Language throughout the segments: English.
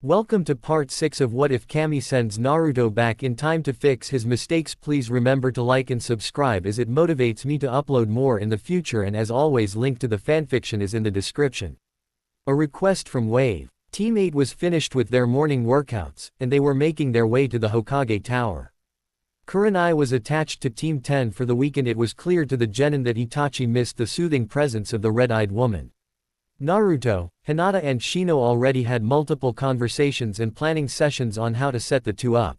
Welcome to part 6 of What If Keami Sends Naruto Back in Time to Fix His Mistakes. Please remember to like and subscribe as it motivates me to upload more in the future, and as always, link to the fanfiction is in the description. A request from Wave. Team 8 was finished with their morning workouts, and they were making their way to the Hokage Tower. Kurenai was attached to Team 10 for the weekend. It was clear to the genin that Itachi missed the soothing presence of the red-eyed woman. Naruto, Hinata and Shino already had multiple conversations and planning sessions on how to set the two up.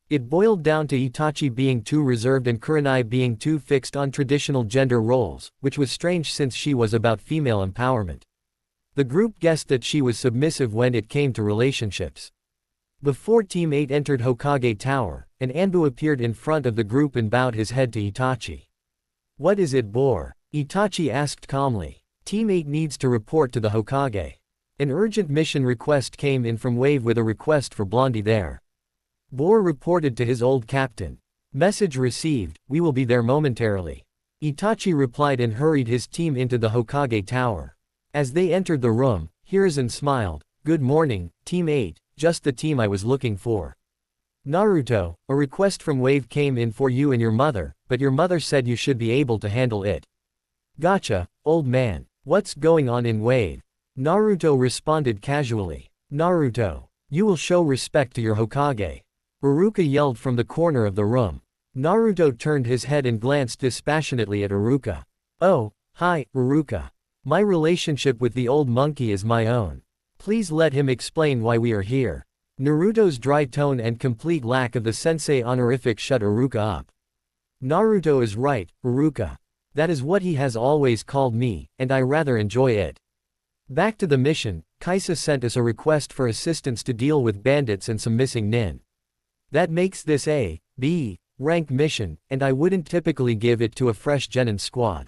It boiled down to Itachi being too reserved and Kurenai being too fixed on traditional gender roles, which was strange since she was about female empowerment. The group guessed that she was submissive when it came to relationships. Before Team 8 entered Hokage Tower, an Anbu appeared in front of the group and bowed his head to Itachi. "What is it, Bor?" Itachi asked calmly. Team 8 needs to report to the Hokage. An urgent mission request came in from Wave with a request for Blondie there. Bor reported to his old captain. "Message received, we will be there momentarily." Itachi replied and hurried his team into the Hokage Tower. As they entered the room, Hiruzen smiled. "Good morning, Team 8, just the team I was looking for. Naruto, a request from Wave came in for you and your mother, but your mother said you should be able to handle it." "Gotcha, old man. What's going on in Wave?" Naruto responded casually. "Naruto, you will show respect to your Hokage." Iruka yelled from the corner of the room. Naruto turned his head and glanced dispassionately at Iruka. "Oh, hi, Iruka. My relationship with the old monkey is my own. Please let him explain why we are here." Naruto's dry tone and complete lack of the sensei honorific shut Iruka up. "Naruto is right, Iruka. That is what he has always called me, and I rather enjoy it." Back to the mission, Kaisa sent us a request for assistance to deal with bandits and some missing nin. That makes this a B rank mission, and I wouldn't typically give it to a fresh genin squad.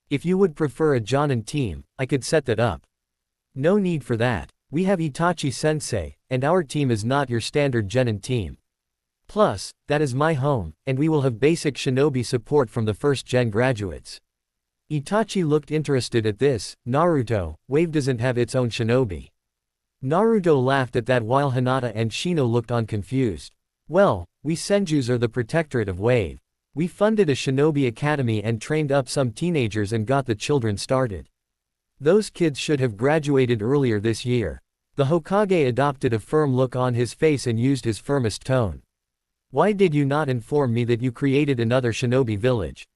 If you would prefer a jonin team, I could set that up. "No need for that. We have Itachi sensei, and our team is not your standard genin team. Plus, that is my home, and we will have basic shinobi support from the first gen graduates." Itachi looked interested at this. "Naruto, Wave doesn't have its own shinobi." Naruto laughed at that while Hinata and Shino looked on confused. "Well, we Senjus are the protectorate of Wave. We funded a shinobi academy and trained up some teenagers and got the children started. Those kids should have graduated earlier this year." The Hokage adopted a firm look on his face and used his firmest tone. "Why did you not inform me that you created another shinobi village?"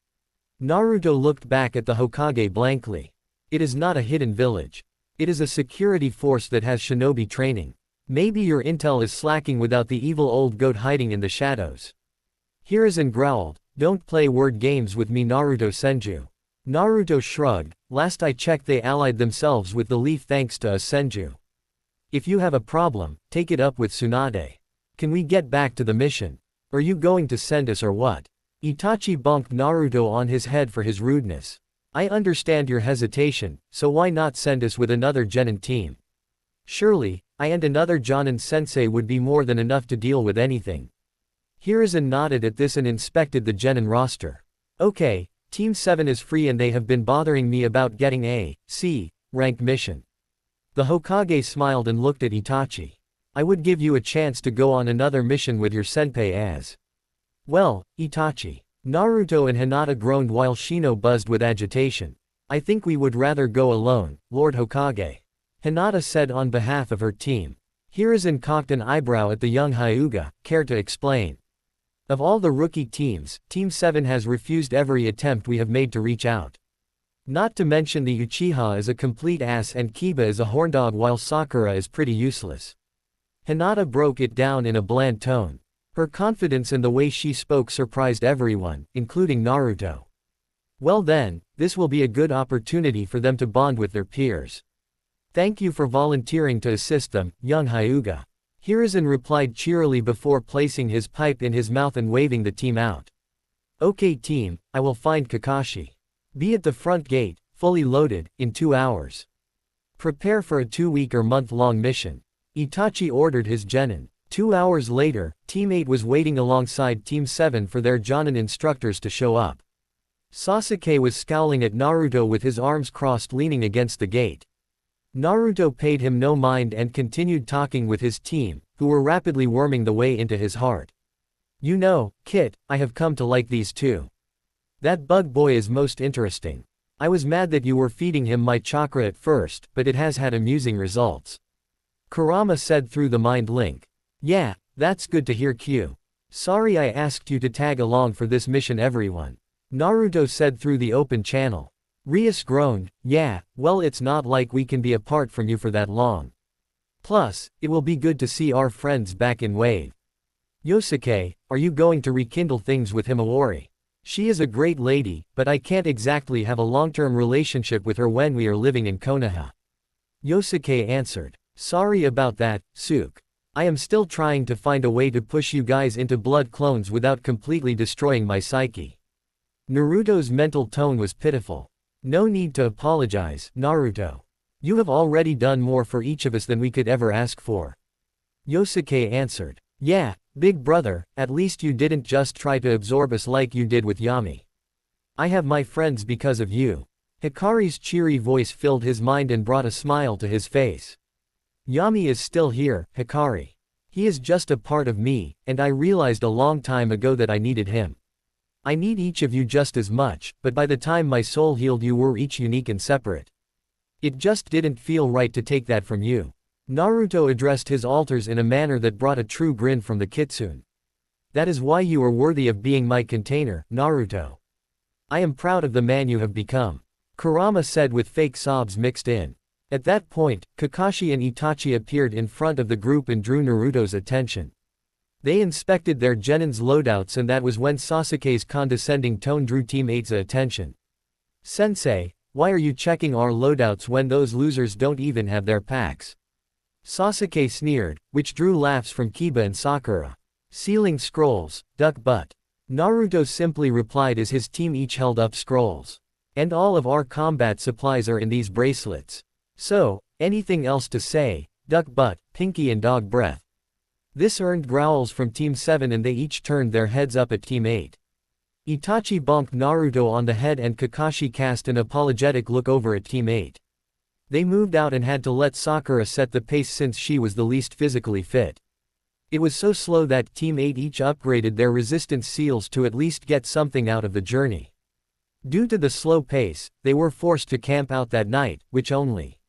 Naruto looked back at the Hokage blankly. "It is not a hidden village. It is a security force that has shinobi training. Maybe your intel is slacking without the evil old goat hiding in the shadows." Hiruzen growled. "Don't play word games with me, Naruto Senju." Naruto shrugged. "Last I checked they allied themselves with the leaf thanks to us Senju. If you have a problem, take it up with Tsunade. Can we get back to the mission? Are you going to send us or what?" Itachi bonked Naruto on his head for his rudeness. "I understand your hesitation, so why not send us with another genin team? Surely, I and another jonin sensei would be more than enough to deal with anything." Hiruzen nodded at this and inspected the genin roster. "Okay, Team 7 is free and they have been bothering me about getting a C rank mission." The Hokage smiled and looked at Itachi. "I would give you a chance to go on another mission with your senpai as well, Itachi." Naruto and Hinata groaned while Shino buzzed with agitation. "I think we would rather go alone, Lord Hokage," Hinata said on behalf of her team. Hiruzen cocked an eyebrow at the young Hyuga. "Care to explain?" "Of all the rookie teams, Team 7 has refused every attempt we have made to reach out. Not to mention the Uchiha is a complete ass and Kiba is a horndog while Sakura is pretty useless." Hinata broke it down in a bland tone. Her confidence and the way she spoke surprised everyone, including Naruto. "Well then, this will be a good opportunity for them to bond with their peers. Thank you for volunteering to assist them, young Hyuga." Hiruzen replied cheerily before placing his pipe in his mouth and waving the team out. "Okay team, I will find Kakashi. Be at the front gate, fully loaded, in 2 hours. Prepare for a 2-week or month-long mission." Itachi ordered his genin. 2 hours later, Team 8 was waiting alongside Team 7 for their jonin instructors to show up. Sasuke was scowling at Naruto with his arms crossed leaning against the gate. Naruto paid him no mind and continued talking with his team, who were rapidly worming the way into his heart. You know, Kit, I have come to like these two. That bug boy is most interesting. I was mad that you were feeding him my chakra at first, but it has had amusing results. Kurama said through the mind link. Yeah, that's good to hear Q. Sorry I asked you to tag along for this mission everyone. Naruto said through the open channel. Rias groaned, yeah, well it's not like we can be apart from you for that long. Plus, it will be good to see our friends back in Wave. Yosuke, are you going to rekindle things with Himawari? She is a great lady, but I can't exactly have a long-term relationship with her when we are living in Konoha. Yosuke answered. Sorry about that, Suke. I am still trying to find a way to push you guys into blood clones without completely destroying my psyche. Naruto's mental tone was pitiful. No need to apologize, Naruto. You have already done more for each of us than we could ever ask for. Yosuke answered. Yeah, big brother, at least you didn't just try to absorb us like you did with Yami. I have my friends because of you. Hikari's cheery voice filled his mind and brought a smile to his face. Yami is still here, Hikari. He is just a part of me, and I realized a long time ago that I needed him. I need each of you just as much, but by the time my soul healed you were each unique and separate. It just didn't feel right to take that from you. Naruto addressed his alters in a manner that brought a true grin from the kitsune. That is why you are worthy of being my container, Naruto. I am proud of the man you have become. Kurama said with fake sobs mixed in. At that point, Kakashi and Itachi appeared in front of the group and drew Naruto's attention. They inspected their genin's loadouts and that was when Sasuke's condescending tone drew Team 8's attention. Sensei, why are you checking our loadouts when those losers don't even have their packs? Sasuke sneered, which drew laughs from Kiba and Sakura. Sealing scrolls, duck butt. Naruto simply replied as his team each held up scrolls. And all of our combat supplies are in these bracelets. So, anything else to say, duck butt, pinky and dog breath. This earned growls from Team 7 and they each turned their heads up at Team 8. Itachi bonked Naruto on the head and Kakashi cast an apologetic look over at Team 8. They moved out and had to let Sakura set the pace since she was the least physically fit. It was so slow that Team 8 each upgraded their resistance seals to at least get something out of the journey. Due to the slow pace, they were forced to camp out that night, which only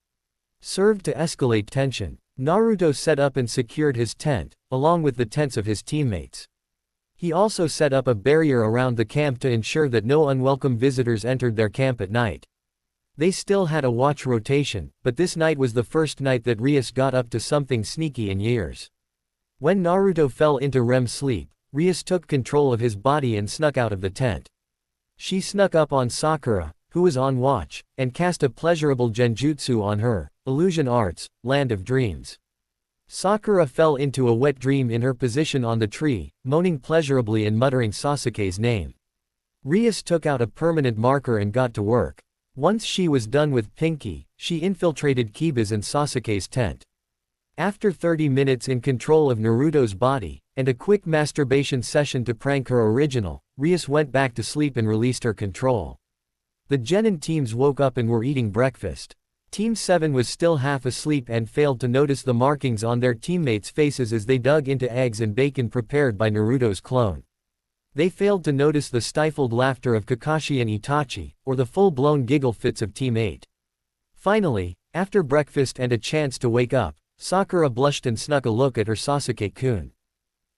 served to escalate tension. Naruto set up and secured his tent, along with the tents of his teammates. He also set up a barrier around the camp to ensure that no unwelcome visitors entered their camp at night. They still had a watch rotation, but this night was the first night that Rias got up to something sneaky in years. When Naruto fell into REM sleep, Rias took control of his body and snuck out of the tent. She snuck up on Sakura, who was on watch, and cast a pleasurable genjutsu on her, illusion arts, land of dreams. Sakura fell into a wet dream in her position on the tree, moaning pleasurably and muttering Sasuke's name. Rias took out a permanent marker and got to work. Once she was done with Pinky, she infiltrated Kiba's and Sasuke's tent. After 30 minutes in control of Naruto's body, and a quick masturbation session to prank her original, Rias went back to sleep and released her control. The genin teams woke up and were eating breakfast. Team 7 was still half asleep and failed to notice the markings on their teammates' faces as they dug into eggs and bacon prepared by Naruto's clone. They failed to notice the stifled laughter of Kakashi and Itachi, or the full-blown giggle fits of Team 8. Finally, after breakfast and a chance to wake up, Sakura blushed and snuck a look at her Sasuke-kun.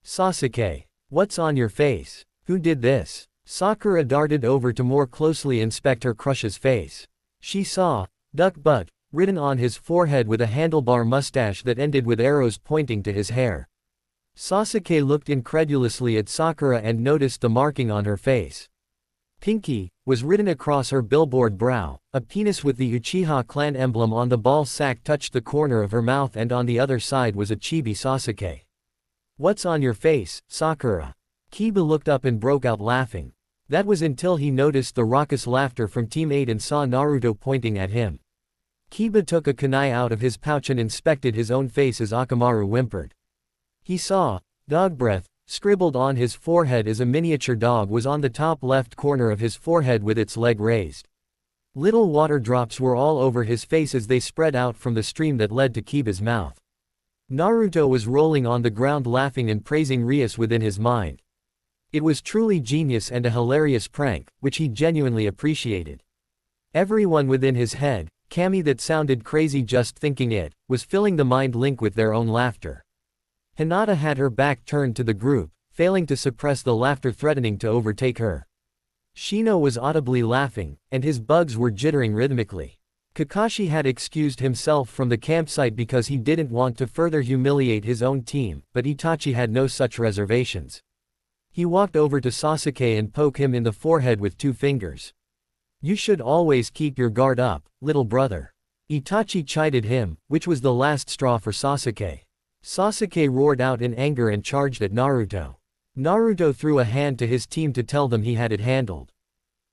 Sasuke, what's on your face? Who did this? Sakura darted over to more closely inspect her crush's face. She saw, duck butt, written on his forehead with a handlebar mustache that ended with arrows pointing to his hair. Sasuke looked incredulously at Sakura and noticed the marking on her face. Pinky was written across her billboard brow. A penis with the Uchiha clan emblem on the ball sack touched the corner of her mouth and on the other side was a chibi Sasuke. What's on your face, Sakura? Kiba looked up and broke out laughing. That was until he noticed the raucous laughter from Team 8 and saw Naruto pointing at him. Kiba took a kunai out of his pouch and inspected his own face as Akamaru whimpered. He saw, dog breath, scribbled on his forehead as a miniature dog was on the top left corner of his forehead with its leg raised. Little water drops were all over his face as they spread out from the stream that led to Kiba's mouth. Naruto was rolling on the ground laughing and praising Rias within his mind. It was truly genius and a hilarious prank, which he genuinely appreciated. Everyone within his head, Keami that sounded crazy just thinking it, was filling the mind link with their own laughter. Hanata had her back turned to the group, failing to suppress the laughter threatening to overtake her. Shino was audibly laughing, and his bugs were jittering rhythmically. Kakashi had excused himself from the campsite because he didn't want to further humiliate his own team, but Itachi had no such reservations. He walked over to Sasuke and poked him in the forehead with 2 fingers. "You should always keep your guard up, little brother." Itachi chided him, which was the last straw for Sasuke. Sasuke roared out in anger and charged at Naruto. Naruto threw a hand to his team to tell them he had it handled.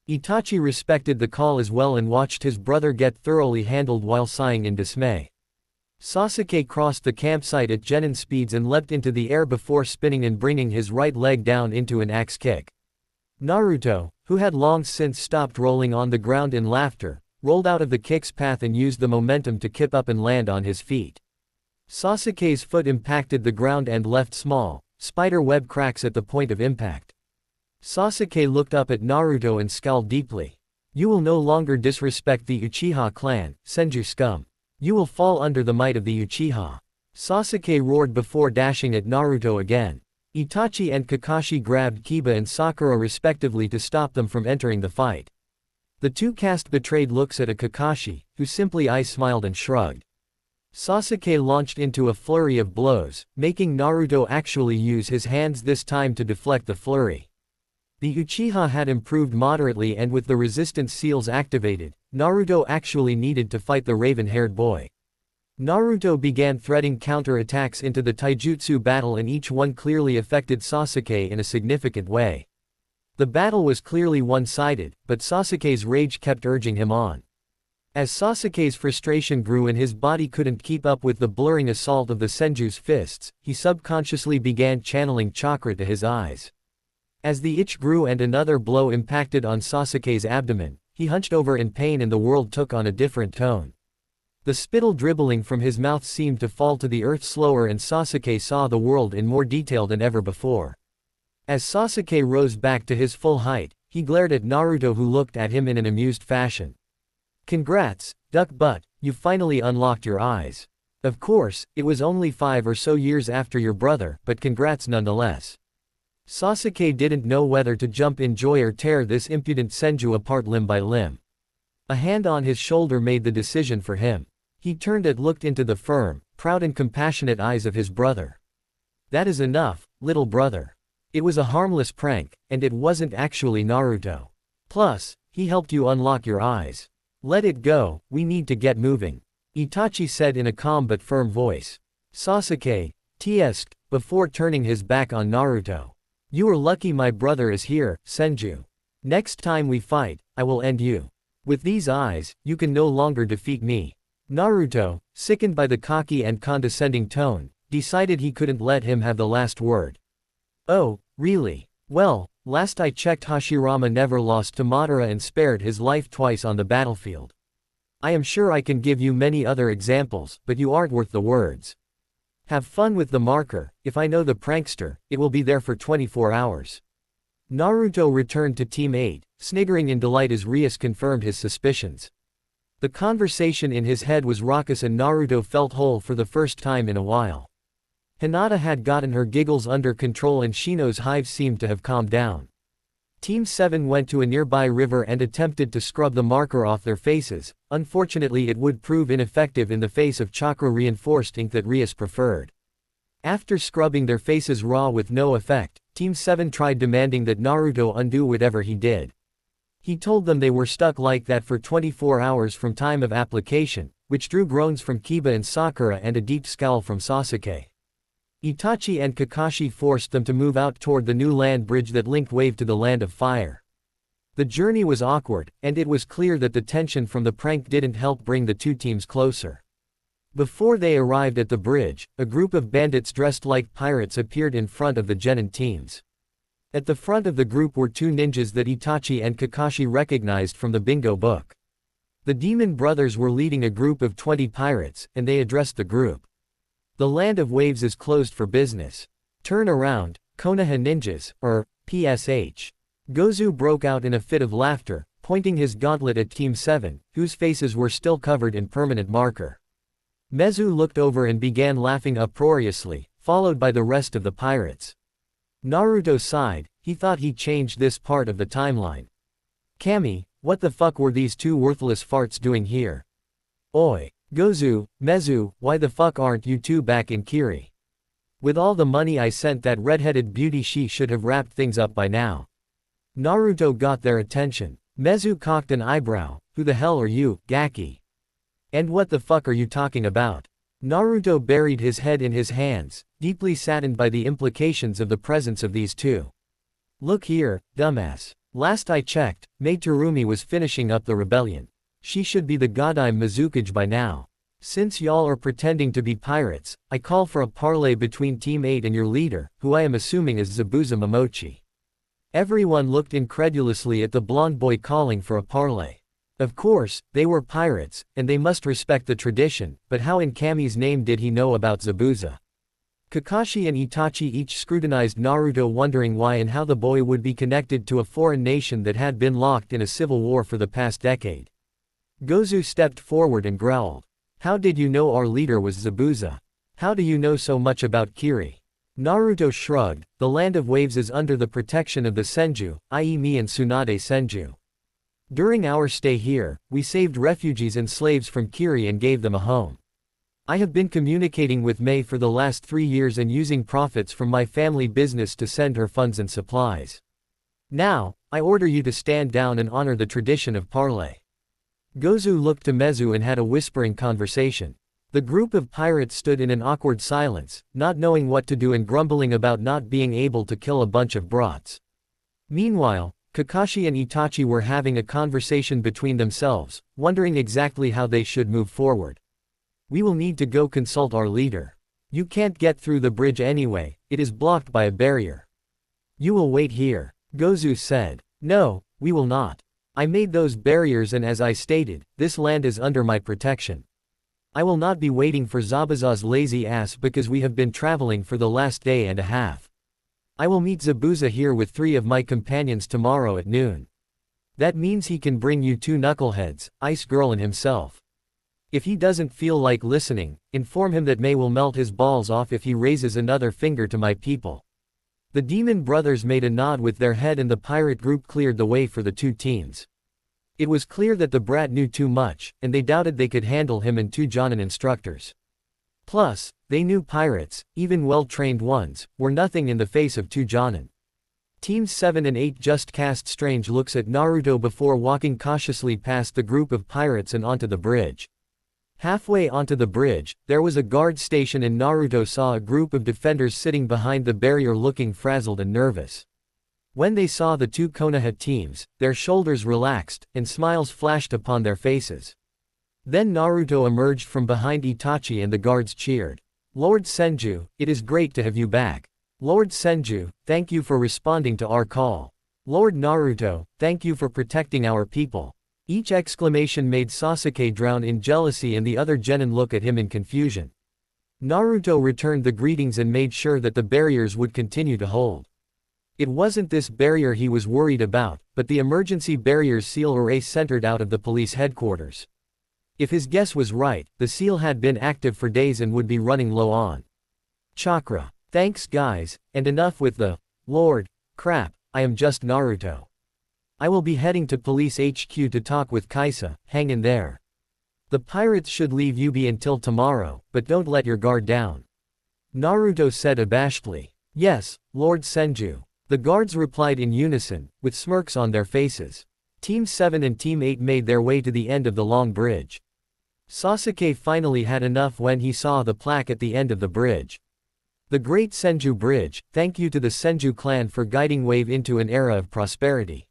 Itachi respected the call as well and watched his brother get thoroughly handled while sighing in dismay. Sasuke crossed the campsite at genin speeds and leapt into the air before spinning and bringing his right leg down into an axe kick. Naruto, who had long since stopped rolling on the ground in laughter, rolled out of the kick's path and used the momentum to kip up and land on his feet. Sasuke's foot impacted the ground and left small, spider web cracks at the point of impact. Sasuke looked up at Naruto and scowled deeply. "You will no longer disrespect the Uchiha clan, Senju scum. You will fall under the might of the Uchiha." Sasuke roared before dashing at Naruto again. Itachi and Kakashi grabbed Kiba and Sakura respectively to stop them from entering the fight. The 2 cast betrayed looks at a Kakashi, who simply smiled and shrugged. Sasuke launched into a flurry of blows, making Naruto actually use his hands this time to deflect the flurry. The Uchiha had improved moderately, and with the resistance seals activated, Naruto actually needed to fight the raven-haired boy. Naruto began threading counter-attacks into the taijutsu battle, and each one clearly affected Sasuke in a significant way. The battle was clearly one-sided, but Sasuke's rage kept urging him on. As Sasuke's frustration grew and his body couldn't keep up with the blurring assault of the Senju's fists, he subconsciously began channeling chakra to his eyes. As the itch grew and another blow impacted on Sasuke's abdomen, he hunched over in pain and the world took on a different tone. The spittle dribbling from his mouth seemed to fall to the earth slower, and Sasuke saw the world in more detail than ever before. As Sasuke rose back to his full height, he glared at Naruto, who looked at him in an amused fashion. "Congrats, duck butt, you've finally unlocked your eyes. Of course, it was only 5 or so years after your brother, but congrats nonetheless." Sasuke didn't know whether to jump in joy or tear this impudent Senju apart limb by limb. A hand on his shoulder made the decision for him. He turned and looked into the firm, proud and compassionate eyes of his brother. "That is enough, little brother. It was a harmless prank, and it wasn't actually Naruto. Plus, he helped you unlock your eyes. Let it go, we need to get moving," Itachi said in a calm but firm voice. Sasuke tsked, before turning his back on Naruto. "You are lucky my brother is here, Senju. Next time we fight, I will end you. With these eyes, you can no longer defeat me." Naruto, sickened by the cocky and condescending tone, decided he couldn't let him have the last word. "Oh, really? Well, last I checked Hashirama never lost to Madara and spared his life twice on the battlefield. I am sure I can give you many other examples, but you aren't worth the words. Have fun with the marker. If I know the prankster, it will be there for 24 hours. Naruto returned to Team 8, sniggering in delight as Rias confirmed his suspicions. The conversation in his head was raucous and Naruto felt whole for the first time in a while. Hanata had gotten her giggles under control and Shino's hives seemed to have calmed down. Team 7 went to a nearby river and attempted to scrub the marker off their faces. Unfortunately, it would prove ineffective in the face of chakra-reinforced ink that Rias preferred. After scrubbing their faces raw with no effect, Team 7 tried demanding that Naruto undo whatever he did. He told them they were stuck like that for 24 hours from time of application, which drew groans from Kiba and Sakura and a deep scowl from Sasuke. Itachi and Kakashi forced them to move out toward the new land bridge that linked Wave to the Land of Fire. The journey was awkward, and it was clear that the tension from the prank didn't help bring the two teams closer. Before they arrived at the bridge, a group of bandits dressed like pirates appeared in front of the genin teams. At the front of the group were two ninjas that Itachi and Kakashi recognized from the bingo book. The demon brothers were leading a group of 20 pirates, and they addressed the group. The land of waves is closed for business. Turn around, Konoha ninjas, or PSH. Gozu broke out in a fit of laughter, pointing his gauntlet at Team 7, whose faces were still covered in permanent marker. Mezu looked over and began laughing uproariously, followed by the rest of the pirates. Naruto sighed, he thought he changed this part of the timeline. Keami, what the fuck were these two worthless farts doing here? Oi, Gozu, Mezu, why the fuck aren't you two back in Kiri? With all the money I sent that redheaded beauty, she should have wrapped things up by now. Naruto got their attention. Mezu cocked an eyebrow, who the hell are you, Gaki? And what the fuck are you talking about? Naruto buried his head in his hands, deeply saddened by the implications of the presence of these two. Look here, dumbass. Last I checked, Maid Terumi was finishing up the rebellion. She should be the Godime Mizukage by now. Since y'all are pretending to be pirates, I call for a parlay between Team 8 and your leader, who I am assuming is Zabuza Momochi. Everyone looked incredulously at the blonde boy calling for a parlay. Of course, they were pirates, and they must respect the tradition, but how in Kami's name did he know about Zabuza? Kakashi and Itachi each scrutinized Naruto, wondering why and how the boy would be connected to a foreign nation that had been locked in a civil war for the past decade. Gozu stepped forward and growled. How did you know our leader was Zabuza? How do you know so much about Kiri? Naruto shrugged, the land of waves is under the protection of the Senju, i.e. me and Tsunade Senju. During our stay here, we saved refugees and slaves from Kiri and gave them a home. I have been communicating with Mei for the last 3 years and using profits from my family business to send her funds and supplies. Now, I order you to stand down and honor the tradition of parlay. Gozu looked to Mezu and had a whispering conversation. The group of pirates stood in an awkward silence, not knowing what to do and grumbling about not being able to kill a bunch of brats. Meanwhile, Kakashi and Itachi were having a conversation between themselves, wondering exactly how they should move forward. We will need to go consult our leader. You can't get through the bridge anyway, it is blocked by a barrier. You will wait here, Gozu said. No, we will not. I made those barriers and as I stated, this land is under my protection. I will not be waiting for Zabuza's lazy ass because we have been traveling for the last day and a half. I will meet Zabuza here with 3 of my companions tomorrow at noon. That means he can bring you 2 knuckleheads, Ice Girl and himself. If he doesn't feel like listening, inform him that Mei will melt his balls off if he raises another finger to my people. The demon brothers made a nod with their head and the pirate group cleared the way for the 2 teams. It was clear that the brat knew too much, and they doubted they could handle him and 2 Jonin instructors. Plus, they knew pirates, even well-trained ones, were nothing in the face of 2 Jonin. Teams 7 and 8 just cast strange looks at Naruto before walking cautiously past the group of pirates and onto the bridge. Halfway onto the bridge, there was a guard station and Naruto saw a group of defenders sitting behind the barrier looking frazzled and nervous. When they saw the 2 Konoha teams, their shoulders relaxed, and smiles flashed upon their faces. Then Naruto emerged from behind Itachi and the guards cheered. Lord Senju, it is great to have you back. Lord Senju, thank you for responding to our call. Lord Naruto, thank you for protecting our people. Each exclamation made Sasuke drown in jealousy and the other genin look at him in confusion. Naruto returned the greetings and made sure that the barriers would continue to hold. It wasn't this barrier he was worried about, but the emergency barriers seal array centered out of the police headquarters. If his guess was right, the seal had been active for days and would be running low on chakra. Thanks guys, and enough with the Lord crap, I am just Naruto. I will be heading to police HQ to talk with Kaisa, hang in there. The pirates should leave you be until tomorrow, but don't let your guard down. Naruto said abashedly. Yes, Lord Senju. The guards replied in unison, with smirks on their faces. Team 7 and Team 8 made their way to the end of the long bridge. Sasuke finally had enough when he saw the plaque at the end of the bridge. The Great Senju Bridge, thank you to the Senju clan for guiding Wave into an era of prosperity.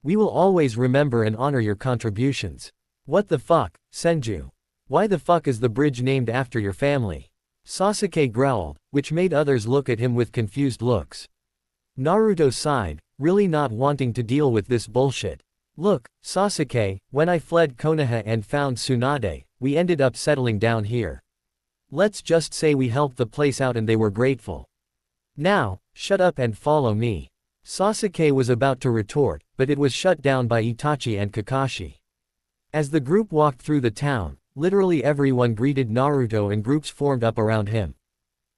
We will always remember and honor your contributions. What the fuck, Senju? Why the fuck is the bridge named after your family? Sasuke growled, which made others look at him with confused looks. Naruto sighed, really not wanting to deal with this bullshit. Look, Sasuke, when I fled Konoha and found Tsunade, we ended up settling down here. Let's just say we helped the place out and they were grateful. Now, shut up and follow me. Sasuke was about to retort, but it was shut down by Itachi and Kakashi. As the group walked through the town, literally everyone greeted Naruto and groups formed up around him.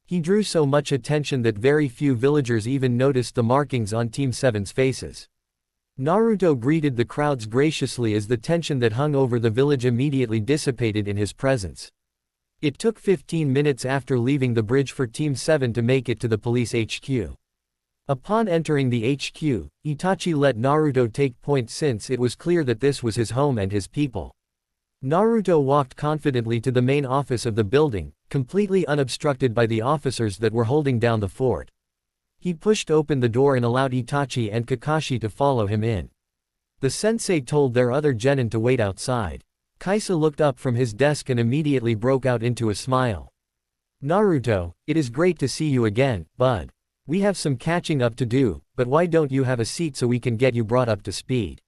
He drew so much attention that very few villagers even noticed the markings on Team 7's faces. Naruto greeted the crowds graciously as the tension that hung over the village immediately dissipated in his presence. It took 15 minutes after leaving the bridge for Team 7 to make it to the police HQ. Upon entering the HQ, Itachi let Naruto take point since it was clear that this was his home and his people. Naruto walked confidently to the main office of the building, completely unobstructed by the officers that were holding down the fort. He pushed open the door and allowed Itachi and Kakashi to follow him in. The sensei told their other genin to wait outside. Kaisa looked up from his desk and immediately broke out into a smile. Naruto, it is great to see you again, bud. We have some catching up to do, but why don't you have a seat so we can get you brought up to speed?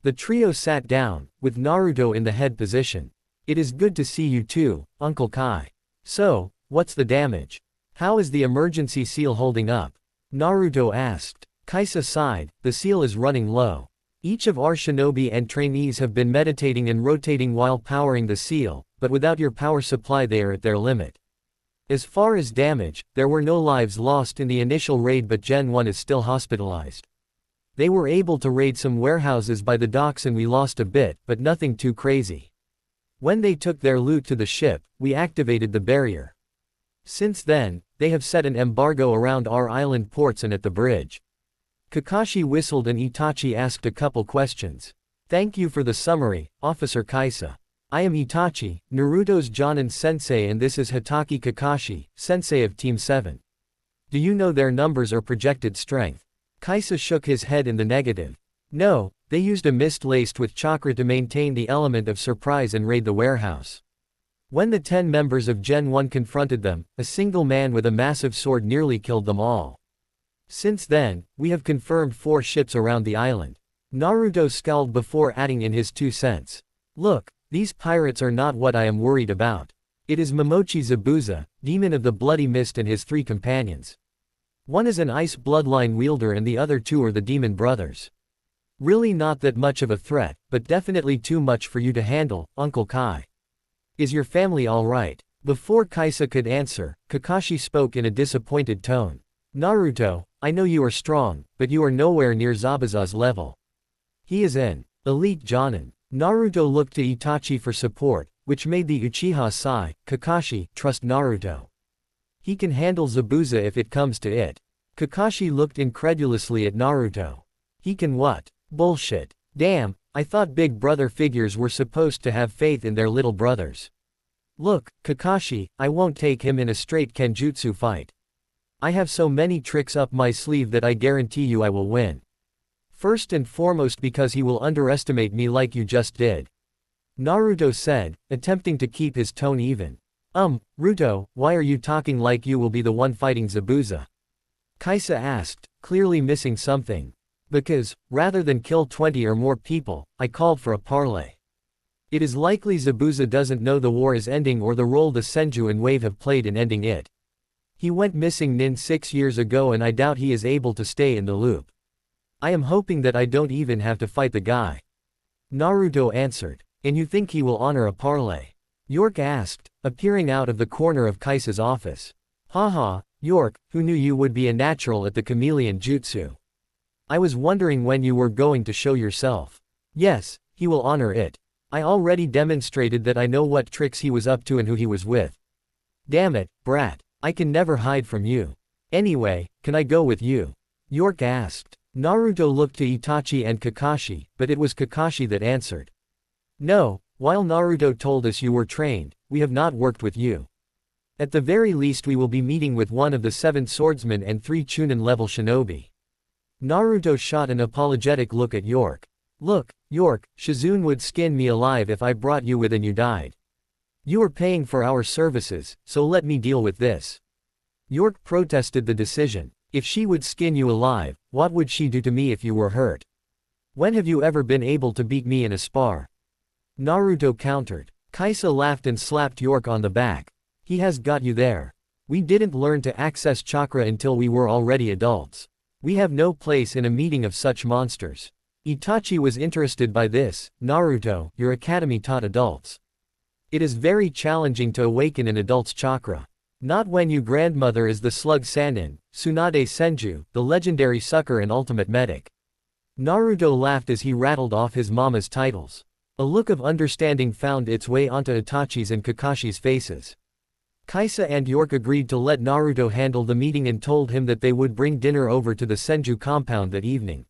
The trio sat down, with Naruto in the head position. It is good to see you too, Uncle Kai. So, what's the damage? How is the emergency seal holding up? Naruto asked. Kaisa sighed, the seal is running low. Each of our shinobi and trainees have been meditating and rotating while powering the seal, but without your power supply they are at their limit. As far as damage, there were no lives lost in the initial raid but Gen 1 is still hospitalized. They were able to raid some warehouses by the docks and we lost a bit, but nothing too crazy. When they took their loot to the ship, we activated the barrier. Since then, they have set an embargo around our island ports and at the bridge. Kakashi whistled and Itachi asked a couple questions. Thank you for the summary, Officer Kaisa. I am Itachi, Naruto's Jonin sensei and this is Hatake Kakashi, sensei of Team 7. Do you know their numbers or projected strength? Kaisa shook his head in the negative. No, they used a mist laced with chakra to maintain the element of surprise and raid the warehouse. When the 10 members of Gen 1 confronted them, a single man with a massive sword nearly killed them all. Since then, we have confirmed 4 ships around the island. Naruto scowled before adding in his 2 cents. Look, these pirates are not what I am worried about. It is Momochi Zabuza, demon of the bloody mist and his 3 companions. One is an ice bloodline wielder and the other 2 are the demon brothers. Really not that much of a threat, but definitely too much for you to handle, Uncle Kai. Is your family alright? Before Kaisa could answer, Kakashi spoke in a disappointed tone. Naruto, I know you are strong, but you are nowhere near Zabuza's level. He is an elite Jonin. Naruto looked to Itachi for support, which made the Uchiha sigh. Kakashi, trust Naruto. He can handle Zabuza if it comes to it. Kakashi looked incredulously at Naruto. He can what? Bullshit. Damn, I thought big brother figures were supposed to have faith in their little brothers. Look, Kakashi, I won't take him in a straight Kenjutsu fight. I have so many tricks up my sleeve that I guarantee you I will win. First and foremost because he will underestimate me like you just did. Naruto said, attempting to keep his tone even. Ruto, why are you talking like you will be the one fighting Zabuza? Kaisa asked, clearly missing something. Because, rather than kill 20 or more people, I called for a parlay. It is likely Zabuza doesn't know the war is ending or the role the Senju and Wave have played in ending it. He went missing Nin 6 years ago and I doubt he is able to stay in the loop. I am hoping that I don't even have to fight the guy. Naruto answered. And you think he will honor a parlay? York asked, appearing out of the corner of Kaisa's office. Haha, York, who knew you would be a natural at the chameleon jutsu? I was wondering when you were going to show yourself. Yes, he will honor it. I already demonstrated that I know what tricks he was up to and who he was with. Damn it, brat, I can never hide from you. Anyway, can I go with you? York asked. Naruto looked to Itachi and Kakashi, but it was Kakashi that answered. No, while Naruto told us you were trained, we have not worked with you. At the very least we will be meeting with one of the 7 swordsmen and 3 Chunin-level shinobi. Naruto shot an apologetic look at York. Look, York, Shizune would skin me alive if I brought you with and you died. You are paying for our services, so let me deal with this. York protested the decision. If she would skin you alive, what would she do to me if you were hurt? When have you ever been able to beat me in a spar? Naruto countered. Kaisa laughed and slapped York on the back. He has got you there. We didn't learn to access chakra until we were already adults. We have no place in a meeting of such monsters. Itachi was interested by this. Naruto, your academy taught adults. It is very challenging to awaken an adult's chakra. Not when your grandmother is the slug Sannin, Tsunade Senju, the legendary sucker and ultimate medic. Naruto laughed as he rattled off his mama's titles. A look of understanding found its way onto Itachi's and Kakashi's faces. Kaisa and York agreed to let Naruto handle the meeting and told him that they would bring dinner over to the Senju compound that evening.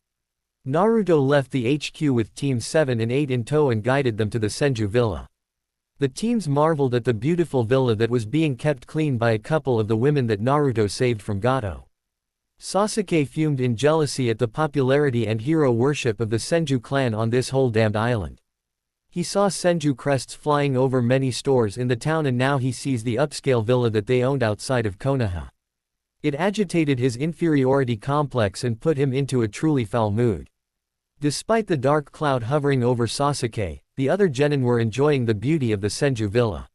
Naruto left the HQ with Team 7 and 8 in tow and guided them to the Senju villa. The teams marveled at the beautiful villa that was being kept clean by a couple of the women that Naruto saved from Gato. Sasuke fumed in jealousy at the popularity and hero worship of the Senju clan on this whole damned island. He saw Senju crests flying over many stores in the town and now he sees the upscale villa that they owned outside of Konoha. It agitated his inferiority complex and put him into a truly foul mood. Despite the dark cloud hovering over Sasuke, the other genin were enjoying the beauty of the Senju villa.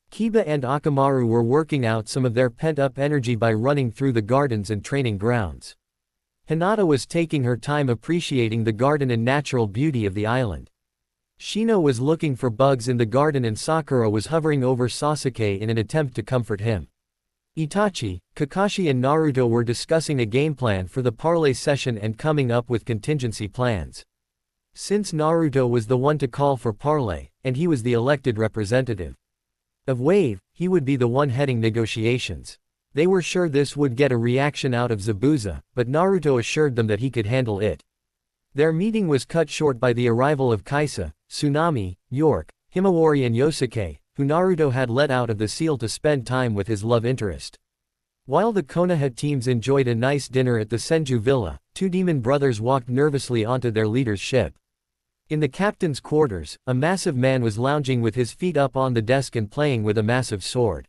Kiba and Akamaru were working out some of their pent-up energy by running through the gardens and training grounds. Hinata was taking her time appreciating the garden and natural beauty of the island. Shino was looking for bugs in the garden and Sakura was hovering over Sasuke in an attempt to comfort him. Itachi, Kakashi and Naruto were discussing a game plan for the parlay session and coming up with contingency plans. Since Naruto was the one to call for parlay, and he was the elected representative of Wave, he would be the one heading negotiations. They were sure this would get a reaction out of Zabuza, but Naruto assured them that he could handle it. Their meeting was cut short by the arrival of Kaisa, Tsunami, York, Himawari and Yosuke, who Naruto had let out of the seal to spend time with his love interest. While the Konoha teams enjoyed a nice dinner at the Senju villa, two demon brothers walked nervously onto their leader's ship. In the captain's quarters, a massive man was lounging with his feet up on the desk and playing with a massive sword.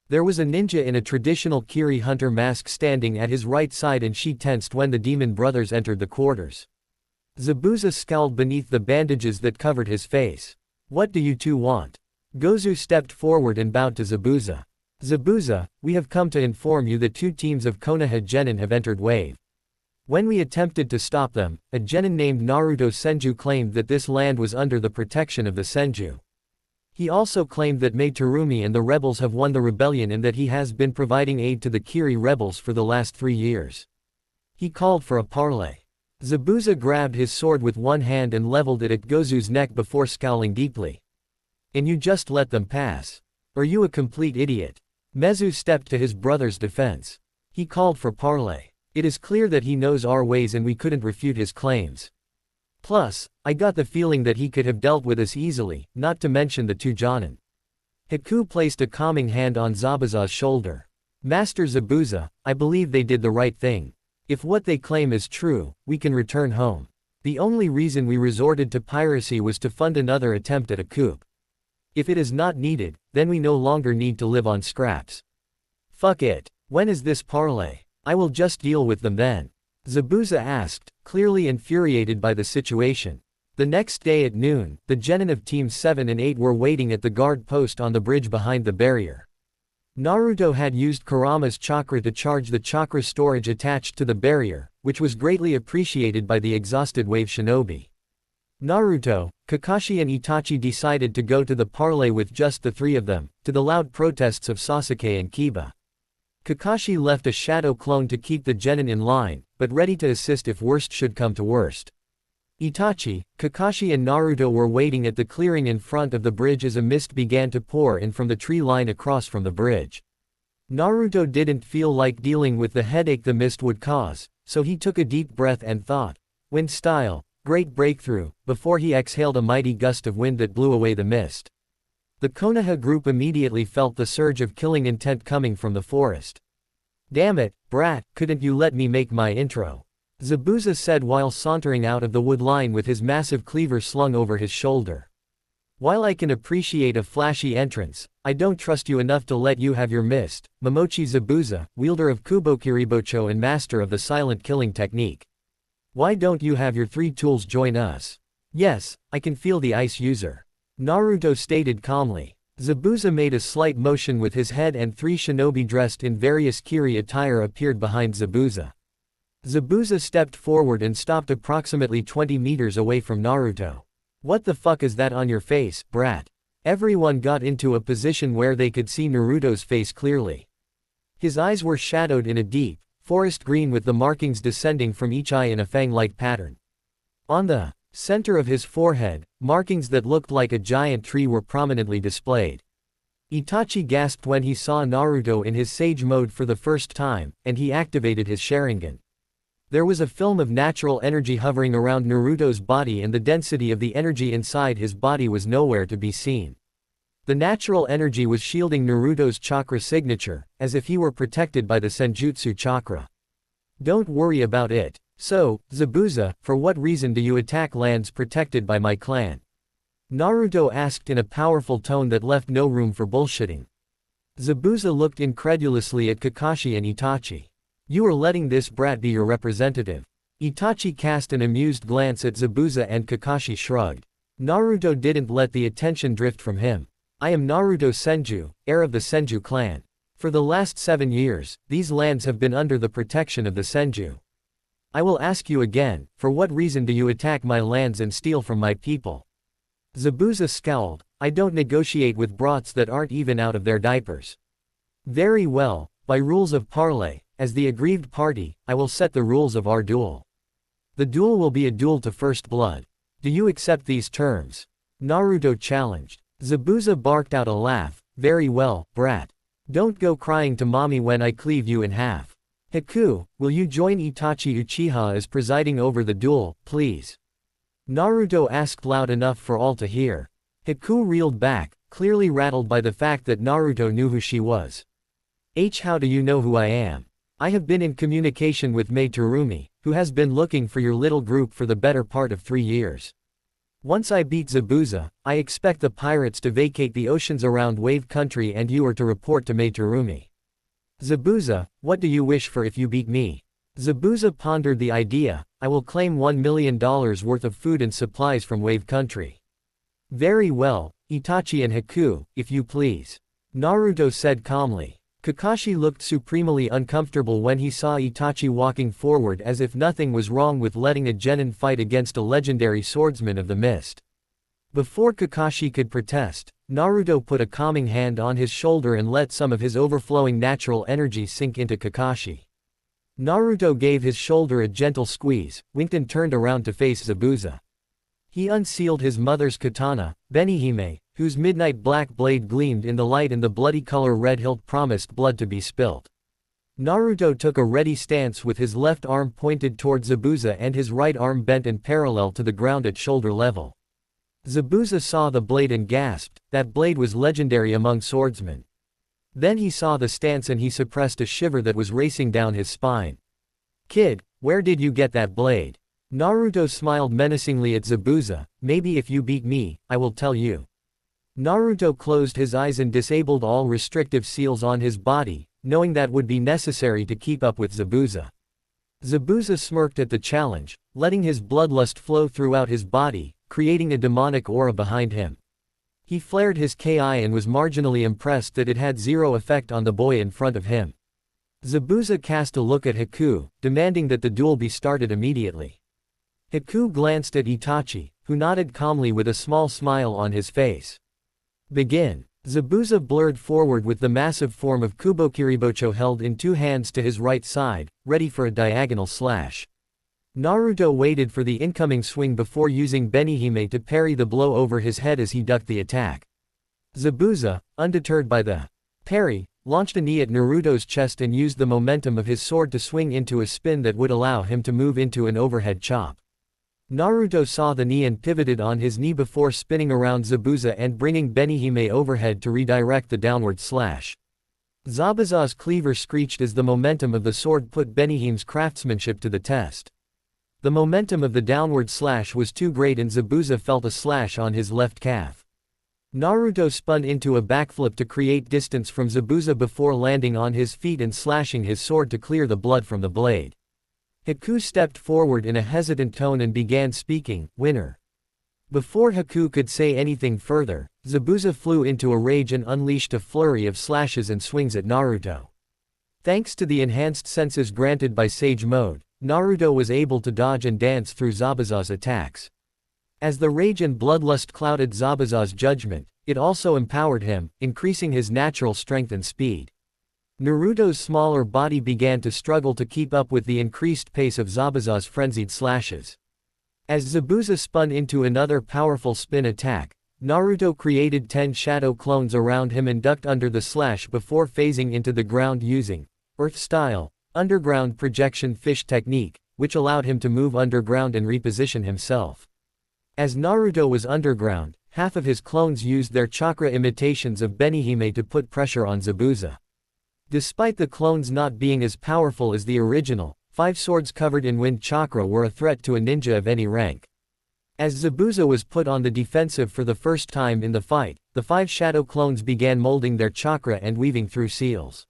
There was a ninja in a traditional Kiri hunter mask standing at his right side and she tensed when the demon brothers entered the quarters. Zabuza scowled beneath the bandages that covered his face. What do you two want? Gozu stepped forward and bowed to Zabuza. Zabuza, we have come to inform you that two teams of Konoha genin have entered Wave. When we attempted to stop them, a genin named Naruto Senju claimed that this land was under the protection of the Senju. He also claimed that Mei Terumi and the rebels have won the rebellion and that he has been providing aid to the Kiri rebels for the last 3 years. He called for a parlay. Zabuza grabbed his sword with one hand and leveled it at Gozu's neck before scowling deeply. And you just let them pass? Are you a complete idiot? Mezu stepped to his brother's defense. He called for parlay. It is clear that he knows our ways and we couldn't refute his claims. Plus, I got the feeling that he could have dealt with us easily, not to mention the two Jonin. Haku placed a calming hand on Zabuza's shoulder. Master Zabuza, I believe they did the right thing. If what they claim is true, we can return home. The only reason we resorted to piracy was to fund another attempt at a coup. If it is not needed, then we no longer need to live on scraps. Fuck it. When is this parlay? I will just deal with them then. Zabuza asked, clearly infuriated by the situation. The next day at noon, the genin of Teams 7 and 8 were waiting at the guard post on the bridge behind the barrier. Naruto had used Kurama's chakra to charge the chakra storage attached to the barrier, which was greatly appreciated by the exhausted Wave shinobi. Naruto, Kakashi and Itachi decided to go to the parlay with just the three of them, to the loud protests of Sasuke and Kiba. Kakashi left a shadow clone to keep the genin in line, but ready to assist if worst should come to worst. Itachi, Kakashi and Naruto were waiting at the clearing in front of the bridge as a mist began to pour in from the tree line across from the bridge. Naruto didn't feel like dealing with the headache the mist would cause, so he took a deep breath and thought, "Wind style, great breakthrough," before he exhaled a mighty gust of wind that blew away the mist. The Konoha group immediately felt the surge of killing intent coming from the forest. "Damn it, brat, couldn't you let me make my intro?" Zabuza said while sauntering out of the wood line with his massive cleaver slung over his shoulder. "While I can appreciate a flashy entrance, I don't trust you enough to let you have your mist." Momochi Zabuza, wielder of Kubokiribocho and master of the silent killing technique. Why don't you have your 3 tools join us? Yes, I can feel the ice user. Naruto stated calmly. Zabuza made a slight motion with his head and 3 shinobi dressed in various Kiri attire appeared behind Zabuza. Zabuza stepped forward and stopped approximately 20 meters away from Naruto. What the fuck is that on your face, brat? Everyone got into a position where they could see Naruto's face clearly. His eyes were shadowed in a deep, forest green with the markings descending from each eye in a fang-like pattern. On the center of his forehead, markings that looked like a giant tree were prominently displayed. Itachi gasped when he saw Naruto in his Sage mode for the first time, and he activated his Sharingan. There was a film of natural energy hovering around Naruto's body and the density of the energy inside his body was nowhere to be seen. The natural energy was shielding Naruto's chakra signature, as if he were protected by the Senjutsu chakra. Don't worry about it. So, Zabuza, for what reason do you attack lands protected by my clan? Naruto asked in a powerful tone that left no room for bullshitting. Zabuza looked incredulously at Kakashi and Itachi. You are letting this brat be your representative. Itachi cast an amused glance at Zabuza and Kakashi shrugged. Naruto didn't let the attention drift from him. I am Naruto Senju, heir of the Senju clan. For the last 7 years, these lands have been under the protection of the Senju. I will ask you again, for what reason do you attack my lands and steal from my people? Zabuza scowled. I don't negotiate with brats that aren't even out of their diapers. Very well, by rules of parlay, as the aggrieved party, I will set the rules of our duel. The duel will be a duel to first blood. Do you accept these terms? Naruto challenged. Zabuza barked out a laugh. Very well, brat. Don't go crying to mommy when I cleave you in half. Haku, will you join Itachi Uchiha as presiding over the duel, please? Naruto asked loud enough for all to hear. Haku reeled back, clearly rattled by the fact that Naruto knew who she was. How do you know who I am? I have been in communication with Mai Terumi, who has been looking for your little group for the better part of 3 years. Once I beat Zabuza, I expect the pirates to vacate the oceans around Wave Country and you are to report to Mai Terumi. Zabuza, what do you wish for if you beat me? Zabuza pondered the idea. I will claim $1 million worth of food and supplies from Wave Country. Very well, Itachi and Haku, if you please. Naruto said calmly. Kakashi looked supremely uncomfortable when he saw Itachi walking forward as if nothing was wrong with letting a genin fight against a legendary swordsman of the mist. Before Kakashi could protest, Naruto put a calming hand on his shoulder and let some of his overflowing natural energy sink into Kakashi. Naruto gave his shoulder a gentle squeeze, winked and turned around to face Zabuza. He unsealed his mother's katana, Benihime, whose midnight black blade gleamed in the light and the bloody color red hilt promised blood to be spilt. Naruto took a ready stance with his left arm pointed toward Zabuza and his right arm bent and parallel to the ground at shoulder level. Zabuza saw the blade and gasped. That blade was legendary among swordsmen. Then he saw the stance and he suppressed a shiver that was racing down his spine. Kid, where did you get that blade? Naruto smiled menacingly at Zabuza. Maybe if you beat me, I will tell you. Naruto closed his eyes and disabled all restrictive seals on his body, knowing that would be necessary to keep up with Zabuza. Zabuza smirked at the challenge, letting his bloodlust flow throughout his body, creating a demonic aura behind him. He flared his ki and was marginally impressed that it had zero effect on the boy in front of him. Zabuza cast a look at Haku, demanding that the duel be started immediately. Haku glanced at Itachi, who nodded calmly with a small smile on his face. Begin. Zabuza blurred forward with the massive form of Kubokiribocho held in 2 hands to his right side, ready for a diagonal slash. Naruto waited for the incoming swing before using Benihime to parry the blow over his head as he ducked the attack. Zabuza, undeterred by the parry, launched a knee at Naruto's chest and used the momentum of his sword to swing into a spin that would allow him to move into an overhead chop. Naruto saw the knee and pivoted on his knee before spinning around Zabuza and bringing Benihime overhead to redirect the downward slash. Zabuza's cleaver screeched as the momentum of the sword put Benihime's craftsmanship to the test. The momentum of the downward slash was too great and Zabuza felt a slash on his left calf. Naruto spun into a backflip to create distance from Zabuza before landing on his feet and slashing his sword to clear the blood from the blade. Haku stepped forward in a hesitant tone and began speaking, "Winner." Before Haku could say anything further, Zabuza flew into a rage and unleashed a flurry of slashes and swings at Naruto. Thanks to the enhanced senses granted by Sage Mode, Naruto was able to dodge and dance through Zabuza's attacks. As the rage and bloodlust clouded Zabuza's judgment, it also empowered him, increasing his natural strength and speed. Naruto's smaller body began to struggle to keep up with the increased pace of Zabuza's frenzied slashes. As Zabuza spun into another powerful spin attack, Naruto created 10 shadow clones around him and ducked under the slash before phasing into the ground using Earth-style, underground projection fish technique, which allowed him to move underground and reposition himself. As Naruto was underground, half of his clones used their chakra imitations of Benihime to put pressure on Zabuza. Despite the clones not being as powerful as the original, 5 swords covered in wind chakra were a threat to a ninja of any rank. As Zabuza was put on the defensive for the first time in the fight, the 5 shadow clones began molding their chakra and weaving through seals.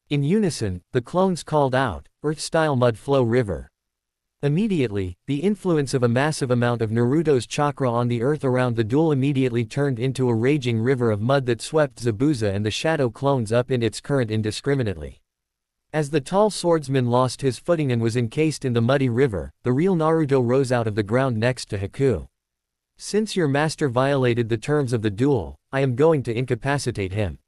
In unison, the clones called out, "Earth-style mud flow river." Immediately, the influence of a massive amount of Naruto's chakra on the earth around the duel immediately turned into a raging river of mud that swept Zabuza and the shadow clones up in its current indiscriminately. As the tall swordsman lost his footing and was encased in the muddy river, the real Naruto rose out of the ground next to Haku. "Since your master violated the terms of the duel, I am going to incapacitate him.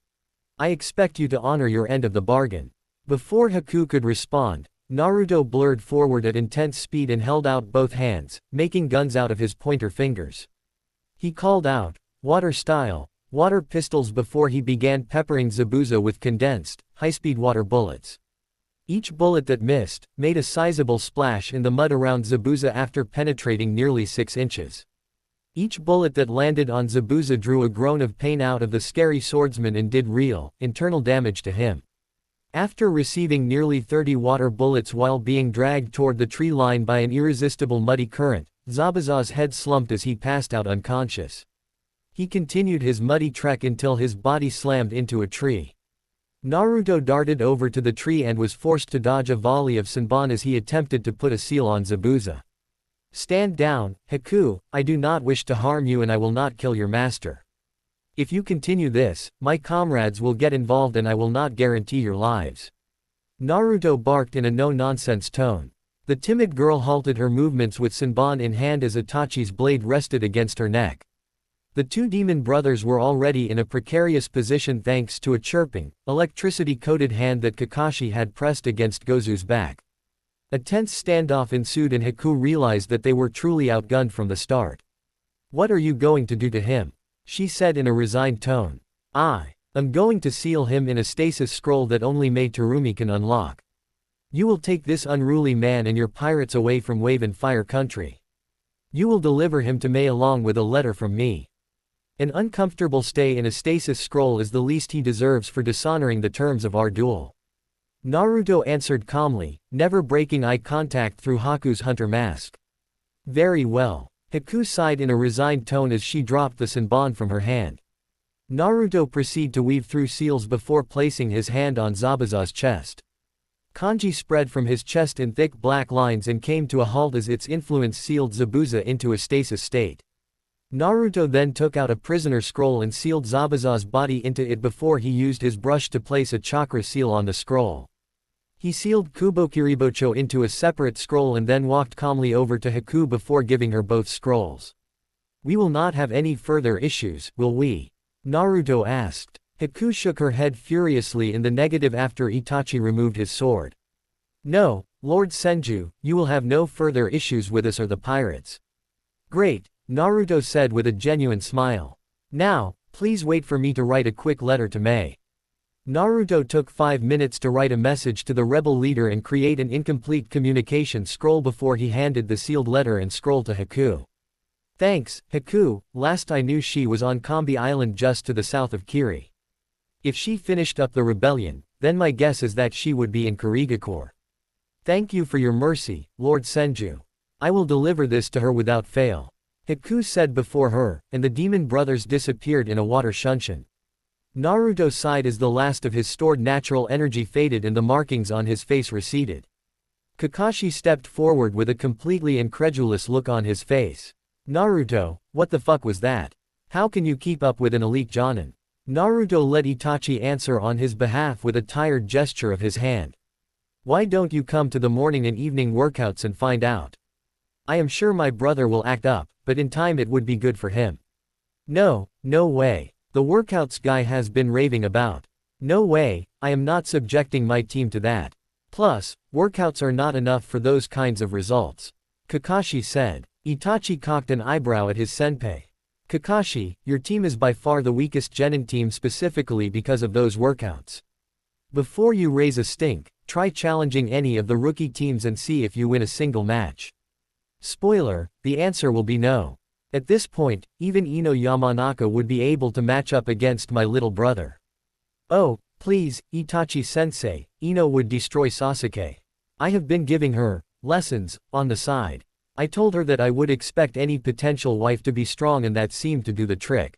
I expect you to honor your end of the bargain." Before Haku could respond, Naruto blurred forward at intense speed and held out both hands, making guns out of his pointer fingers. He called out, "Water-style, water pistols," before he began peppering Zabuza with condensed, high-speed water bullets. Each bullet that missed, made a sizable splash in the mud around Zabuza after penetrating nearly 6 inches. Each bullet that landed on Zabuza drew a groan of pain out of the scary swordsman and did real, internal damage to him. After receiving nearly 30 water bullets while being dragged toward the tree line by an irresistible muddy current, Zabuza's head slumped as he passed out unconscious. He continued his muddy trek until his body slammed into a tree. Naruto darted over to the tree and was forced to dodge a volley of Senbon as he attempted to put a seal on Zabuza. "Stand down, Haku, I do not wish to harm you and I will not kill your master. If you continue this, my comrades will get involved and I will not guarantee your lives." Naruto barked in a no-nonsense tone. The timid girl halted her movements with Senbon in hand as Itachi's blade rested against her neck. The 2 demon brothers were already in a precarious position thanks to a chirping, electricity-coated hand that Kakashi had pressed against Gozu's back. A tense standoff ensued and Haku realized that they were truly outgunned from the start. "What are you going to do to him?" she said in a resigned tone. "I am going to seal him in a stasis scroll that only Mei Terumi can unlock. You will take this unruly man and your pirates away from Wave and Fire Country. You will deliver him to Mei along with a letter from me. An uncomfortable stay in a stasis scroll is the least he deserves for dishonoring the terms of our duel." Naruto answered calmly, never breaking eye contact through Haku's hunter mask. "Very well." Haku sighed in a resigned tone as she dropped the Senbon from her hand. Naruto proceeded to weave through seals before placing his hand on Zabuza's chest. Kanji spread from his chest in thick black lines and came to a halt as its influence sealed Zabuza into a stasis state. Naruto then took out a prisoner scroll and sealed Zabuza's body into it before he used his brush to place a chakra seal on the scroll. He sealed Kubokiribocho into a separate scroll and then walked calmly over to Haku before giving her both scrolls. "We will not have any further issues, will we?" Naruto asked. Haku shook her head furiously in the negative after Itachi removed his sword. "No, Lord Senju, you will have no further issues with us or the pirates." "Great," Naruto said with a genuine smile. "Now, please wait for me to write a quick letter to Mei." Naruto took 5 minutes to write a message to the rebel leader and create an incomplete communication scroll before he handed the sealed letter and scroll to Haku. "Thanks, Haku, last I knew she was on Kambi Island just to the south of Kiri. If she finished up the rebellion, then my guess is that she would be in Kirigakure. Thank you for your mercy, Lord Senju. I will deliver this to her without fail," Haku said before her, and the demon brothers disappeared in a water shunshin. Naruto sighed as the last of his stored natural energy faded and the markings on his face receded. Kakashi stepped forward with a completely incredulous look on his face. Naruto, what the fuck was that? How can you keep up with an elite Jonin? Naruto let Itachi answer on his behalf with a tired gesture of his hand. Why don't you come to the morning and evening workouts and find out? I am sure my brother will act up, but in time it would be good for him. No, no way. The workouts guy has been raving about. No way, I am not subjecting my team to that. Plus, workouts are not enough for those kinds of results. Kakashi said. Itachi cocked an eyebrow at his senpai. Kakashi, your team is by far the weakest genin team specifically because of those workouts. Before you raise a stink, try challenging any of the rookie teams and see if you win a single match. Spoiler, the answer will be no. At this point, even Ino Yamanaka would be able to match up against my little brother. Oh, please, Itachi-sensei, Ino would destroy Sasuke. I have been giving her lessons on the side. I told her that I would expect any potential wife to be strong and that seemed to do the trick.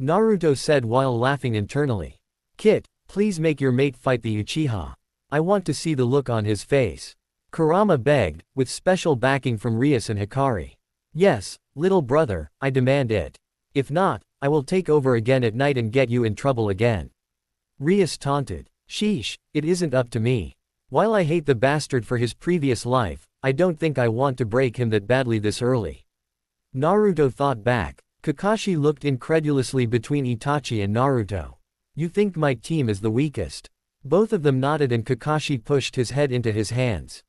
Naruto said while laughing internally. Kit, please make your mate fight the Uchiha. I want to see the look on his face. Kurama begged, with special backing from Rias and Hikari. Yes, little brother, I demand it. If not, I will take over again at night and get you in trouble again. Rias taunted. Sheesh, it isn't up to me. While I hate the bastard for his previous life, I don't think I want to break him that badly this early. Naruto thought back. Kakashi looked incredulously between Itachi and Naruto. You think my team is the weakest? Both of them nodded and Kakashi pushed his head into his hands.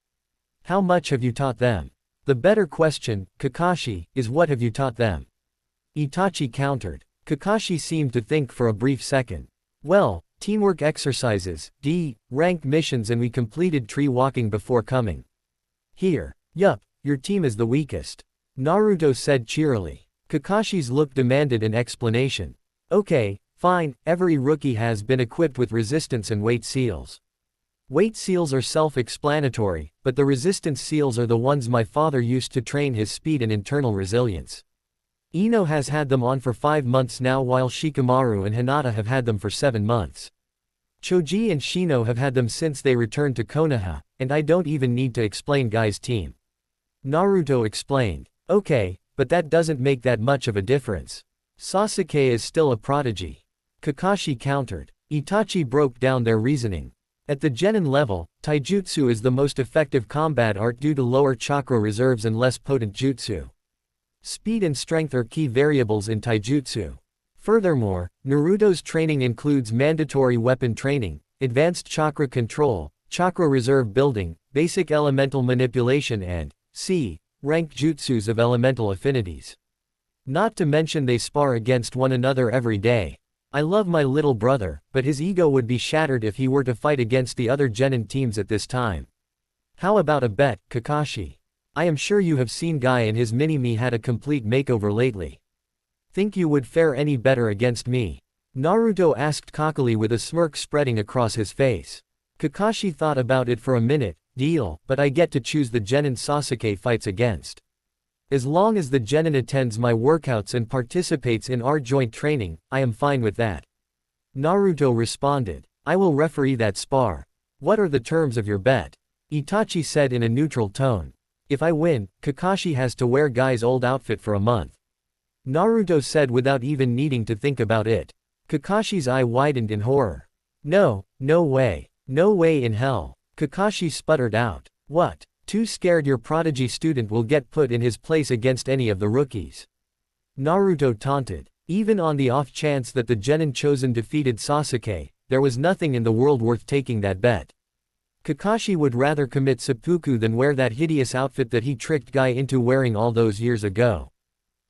How much have you taught them? The better question, Kakashi, is what have you taught them? Itachi countered. Kakashi seemed to think for a brief second. Well, teamwork exercises, rank missions and we completed tree walking before coming. Here. Yup, your team is the weakest. Naruto said cheerily. Kakashi's look demanded an explanation. Okay, fine, every rookie has been equipped with resistance and weight seals. Weight seals are self-explanatory, but the resistance seals are the ones my father used to train his speed and internal resilience. Ino has had them on for 5 months now while Shikamaru and Hinata have had them for 7 months. Choji and Shino have had them since they returned to Konoha, and I don't even need to explain Guy's team. Naruto explained. Okay, but that doesn't make that much of a difference. Sasuke is still a prodigy. Kakashi countered. Itachi broke down their reasoning. At the genin level, taijutsu is the most effective combat art due to lower chakra reserves and less potent jutsu. Speed and strength are key variables in taijutsu. Furthermore, Naruto's training includes mandatory weapon training, advanced chakra control, chakra reserve building, basic elemental manipulation and ranked jutsus of elemental affinities. Not to mention they spar against one another every day. I love my little brother, but his ego would be shattered if he were to fight against the other genin teams at this time. How about a bet, Kakashi? I am sure you have seen Guy and his mini-me had a complete makeover lately. Think you would fare any better against me? Naruto asked cockily with a smirk spreading across his face. Kakashi thought about it for a minute. Deal, but I get to choose the genin Sasuke fights against. As long as the genin attends my workouts and participates in our joint training, I am fine with that. Naruto responded. I will referee that spar. What are the terms of your bet? Itachi said in a neutral tone. If I win, Kakashi has to wear Guy's old outfit for a month. Naruto said without even needing to think about it. Kakashi's eye widened in horror. No, no way. No way in hell. Kakashi sputtered out. What? Too scared your prodigy student will get put in his place against any of the rookies. Naruto taunted. Even on the off chance that the genin chosen defeated Sasuke, there was nothing in the world worth taking that bet. Kakashi would rather commit seppuku than wear that hideous outfit that he tricked Guy into wearing all those years ago.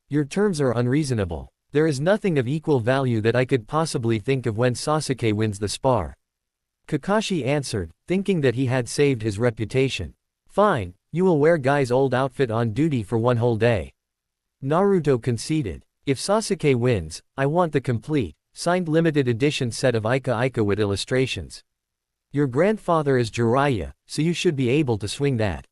Your terms are unreasonable. There is nothing of equal value that I could possibly think of when Sasuke wins the spar. Kakashi answered, thinking that he had saved his reputation. Fine, you will wear Guy's old outfit on duty for 1 whole day. Naruto conceded. If Sasuke wins, I want the complete, signed limited edition set of Ika with illustrations. Your grandfather is Jiraiya, so you should be able to swing that.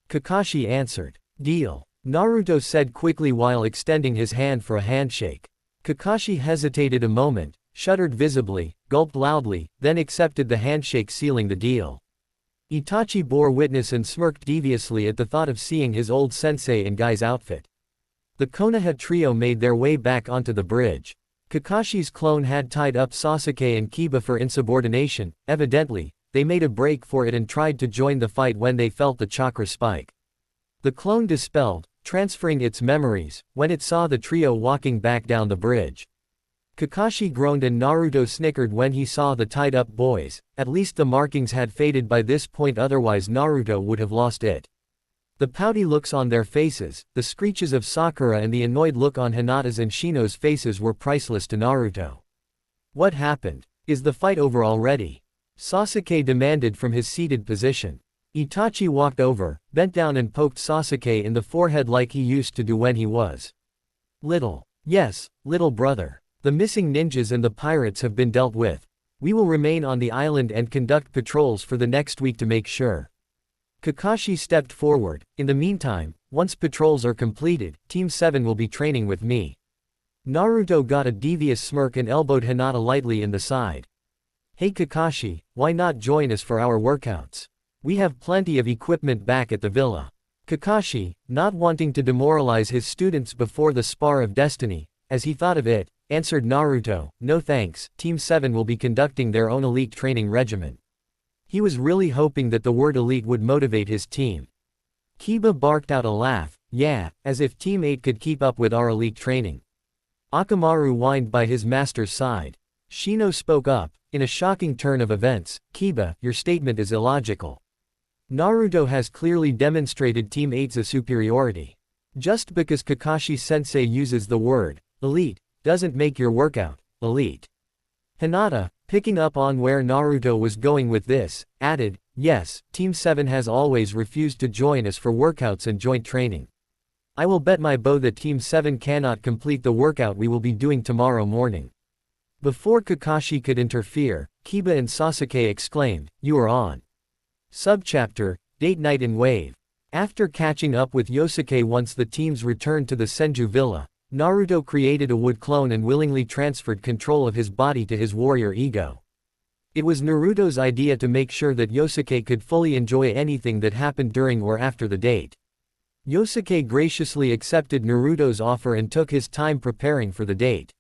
Kakashi answered. Deal. Naruto said quickly while extending his hand for a handshake. Kakashi hesitated a moment, shuddered visibly, gulped loudly, then accepted the handshake sealing the deal. Itachi bore witness and smirked deviously at the thought of seeing his old sensei in guy's outfit. The Konoha trio made their way back onto the bridge. Kakashi's clone had tied up Sasuke and Kiba for insubordination. Evidently, they made a break for it and tried to join the fight when they felt the chakra spike. The clone dispelled, transferring its memories, when it saw the trio walking back down the bridge. Kakashi groaned and Naruto snickered when he saw the tied-up boys. At least the markings had faded by this point, otherwise Naruto would have lost it. The pouty looks on their faces, the screeches of Sakura and the annoyed look on Hinata's and Shino's faces were priceless to Naruto. What happened? Is the fight over already? Sasuke demanded from his seated position. Itachi walked over, bent down and poked Sasuke in the forehead like he used to do when he was little. Yes, little brother. The missing ninjas and the pirates have been dealt with. We will remain on the island and conduct patrols for the next week to make sure. Kakashi stepped forward. In the meantime, once patrols are completed, Team 7 will be training with me. Naruto got a devious smirk and elbowed Hinata lightly in the side. Hey Kakashi, why not join us for our workouts? We have plenty of equipment back at the villa. Kakashi, not wanting to demoralize his students before the spar of destiny, as he thought of it, answered Naruto, no thanks, Team 7 will be conducting their own elite training regimen. He was really hoping that the word elite would motivate his team. Kiba barked out a laugh, yeah, as if Team 8 could keep up with our elite training. Akamaru whined by his master's side. Shino spoke up, in a shocking turn of events, Kiba, your statement is illogical. Naruto has clearly demonstrated Team 8's superiority. Just because Kakashi-sensei uses the word elite doesn't make your workout elite. Hinata, picking up on where Naruto was going with this, added, yes, Team 7 has always refused to join us for workouts and joint training. I will bet my bow that Team 7 cannot complete the workout we will be doing tomorrow morning. Before Kakashi could interfere, Kiba and Sasuke exclaimed, you are on. Subchapter, Date Night in Wave. After catching up with Yosuke once the teams returned to the Senju Villa, Naruto created a wood clone and willingly transferred control of his body to his warrior ego. It was Naruto's idea to make sure that Yosuke could fully enjoy anything that happened during or after the date. Yosuke graciously accepted Naruto's offer and took his time preparing for the date.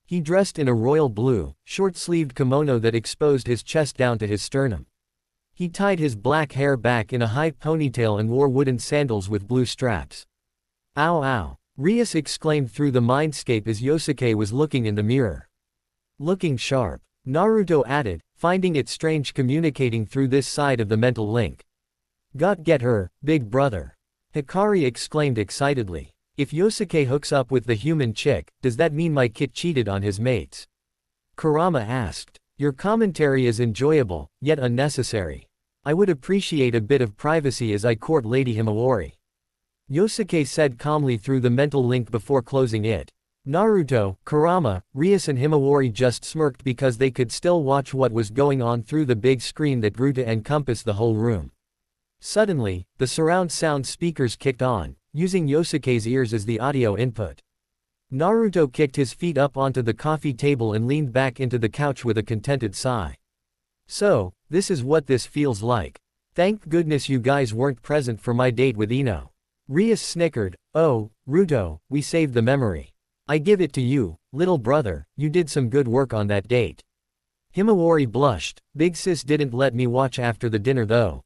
He dressed in a royal blue, short-sleeved kimono that exposed his chest down to his sternum. He tied his black hair back in a high ponytail and wore wooden sandals with blue straps. Ow ow! Rias exclaimed through the mindscape as Yosuke was looking in the mirror. Looking sharp. Naruto added, finding it strange communicating through this side of the mental link. Get her, big brother. Hikari exclaimed excitedly. If Yosuke hooks up with the human chick, does that mean my kid cheated on his mates? Kurama asked. Your commentary is enjoyable, yet unnecessary. I would appreciate a bit of privacy as I court Lady Himawari. Yosuke said calmly through the mental link before closing it. Naruto, Kurama, Rias and Himawari just smirked because they could still watch what was going on through the big screen that grew to encompass the whole room. Suddenly, the surround sound speakers kicked on, using Yosuke's ears as the audio input. Naruto kicked his feet up onto the coffee table and leaned back into the couch with a contented sigh. So, this is what this feels like. Thank goodness you guys weren't present for my date with Eno. Rias snickered, oh, Ruto, we saved the memory. I give it to you, little brother, you did some good work on that date. Himawari blushed, big sis didn't let me watch after the dinner though.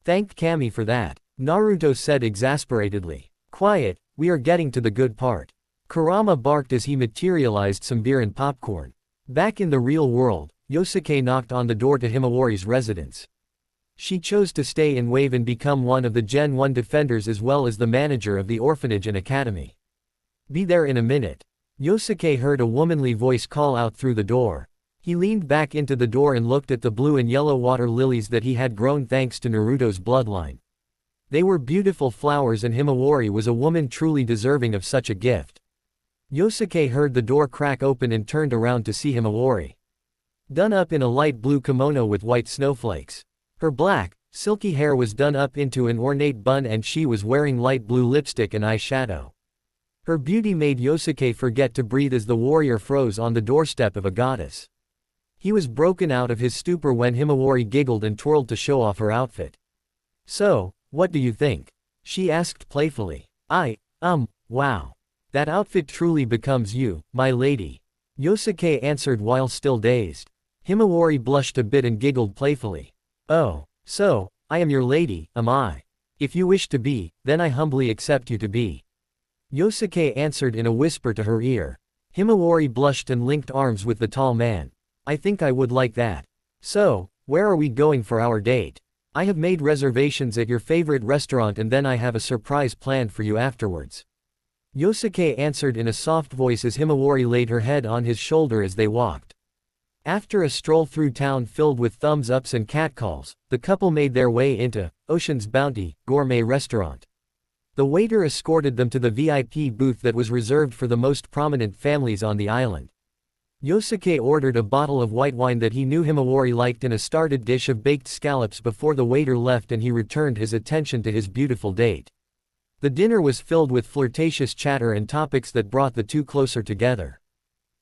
Thank Keami for that, Naruto said exasperatedly. Quiet, we are getting to the good part. Kurama barked as he materialized some beer and popcorn. Back in the real world, Yosuke knocked on the door to Himawari's residence. She chose to stay in Wave and become one of the Gen 1 defenders as well as the manager of the orphanage and academy. Be there in a minute. Yosuke heard a womanly voice call out through the door. He leaned back into the door and looked at the blue and yellow water lilies that he had grown thanks to Naruto's bloodline. They were beautiful flowers and Himawari was a woman truly deserving of such a gift. Yosuke heard the door crack open and turned around to see Himawari. Done up in a light blue kimono with white snowflakes. Her black, silky hair was done up into an ornate bun and she was wearing light blue lipstick and eyeshadow. Her beauty made Yosuke forget to breathe as the warrior froze on the doorstep of a goddess. He was broken out of his stupor when Himawari giggled and twirled to show off her outfit. "So, what do you think?" she asked playfully. Wow. That outfit truly becomes you, my lady," Yosuke answered while still dazed. Himawari blushed a bit and giggled playfully. "Oh, so, I am your lady, am I? If you wish to be, then I humbly accept you to be," Yosuke answered in a whisper to her ear. Himawari blushed and linked arms with the tall man. "I think I would like that. So, where are we going for our date? I have made reservations at your favorite restaurant and then I have a surprise planned for you afterwards," Yosuke answered in a soft voice as Himawari laid her head on his shoulder as they walked. After a stroll through town filled with thumbs-ups and catcalls, the couple made their way into Ocean's Bounty gourmet restaurant. The waiter escorted them to the VIP booth that was reserved for the most prominent families on the island. Yosuke ordered a bottle of white wine that he knew Himawari liked and a started dish of baked scallops before the waiter left and he returned his attention to his beautiful date. The dinner was filled with flirtatious chatter and topics that brought the two closer together.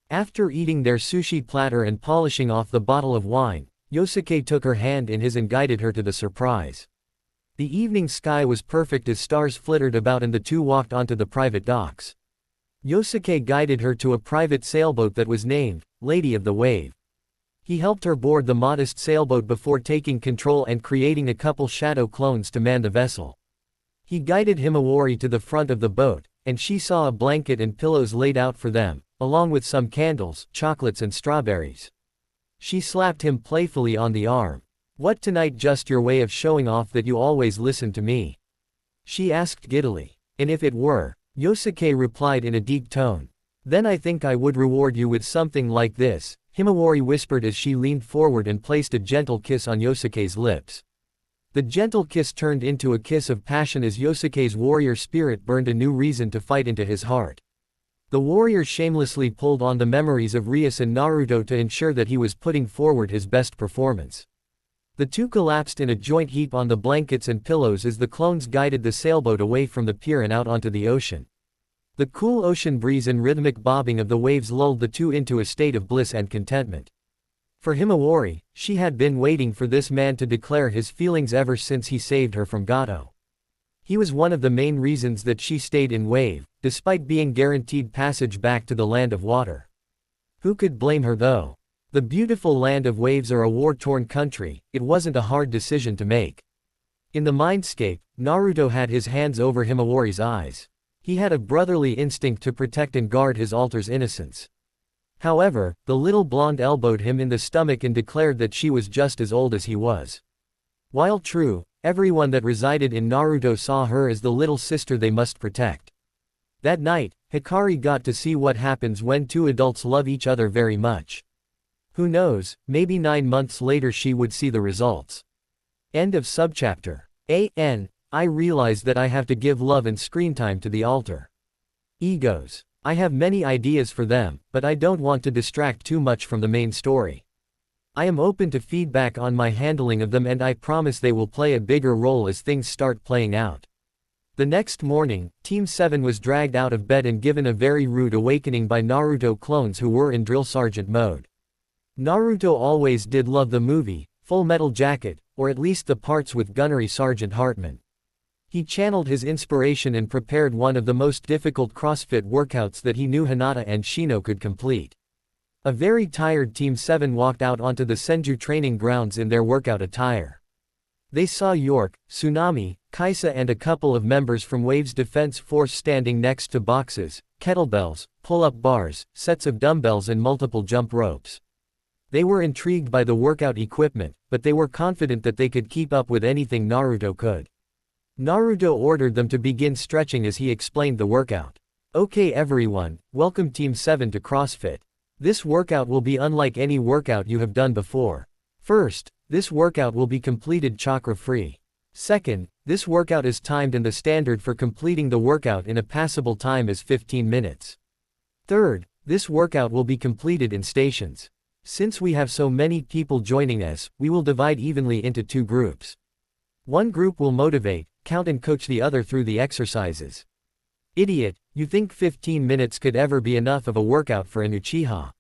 After eating their sushi platter and polishing off the bottle of wine, Yosuke took her hand in his and guided her to the surprise. The evening sky was perfect as stars flittered about and the two walked onto the private docks. Yosuke guided her to a private sailboat that was named Lady of the Wave. He helped her board the modest sailboat before taking control and creating a couple shadow clones to man the vessel. He guided Himawari to the front of the boat, and she saw a blanket and pillows laid out for them, along with some candles, chocolates and strawberries. She slapped him playfully on the arm. "What tonight, just your way of showing off that you always listen to me?" she asked giddily. "And if it were," Yosuke replied in a deep tone, "then I think I would reward you with something like this," Himawari whispered as she leaned forward and placed a gentle kiss on Yosuke's lips. The gentle kiss turned into a kiss of passion as Yosuke's warrior spirit burned a new reason to fight into his heart. The warrior shamelessly pulled on the memories of Rias and Naruto to ensure that he was putting forward his best performance. The two collapsed in a joint heap on the blankets and pillows as the clones guided the sailboat away from the pier and out onto the ocean. The cool ocean breeze and rhythmic bobbing of the waves lulled the two into a state of bliss and contentment. For Himawari, she had been waiting for this man to declare his feelings ever since he saved her from Gato. He was one of the main reasons that she stayed in Wave, despite being guaranteed passage back to the land of water. Who could blame her though? The beautiful land of waves are a war-torn country, it wasn't a hard decision to make. In the mindscape, Naruto had his hands over Himawari's eyes. He had a brotherly instinct to protect and guard his altar's innocence. However, the little blonde elbowed him in the stomach and declared that she was just as old as he was. While true, everyone that resided in Naruto saw her as the little sister they must protect. That night, Hikari got to see what happens when two adults love each other very much. Who knows, maybe 9 months later she would see the results. End of subchapter. I realize that I have to give love and screen time to the altar. Egos. I have many ideas for them, but I don't want to distract too much from the main story. I am open to feedback on my handling of them and I promise they will play a bigger role as things start playing out. The next morning, Team 7 was dragged out of bed and given a very rude awakening by Naruto clones who were in drill sergeant mode. Naruto always did love the movie, Full Metal Jacket, or at least the parts with Gunnery Sergeant Hartman. He channeled his inspiration and prepared one of the most difficult CrossFit workouts that he knew Hanata and Shino could complete. A very tired Team 7 walked out onto the Senju training grounds in their workout attire. They saw York, Tsunami, Kaisa and a couple of members from Wave's defense force standing next to boxes, kettlebells, pull-up bars, sets of dumbbells and multiple jump ropes. They were intrigued by the workout equipment, but they were confident that they could keep up with anything Naruto could. Naruto ordered them to begin stretching as he explained the workout. "Okay everyone, welcome Team 7 to CrossFit. This workout will be unlike any workout you have done before. First, this workout will be completed chakra-free. Second, this workout is timed and the standard for completing the workout in a passable time is 15 minutes. Third, this workout will be completed in stations. Since we have so many people joining us, we will divide evenly into 2 groups. One group will motivate, count and coach the other through the exercises." Idiot, you think 15 minutes could ever be enough of a workout for an Uchiha?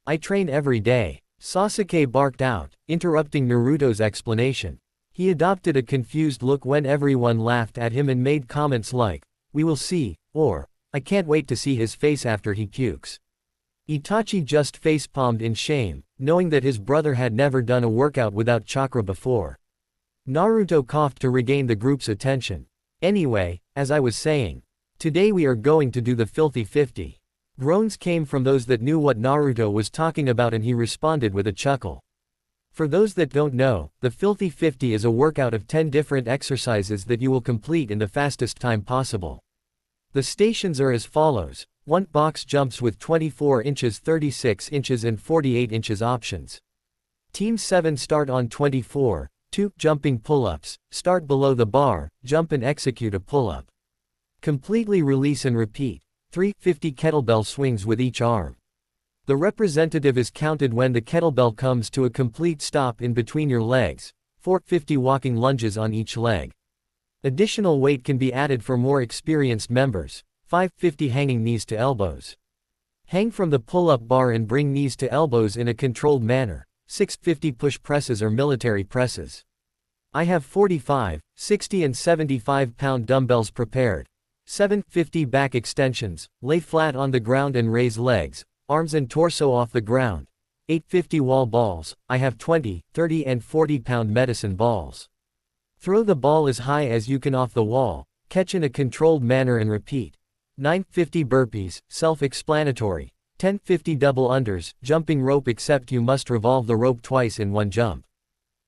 I train every day. Sasuke barked out, interrupting Naruto's explanation. He adopted a confused look when everyone laughed at him and made comments like, "We will see," or, "I can't wait to see his face after he pukes." Itachi just facepalmed in shame, knowing that his brother had never done a workout without chakra before. Naruto coughed to regain the group's attention. "Anyway, as I was saying, today we are going to do the Filthy 50. Groans came from those that knew what Naruto was talking about and he responded with a chuckle. For those that don't know, the Filthy 50 is a workout of 10 different exercises that you will complete in the fastest time possible. The stations are as follows: 1 box jumps with 24 inches, 36 inches and 48 inches options. Team 7 start on 24, 2 jumping pull-ups, start below the bar, jump and execute a pull-up. Completely release and repeat. 3 50 kettlebell swings with each arm. The representative is counted when the kettlebell comes to a complete stop in between your legs. 4 50 walking lunges on each leg. Additional weight can be added for more experienced members. 5 50 hanging knees to elbows. Hang from the pull-up bar and bring knees to elbows in a controlled manner. 6 50 push presses or military presses. I have 45, 60 and 75 pound dumbbells prepared. 7 50 back extensions, lay flat on the ground and raise legs, arms and torso off the ground. 8 50 wall balls, I have 20, 30 and 40 pound medicine balls. Throw the ball as high as you can off the wall, catch in a controlled manner and repeat. 9 50 burpees, self-explanatory. 10 50 double unders, jumping rope except you must revolve the rope twice in one jump.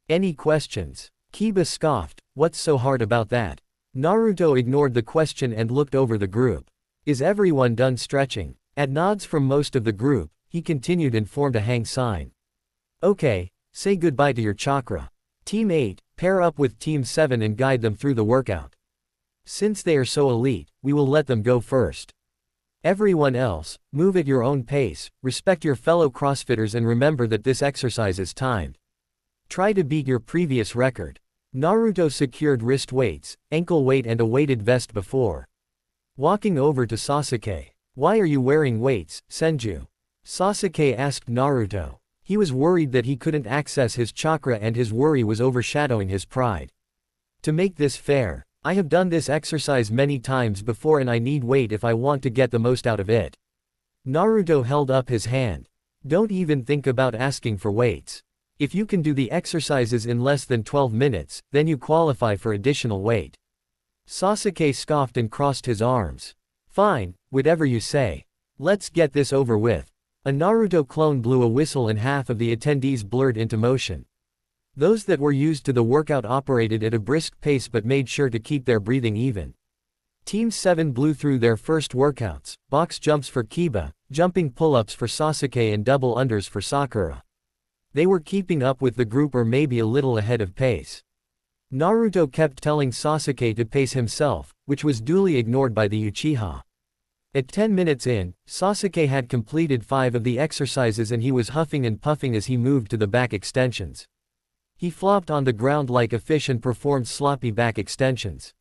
Any questions? Kiba scoffed, "What's so hard about that?" Naruto ignored the question and looked over the group. "Is everyone done stretching?" At nods from most of the group, he continued and formed a hang sign. "Okay, say goodbye to your chakra. Team 8, pair up with Team 7 and guide them through the workout. Since they are so elite, we will let them go first. Everyone else, move at your own pace, respect your fellow CrossFitters and remember that this exercise is timed. Try to beat your previous record." Naruto secured wrist weights, ankle weight and a weighted vest before walking over to Sasuke. "Why are you wearing weights, Senju?" Sasuke asked Naruto. He was worried that he couldn't access his chakra and his worry was overshadowing his pride. "To make this fair, I have done this exercise many times before and I need weight if I want to get the most out of it." Naruto held up his hand. "Don't even think about asking for weights. If you can do the exercises in less than 12 minutes, then you qualify for additional weight." Sasuke scoffed and crossed his arms. "Fine, whatever you say. Let's get this over with." A Naruto clone blew a whistle and half of the attendees blurred into motion. Those that were used to the workout operated at a brisk pace but made sure to keep their breathing even. Team 7 blew through their first workouts: box jumps for Kiba, jumping pull-ups for Sasuke and double unders for Sakura. They were keeping up with the group or maybe a little ahead of pace. Naruto kept telling Sasuke to pace himself, which was duly ignored by the Uchiha. At 10 minutes in, Sasuke had completed 5 of the exercises and he was huffing and puffing as he moved to the back extensions. He flopped on the ground like a fish and performed sloppy back extensions.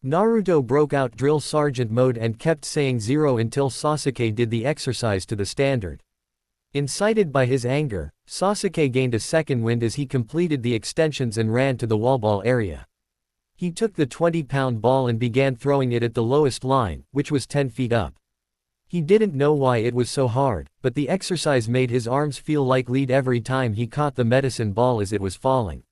Naruto broke out drill sergeant mode and kept saying 0 until Sasuke did the exercise to the standard. Incited by his anger, Sasuke gained a second wind as he completed the extensions and ran to the wall ball area. He took the 20-pound ball and began throwing it at the lowest line, which was 10 feet up. He didn't know why it was so hard, but the exercise made his arms feel like lead every time he caught the medicine ball as it was falling.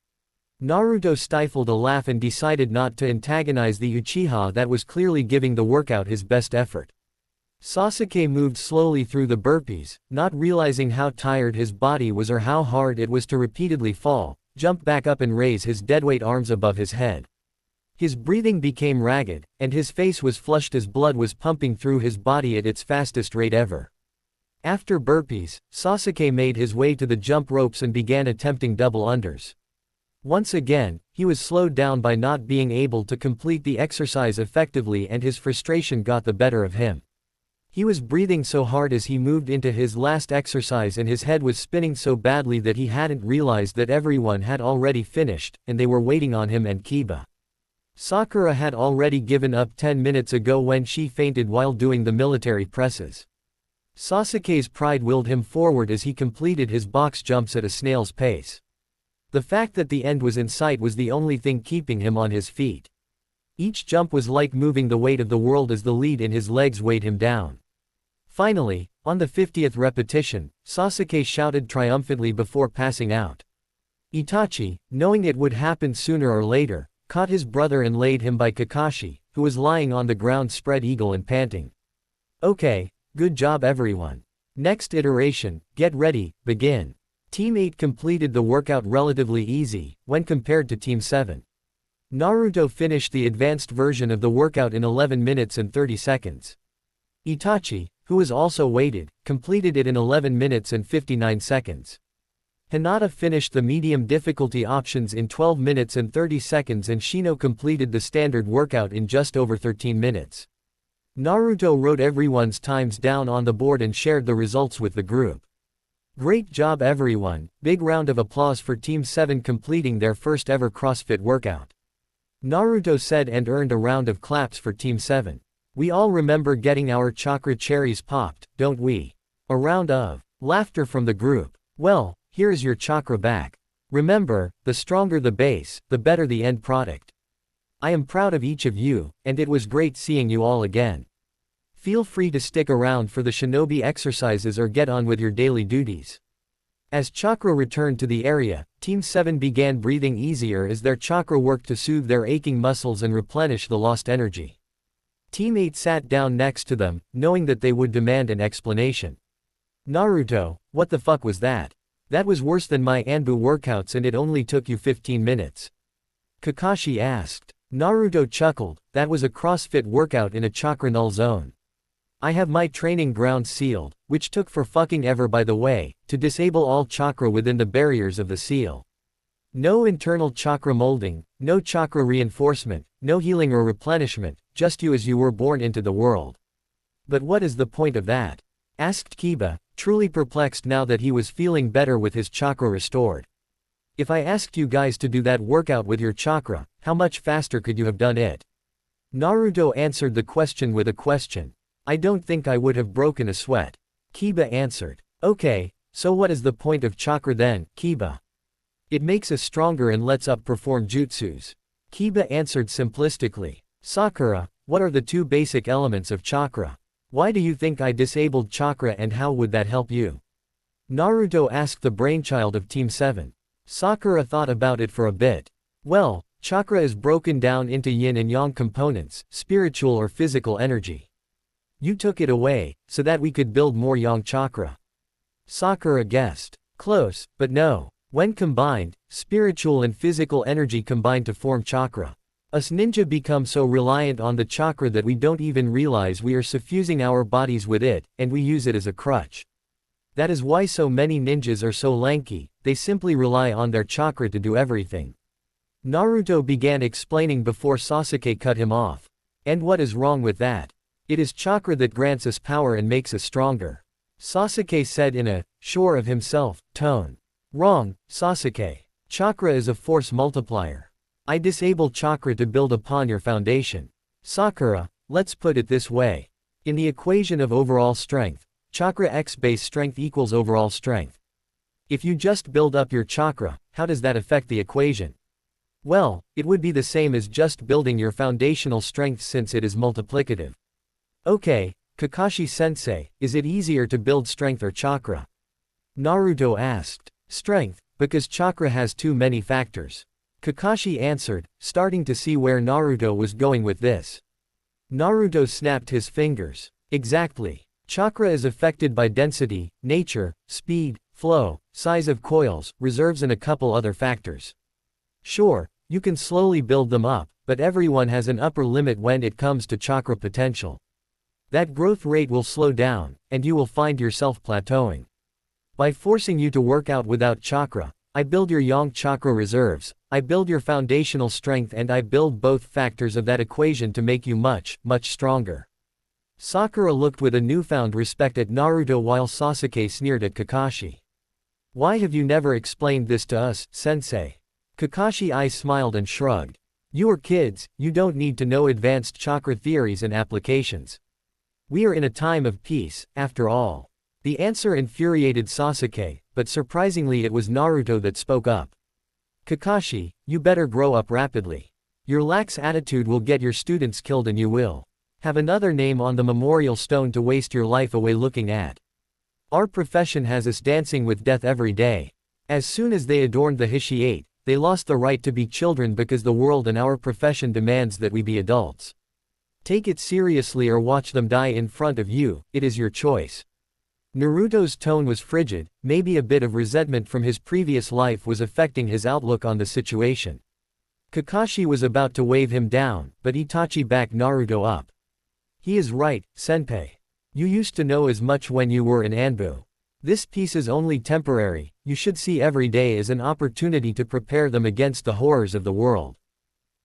Naruto stifled a laugh and decided not to antagonize the Uchiha that was clearly giving the workout his best effort. Sasuke moved slowly through the burpees, not realizing how tired his body was or how hard it was to repeatedly fall, jump back up and raise his deadweight arms above his head. His breathing became ragged, and his face was flushed as blood was pumping through his body at its fastest rate ever. After burpees, Sasuke made his way to the jump ropes and began attempting double unders. Once again, he was slowed down by not being able to complete the exercise effectively and his frustration got the better of him. He was breathing so hard as he moved into his last exercise and his head was spinning so badly that he hadn't realized that everyone had already finished, and they were waiting on him and Kiba. Sakura had already given up 10 minutes ago when she fainted while doing the military presses. Sasuke's pride willed him forward as he completed his box jumps at a snail's pace. The fact that the end was in sight was the only thing keeping him on his feet. Each jump was like moving the weight of the world as the lead in his legs weighed him down. Finally, on the 50th repetition, Sasuke shouted triumphantly before passing out. Itachi, knowing it would happen sooner or later, caught his brother and laid him by Kakashi, who was lying on the ground spread eagle and panting. Okay, good job everyone. Next iteration, get ready, begin. Team 8 completed the workout relatively easy, when compared to Team 7. Naruto finished the advanced version of the workout in 11 minutes and 30 seconds. Itachi, who was also weighted, completed it in 11 minutes and 59 seconds. Hanata finished the medium difficulty options in 12 minutes and 30 seconds and Shino completed the standard workout in just over 13 minutes. Naruto wrote everyone's times down on the board and shared the results with the group. Great job everyone, big round of applause for Team 7 completing their first ever CrossFit workout. Naruto said and earned a round of claps for Team 7. We all remember getting our chakra cherries popped, don't we? A round of laughter from the group. Well, here is your chakra back. Remember, the stronger the base, the better the end product. I am proud of each of you, and it was great seeing you all again. Feel free to stick around for the shinobi exercises or get on with your daily duties. As chakra returned to the area, Team 7 began breathing easier as their chakra worked to soothe their aching muscles and replenish the lost energy. Team 8 sat down next to them, knowing that they would demand an explanation. Naruto, what the fuck was that? That was worse than my Anbu workouts and it only took you 15 minutes. Kakashi asked. Naruto chuckled, that was a CrossFit workout in a chakra null zone. I have my training ground sealed, which took for fucking ever by the way, to disable all chakra within the barriers of the seal. No internal chakra molding, no chakra reinforcement, no healing or replenishment, just you as you were born into the world. But what is the point of that? Asked Kiba, truly perplexed now that he was feeling better with his chakra restored. If I asked you guys to do that workout with your chakra, how much faster could you have done it? Naruto answered the question with a question. I don't think I would have broken a sweat. Kiba answered. Okay, so what is the point of chakra then, Kiba? It makes us stronger and lets us perform jutsus. Kiba answered simplistically. Sakura, what are the two basic elements of chakra? Why do you think I disabled chakra and how would that help you? Naruto asked the brainchild of Team 7. Sakura thought about it for a bit. Well, chakra is broken down into yin and yang components, spiritual or physical energy. You took it away, so that we could build more yang chakra. Sakura guessed. Close, but no. When combined, spiritual and physical energy combine to form chakra. Us ninja become so reliant on the chakra that we don't even realize we are suffusing our bodies with it, and we use it as a crutch. That is why so many ninjas are so lanky, they simply rely on their chakra to do everything. Naruto began explaining before Sasuke cut him off. And what is wrong with that? It is chakra that grants us power and makes us stronger. Sasuke said in a, sure of himself, tone. Wrong, Sasuke. Chakra is a force multiplier. I disable chakra to build upon your foundation. Sakura, let's put it this way. In the equation of overall strength, chakra x base strength equals overall strength. If you just build up your chakra, how does that affect the equation? Well, it would be the same as just building your foundational strength since it is multiplicative. Okay, Kakashi-sensei, is it easier to build strength or chakra? Naruto asked. Strength, because chakra has too many factors. Kakashi answered, starting to see where Naruto was going with this. Naruto snapped his fingers. Exactly. Chakra is affected by density, nature, speed, flow, size of coils, reserves and a couple other factors. Sure, you can slowly build them up, but everyone has an upper limit when it comes to chakra potential. That growth rate will slow down, and you will find yourself plateauing. By forcing you to work out without chakra, I build your yang chakra reserves, I build your foundational strength and I build both factors of that equation to make you much, much stronger. Sakura looked with a newfound respect at Naruto while Sasuke sneered at Kakashi. Why have you never explained this to us, sensei? Kakashi I smiled and shrugged. You are kids, you don't need to know advanced chakra theories and applications. We are in a time of peace, after all. The answer infuriated Sasuke, but surprisingly it was Naruto that spoke up. Kakashi, you better grow up rapidly. Your lax attitude will get your students killed and you will have another name on the memorial stone to waste your life away looking at. Our profession has us dancing with death every day. As soon as they adorned the Hishiate, they lost the right to be children because the world and our profession demands that we be adults. Take it seriously or watch them die in front of you, it is your choice. Naruto's tone was frigid, maybe a bit of resentment from his previous life was affecting his outlook on the situation. Kakashi was about to wave him down, but Itachi backed Naruto up. He is right, senpai. You used to know as much when you were in Anbu. This peace is only temporary, you should see every day as an opportunity to prepare them against the horrors of the world.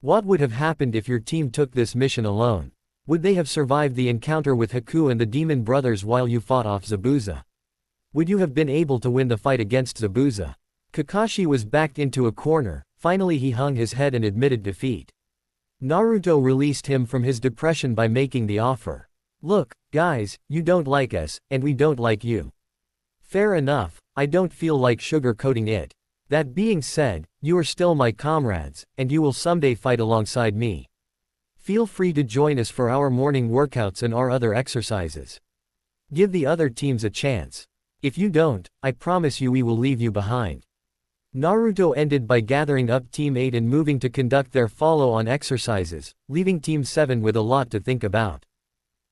What would have happened if your team took this mission alone? Would they have survived the encounter with Haku and the demon brothers while you fought off Zabuza? Would you have been able to win the fight against Zabuza? Kakashi was backed into a corner, finally he hung his head and admitted defeat. Naruto released him from his depression by making the offer. Look, guys, you don't like us, and we don't like you. Fair enough, I don't feel like sugarcoating it. That being said, you are still my comrades, and you will someday fight alongside me. Feel free to join us for our morning workouts and our other exercises. Give the other teams a chance. If you don't, I promise you we will leave you behind. Naruto ended by gathering up Team 8 and moving to conduct their follow-on exercises, leaving Team 7 with a lot to think about.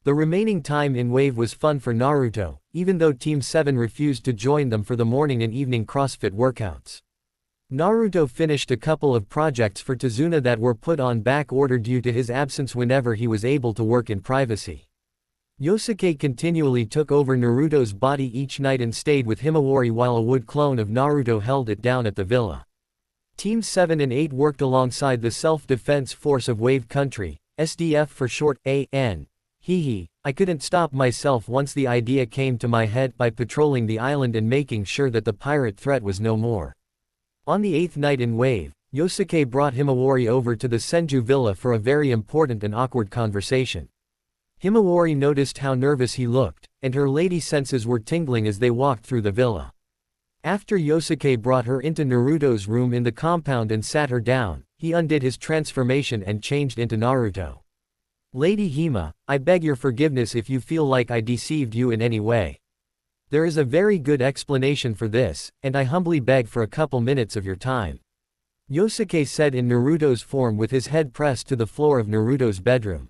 The remaining time in Wave was fun for Naruto, even though Team 7 refused to join them for the morning and evening CrossFit workouts. Naruto finished a couple of projects for Tazuna that were put on back order due to his absence whenever he was able to work in privacy. Yosuke continually took over Naruto's body each night and stayed with Himawari while a wood clone of Naruto held it down at the villa. Teams 7 and 8 worked alongside the Self-Defense Force of Wave Country, SDF for short, AN. I couldn't stop myself once the idea came to my head by patrolling the island and making sure that the pirate threat was no more. On the 8th night in Wave, Yosuke brought Himawari over to the Senju villa for a very important and awkward conversation. Himawari noticed how nervous he looked, and her lady senses were tingling as they walked through the villa. After Yosuke brought her into Naruto's room in the compound and sat her down, he undid his transformation and changed into Naruto. Lady Hima, I beg your forgiveness if you feel like I deceived you in any way. There is a very good explanation for this, and I humbly beg for a couple minutes of your time. Yosuke said in Naruto's form with his head pressed to the floor of Naruto's bedroom.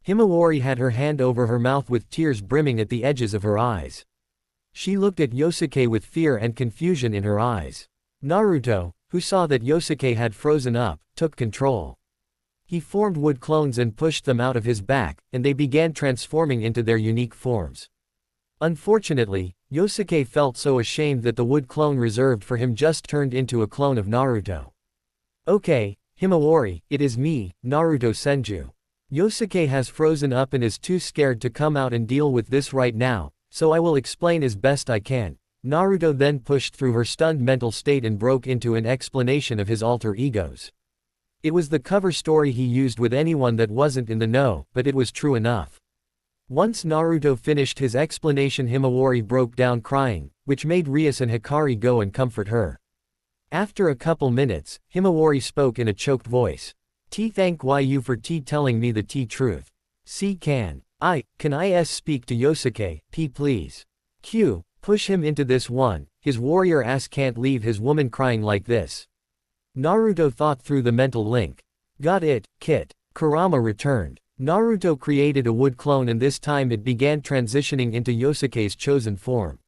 Himawari had her hand over her mouth with tears brimming at the edges of her eyes. She looked at Yosuke with fear and confusion in her eyes. Naruto, who saw that Yosuke had frozen up, took control. He formed wood clones and pushed them out of his back, and they began transforming into their unique forms. Unfortunately, Yosuke felt so ashamed that the wood clone reserved for him just turned into a clone of Naruto. Okay, Himawari, it is me, Naruto Senju. Yosuke has frozen up and is too scared to come out and deal with this right now, so I will explain as best I can. Naruto then pushed through her stunned mental state and broke into an explanation of his alter egos. It was the cover story he used with anyone that wasn't in the know, but it was true enough. Once Naruto finished his explanation, Himawari broke down crying, which made Rias and Hikari go and comfort her. After a couple minutes, Himawari spoke in a choked voice. Thank you for telling me the truth. Can I speak to Yosuke, please? Q, push him into this one, his warrior ass can't leave his woman crying like this. Naruto thought through the mental link. Got it, Kit. Kurama returned. Naruto created a wood clone and this time it began transitioning into Yosuke's chosen form.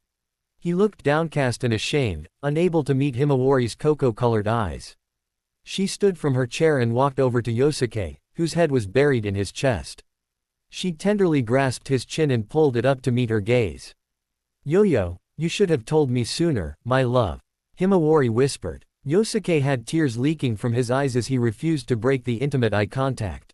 He looked downcast and ashamed, unable to meet Himawari's cocoa-colored eyes. She stood from her chair and walked over to Yosuke, whose head was buried in his chest. She tenderly grasped his chin and pulled it up to meet her gaze. Yo-yo, you should have told me sooner, my love. Himawari whispered. Yosuke had tears leaking from his eyes as he refused to break the intimate eye contact.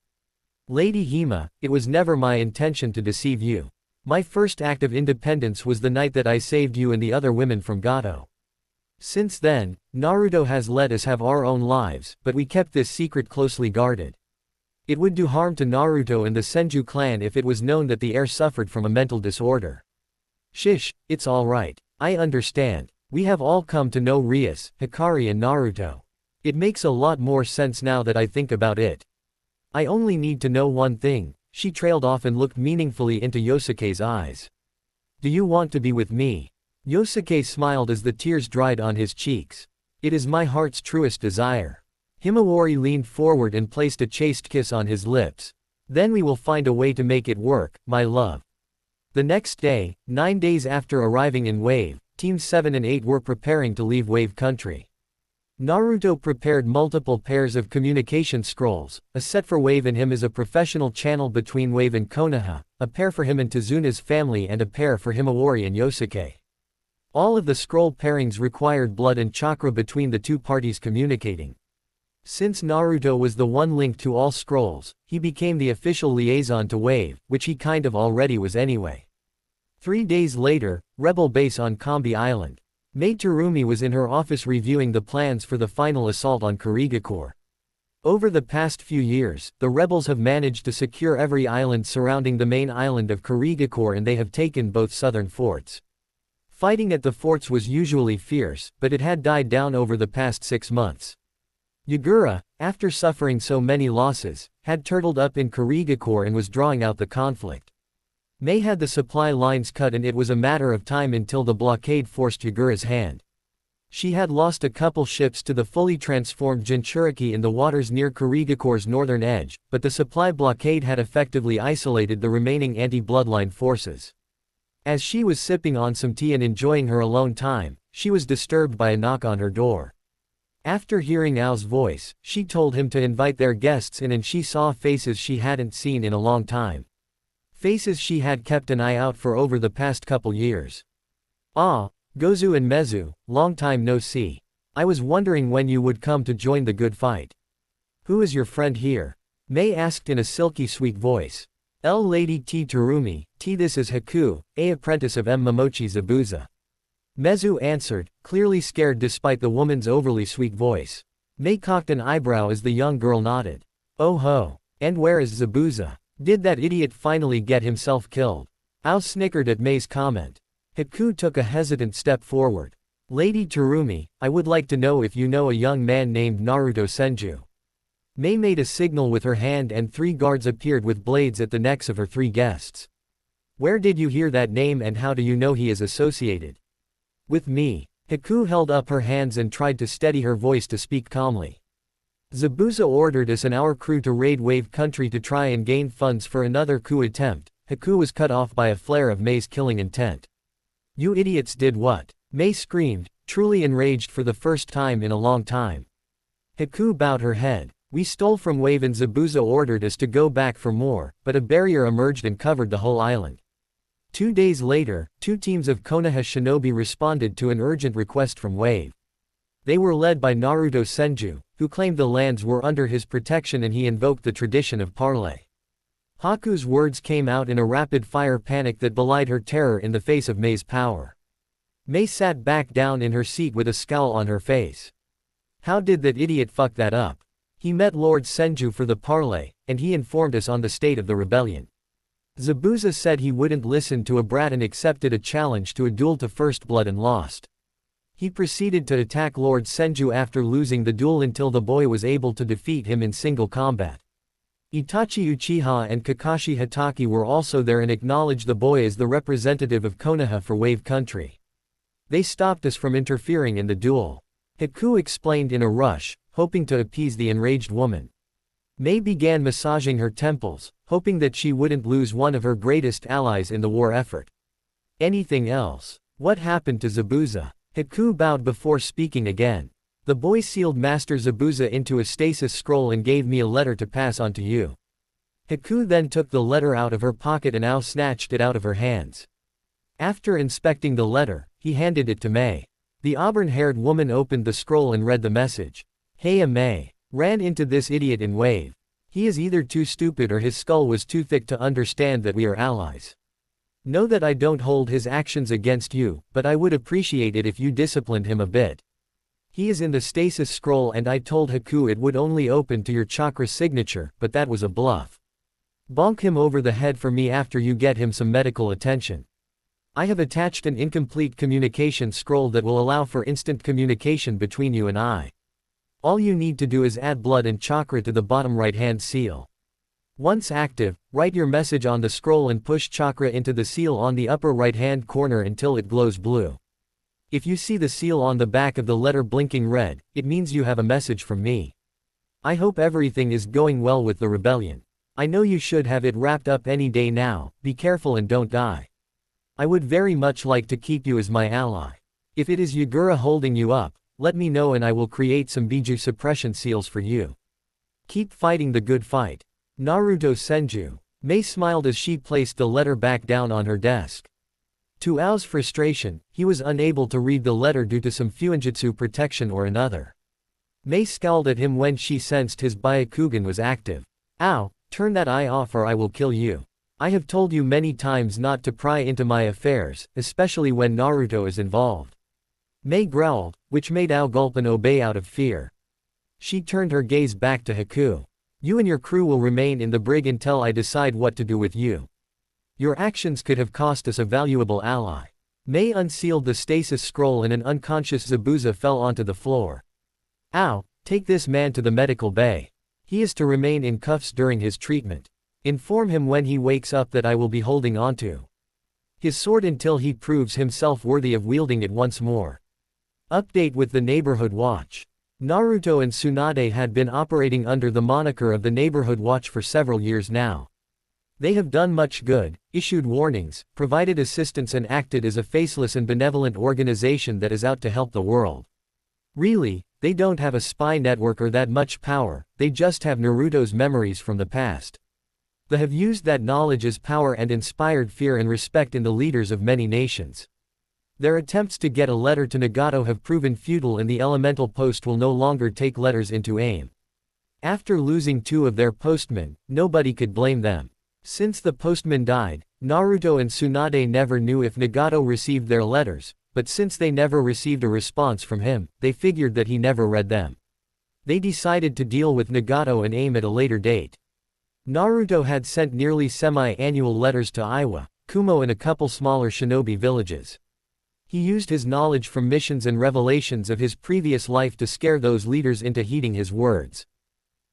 Lady Hima, it was never my intention to deceive you. My first act of independence was the night that I saved you and the other women from Gato. Since then, Naruto has let us have our own lives, but we kept this secret closely guarded. It would do harm to Naruto and the Senju clan if it was known that the heir suffered from a mental disorder. Shish, it's alright. I understand. We have all come to know Rias, Hikari and Naruto. It makes a lot more sense now that I think about it. I only need to know one thing. She trailed off and looked meaningfully into Yosuke's eyes. Do you want to be with me? Yosuke smiled as the tears dried on his cheeks. It is my heart's truest desire. Himawari leaned forward and placed a chaste kiss on his lips. Then we will find a way to make it work, my love. The next day, 9 days after arriving in Wave, Teams 7 and 8 were preparing to leave Wave Country. Naruto prepared multiple pairs of communication scrolls, a set for Wave and him as a professional channel between Wave and Konoha, a pair for him and Tezuna's family and a pair for Himawari and Yosuke. All of the scroll pairings required blood and chakra between the two parties communicating. Since Naruto was the one link to all scrolls, he became the official liaison to Wave, which he kind of already was anyway. 3 days later, Rebel Base on Kambi Island. Mei Terumi was in her office reviewing the plans for the final assault on Kurigakure. Over the past few years, the rebels have managed to secure every island surrounding the main island of Kurigakure and they have taken both southern forts. Fighting at the forts was usually fierce, but it had died down over the past 6 months. Yagura, after suffering so many losses, had turtled up in Kurigakure and was drawing out the conflict. Mei had the supply lines cut and it was a matter of time until the blockade forced Yagura's hand. She had lost a couple ships to the fully transformed Jinchuriki in the waters near Kurigakure's northern edge, but the supply blockade had effectively isolated the remaining anti-bloodline forces. As she was sipping on some tea and enjoying her alone time, she was disturbed by a knock on her door. After hearing Ao's voice, she told him to invite their guests in and she saw faces she hadn't seen in a long time. Faces she had kept an eye out for over the past couple years. Ah, Gozu and Mezu, long time no see. I was wondering when you would come to join the good fight. Who is your friend here? Mei asked in a silky sweet voice. Lady T. Terumi, this is Haku, a apprentice of Momochi Zabuza. Mezu answered, clearly scared despite the woman's overly sweet voice. Mei cocked an eyebrow as the young girl nodded. Oh ho. And where is Zabuza? Did that idiot finally get himself killed? Ao snickered at Mei's comment. Haku took a hesitant step forward. Lady Terumi, I would like to know if you know a young man named Naruto Senju. Mei made a signal with her hand and 3 guards appeared with blades at the necks of her 3 guests. Where did you hear that name and how do you know he is associated? With me. Haku held up her hands and tried to steady her voice to speak calmly. Zabuza ordered us and our crew to raid Wave Country to try and gain funds for another coup attempt. Haku was cut off by a flare of Mei's killing intent. You idiots did what? Mei screamed, truly enraged for the first time in a long time. Haku bowed her head. We stole from Wave and Zabuza ordered us to go back for more, but a barrier emerged and covered the whole island. 2 days later, 2 teams of Konoha shinobi responded to an urgent request from Wave. They were led by Naruto Senju, who claimed the lands were under his protection and he invoked the tradition of parlay. Haku's words came out in a rapid-fire panic that belied her terror in the face of Mei's power. Mei sat back down in her seat with a scowl on her face. How did that idiot fuck that up? He met Lord Senju for the parlay, and he informed us on the state of the rebellion. Zabuza said he wouldn't listen to a brat and accepted a challenge to a duel to first blood and lost. He proceeded to attack Lord Senju after losing the duel until the boy was able to defeat him in single combat. Itachi Uchiha and Kakashi Hatake were also there and acknowledged the boy as the representative of Konoha for Wave Country. They stopped us from interfering in the duel. Haku explained in a rush, hoping to appease the enraged woman. Mei began massaging her temples, hoping that she wouldn't lose one of her greatest allies in the war effort. Anything else? What happened to Zabuza? Haku bowed before speaking again. The boy sealed Master Zabuza into a stasis scroll and gave me a letter to pass on to you. Haku then took the letter out of her pocket and Ao snatched it out of her hands. After inspecting the letter, he handed it to Mei. The auburn-haired woman opened the scroll and read the message. Hey Mei. Ran into this idiot in Wave. He is either too stupid or his skull was too thick to understand that we are allies. Know that I don't hold his actions against you, but I would appreciate it if you disciplined him a bit. He is in the stasis scroll and I told Haku it would only open to your chakra signature, but that was a bluff. Bonk him over the head for me after you get him some medical attention. I have attached an incomplete communication scroll that will allow for instant communication between you and I. All you need to do is add blood and chakra to the bottom right-hand seal. Once active, write your message on the scroll and push chakra into the seal on the upper right-hand corner until it glows blue. If you see the seal on the back of the letter blinking red, it means you have a message from me. I hope everything is going well with the rebellion. I know you should have it wrapped up any day now, be careful and don't die. I would very much like to keep you as my ally. If it is Yagura holding you up, let me know and I will create some Biju suppression seals for you. Keep fighting the good fight. Naruto Senju. Mei smiled as she placed the letter back down on her desk. To Ao's frustration, he was unable to read the letter due to some Fuinjutsu protection or another. Mei scowled at him when she sensed his Byakugan was active. Ao, turn that eye off or I will kill you. I have told you many times not to pry into my affairs, especially when Naruto is involved. Mei growled, which made Ao gulp and obey out of fear. She turned her gaze back to Haku. You and your crew will remain in the brig until I decide what to do with you. Your actions could have cost us a valuable ally. Mei unsealed the stasis scroll and an unconscious Zabuza fell onto the floor. Ao, take this man to the medical bay. He is to remain in cuffs during his treatment. Inform him when he wakes up that I will be holding onto his sword until he proves himself worthy of wielding it once more. Update with the Neighborhood Watch. Naruto and Tsunade had been operating under the moniker of the Neighborhood Watch for several years now. They have done much good, issued warnings, provided assistance and acted as a faceless and benevolent organization that is out to help the world. Really, they don't have a spy network or that much power, they just have Naruto's memories from the past. They have used that knowledge as power and inspired fear and respect in the leaders of many nations. Their attempts to get a letter to Nagato have proven futile and the elemental post will no longer take letters into aim. After losing 2 of their postmen, nobody could blame them. Since the postman died, Naruto and Tsunade never knew if Nagato received their letters, but since they never received a response from him, they figured that he never read them. They decided to deal with Nagato and aim at a later date. Naruto had sent nearly semi-annual letters to Iwa, Kumo and a couple smaller shinobi villages. He used his knowledge from missions and revelations of his previous life to scare those leaders into heeding his words.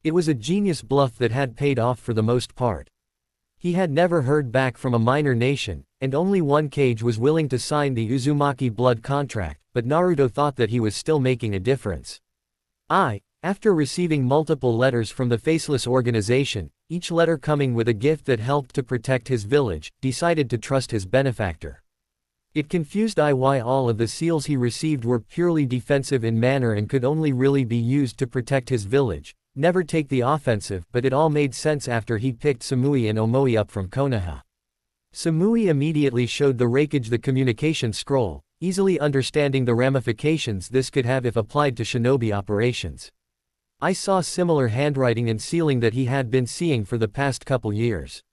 It was a genius bluff that had paid off for the most part. He had never heard back from a minor nation, and only one Kage was willing to sign the Uzumaki blood contract, but Naruto thought that he was still making a difference. After receiving multiple letters from the Faceless organization, each letter coming with a gift that helped to protect his village, decided to trust his benefactor. It confused why all of the seals he received were purely defensive in manner and could only really be used to protect his village, never take the offensive, but it all made sense after he picked Samui and Omoi up from Konoha. Samui immediately showed the Raikage the communication scroll, easily understanding the ramifications this could have if applied to shinobi operations. I saw similar handwriting and sealing that he had been seeing for the past couple years.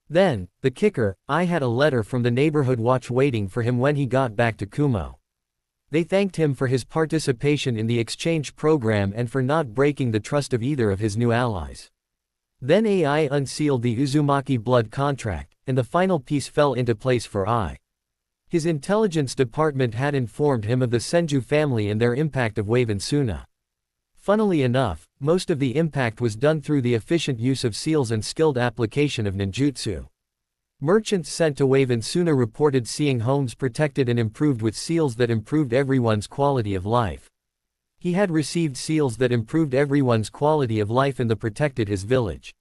Then, the kicker, I had a letter from the Neighborhood Watch waiting for him when he got back to Kumo. They thanked him for his participation in the exchange program and for not breaking the trust of either of his new allies. Then AI unsealed the Uzumaki blood contract, and the final piece fell into place for I. His intelligence department had informed him of the Senju family and their impact of Wave and Suna. Funnily enough, most of the impact was done through the efficient use of seals and skilled application of ninjutsu. Merchants sent to Wave and Suna reported seeing homes protected and improved with seals that improved everyone's quality of life. He had received seals that improved everyone's quality of life and that protected his village.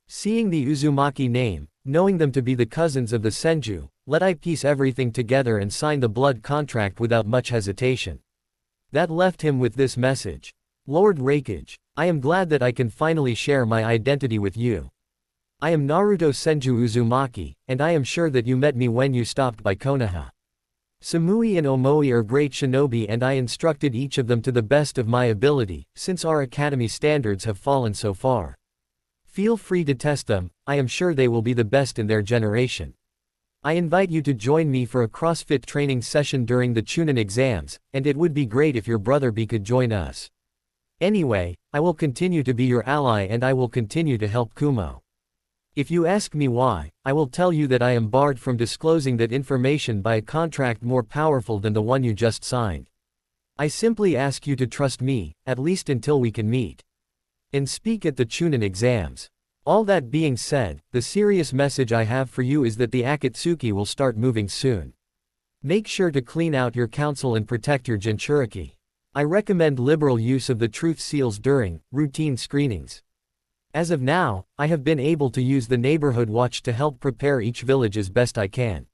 Seeing the Uzumaki name, knowing them to be the cousins of the Senju, let I piece everything together and sign the blood contract without much hesitation. That left him with this message. Lord Raikage, I am glad that I can finally share my identity with you. I am Naruto Senju Uzumaki, and I am sure that you met me when you stopped by Konoha. Samui and Omoi are great shinobi and I instructed each of them to the best of my ability, since our academy standards have fallen so far. Feel free to test them, I am sure they will be the best in their generation. I invite you to join me for a CrossFit training session during the Chunin exams, and it would be great if your brother B could join us. Anyway, I will continue to be your ally and I will continue to help Kumo. If you ask me why, I will tell you that I am barred from disclosing that information by a contract more powerful than the one you just signed. I simply ask you to trust me, at least until we can meet and speak at the Chunin exams. All that being said, the serious message I have for you is that the Akatsuki will start moving soon. Make sure to clean out your council and protect your Jinchuriki. I recommend liberal use of the truth seals during routine screenings. As of now, I have been able to use the neighborhood watch to help prepare each village as best I can.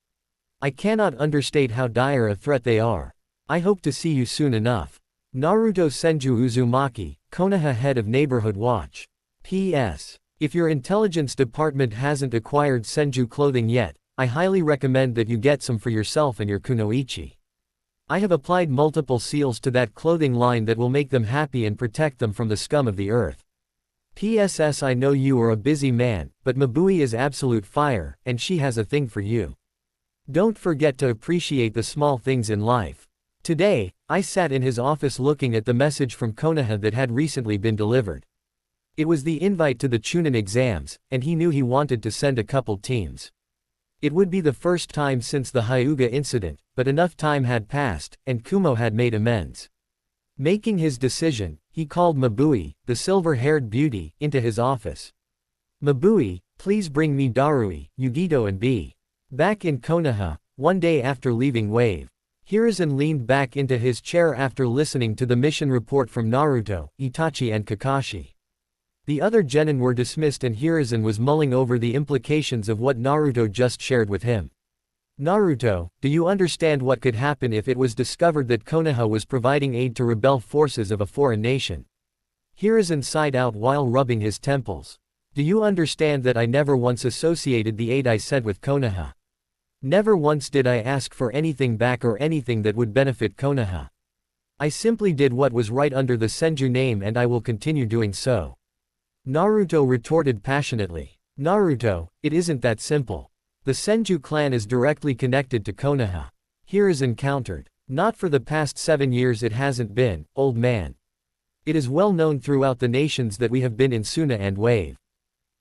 I cannot understate how dire a threat they are. I hope to see you soon enough. Naruto Senju Uzumaki, Konoha head of neighborhood watch. P.S. If your intelligence department hasn't acquired Senju clothing yet, I highly recommend that you get some for yourself and your kunoichi. I have applied multiple seals to that clothing line that will make them happy and protect them from the scum of the earth. P.S. I know you are a busy man, but Mabui is absolute fire, and she has a thing for you. Don't forget to appreciate the small things in life. Today, I sat in his office looking at the message from Konoha that had recently been delivered. It was the invite to the Chunin exams, and he knew he wanted to send a couple teams. It would be the first time since the Hyuga incident, but enough time had passed, and Kumo had made amends. Making his decision, he called Mabui, the silver-haired beauty, into his office. Mabui, please bring me Darui, Yugito and B. Back in Konoha, one day after leaving Wave, Hiruzen leaned back into his chair after listening to the mission report from Naruto, Itachi and Kakashi. The other genin were dismissed and Hiruzen was mulling over the implications of what Naruto just shared with him. Naruto, do you understand what could happen if it was discovered that Konoha was providing aid to rebel forces of a foreign nation? Hiruzen sighed out while rubbing his temples. Do you understand that I never once associated the aid I sent with Konoha? Never once did I ask for anything back or anything that would benefit Konoha. I simply did what was right under the Senju name and I will continue doing so. Naruto retorted passionately. Naruto, it isn't that simple. The Senju clan is directly connected to Konoha. Hiruzen countered. Not for the past 7 years it hasn't been, old man. It is well known throughout the nations that we have been in Suna and Wave.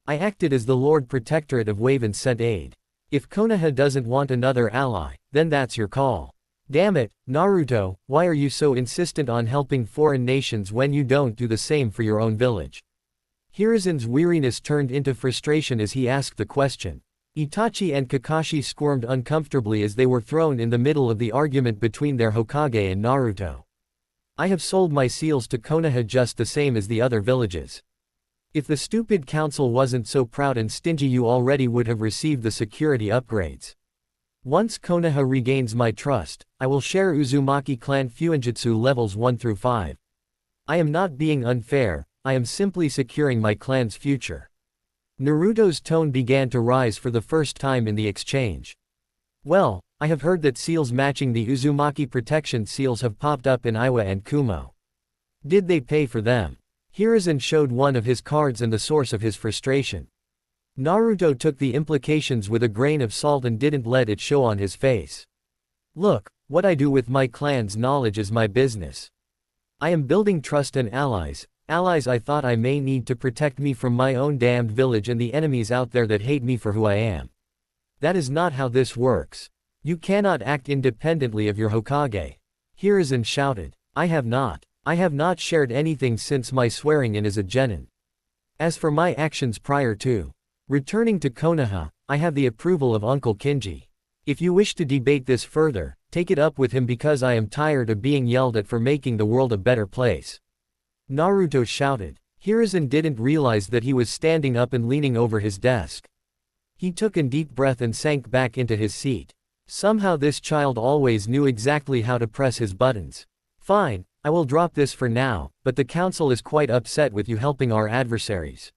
I acted as the Lord Protectorate of Wave and sent aid. If Konoha doesn't want another ally, then that's your call. Damn it, Naruto, why are you so insistent on helping foreign nations when you don't do the same for your own village? Hiruzen's weariness turned into frustration as he asked the question. Itachi and Kakashi squirmed uncomfortably as they were thrown in the middle of the argument between their Hokage and Naruto. I have sold my seals to Konoha just the same as the other villages. If the stupid council wasn't so proud and stingy you already would have received the security upgrades. Once Konoha regains my trust, I will share Uzumaki clan Fuinjutsu levels 1 through 5. I am not being unfair, I am simply securing my clan's future. Naruto's tone began to rise for the first time in the exchange. Well, I have heard that seals matching the Uzumaki protection seals have popped up in Iwa and Kumo. Did they pay for them? Hiruzen showed one of his cards and the source of his frustration. Naruto took the implications with a grain of salt and didn't let it show on his face. Look, what I do with my clan's knowledge is my business. I am building trust and allies I thought I may need to protect me from my own damned village and the enemies out there that hate me for who I am. That is not how this works. You cannot act independently of your Hokage. Hiruzen shouted. I have not shared anything since my swearing in as a genin. As for my actions prior to returning to Konoha, I have the approval of Uncle Kinji. If you wish to debate this further, take it up with him because I am tired of being yelled at for making the world a better place. Naruto shouted. Hiruzen didn't realize that he was standing up and leaning over his desk. He took a deep breath and sank back into his seat. Somehow this child always knew exactly how to press his buttons. Fine, I will drop this for now, but the council is quite upset with you helping our adversaries.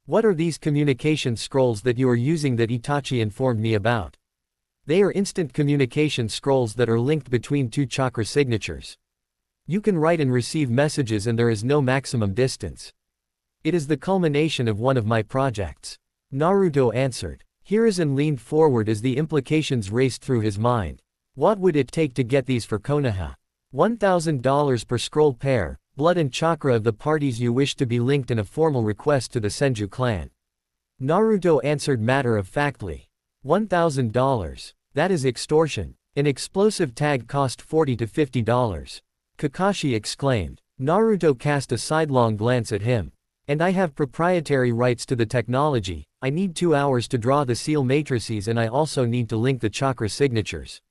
What are these communication scrolls that you are using that Itachi informed me about? They are instant communication scrolls that are linked between 2 chakra signatures. You can write and receive messages and there is no maximum distance. It is the culmination of one of my projects. Naruto answered. Hiruzen leaned forward as the implications raced through his mind. What would it take to get these for Konoha? $1,000 per scroll pair, blood and chakra of the parties you wish to be linked and a formal request to the Senju clan. Naruto answered matter-of-factly. $1,000. That is extortion. An explosive tag cost $40 to $50. Kakashi exclaimed. Naruto cast a sidelong glance at him. And I have proprietary rights to the technology. I need 2 hours to draw the seal matrices and I also need to link the chakra signatures.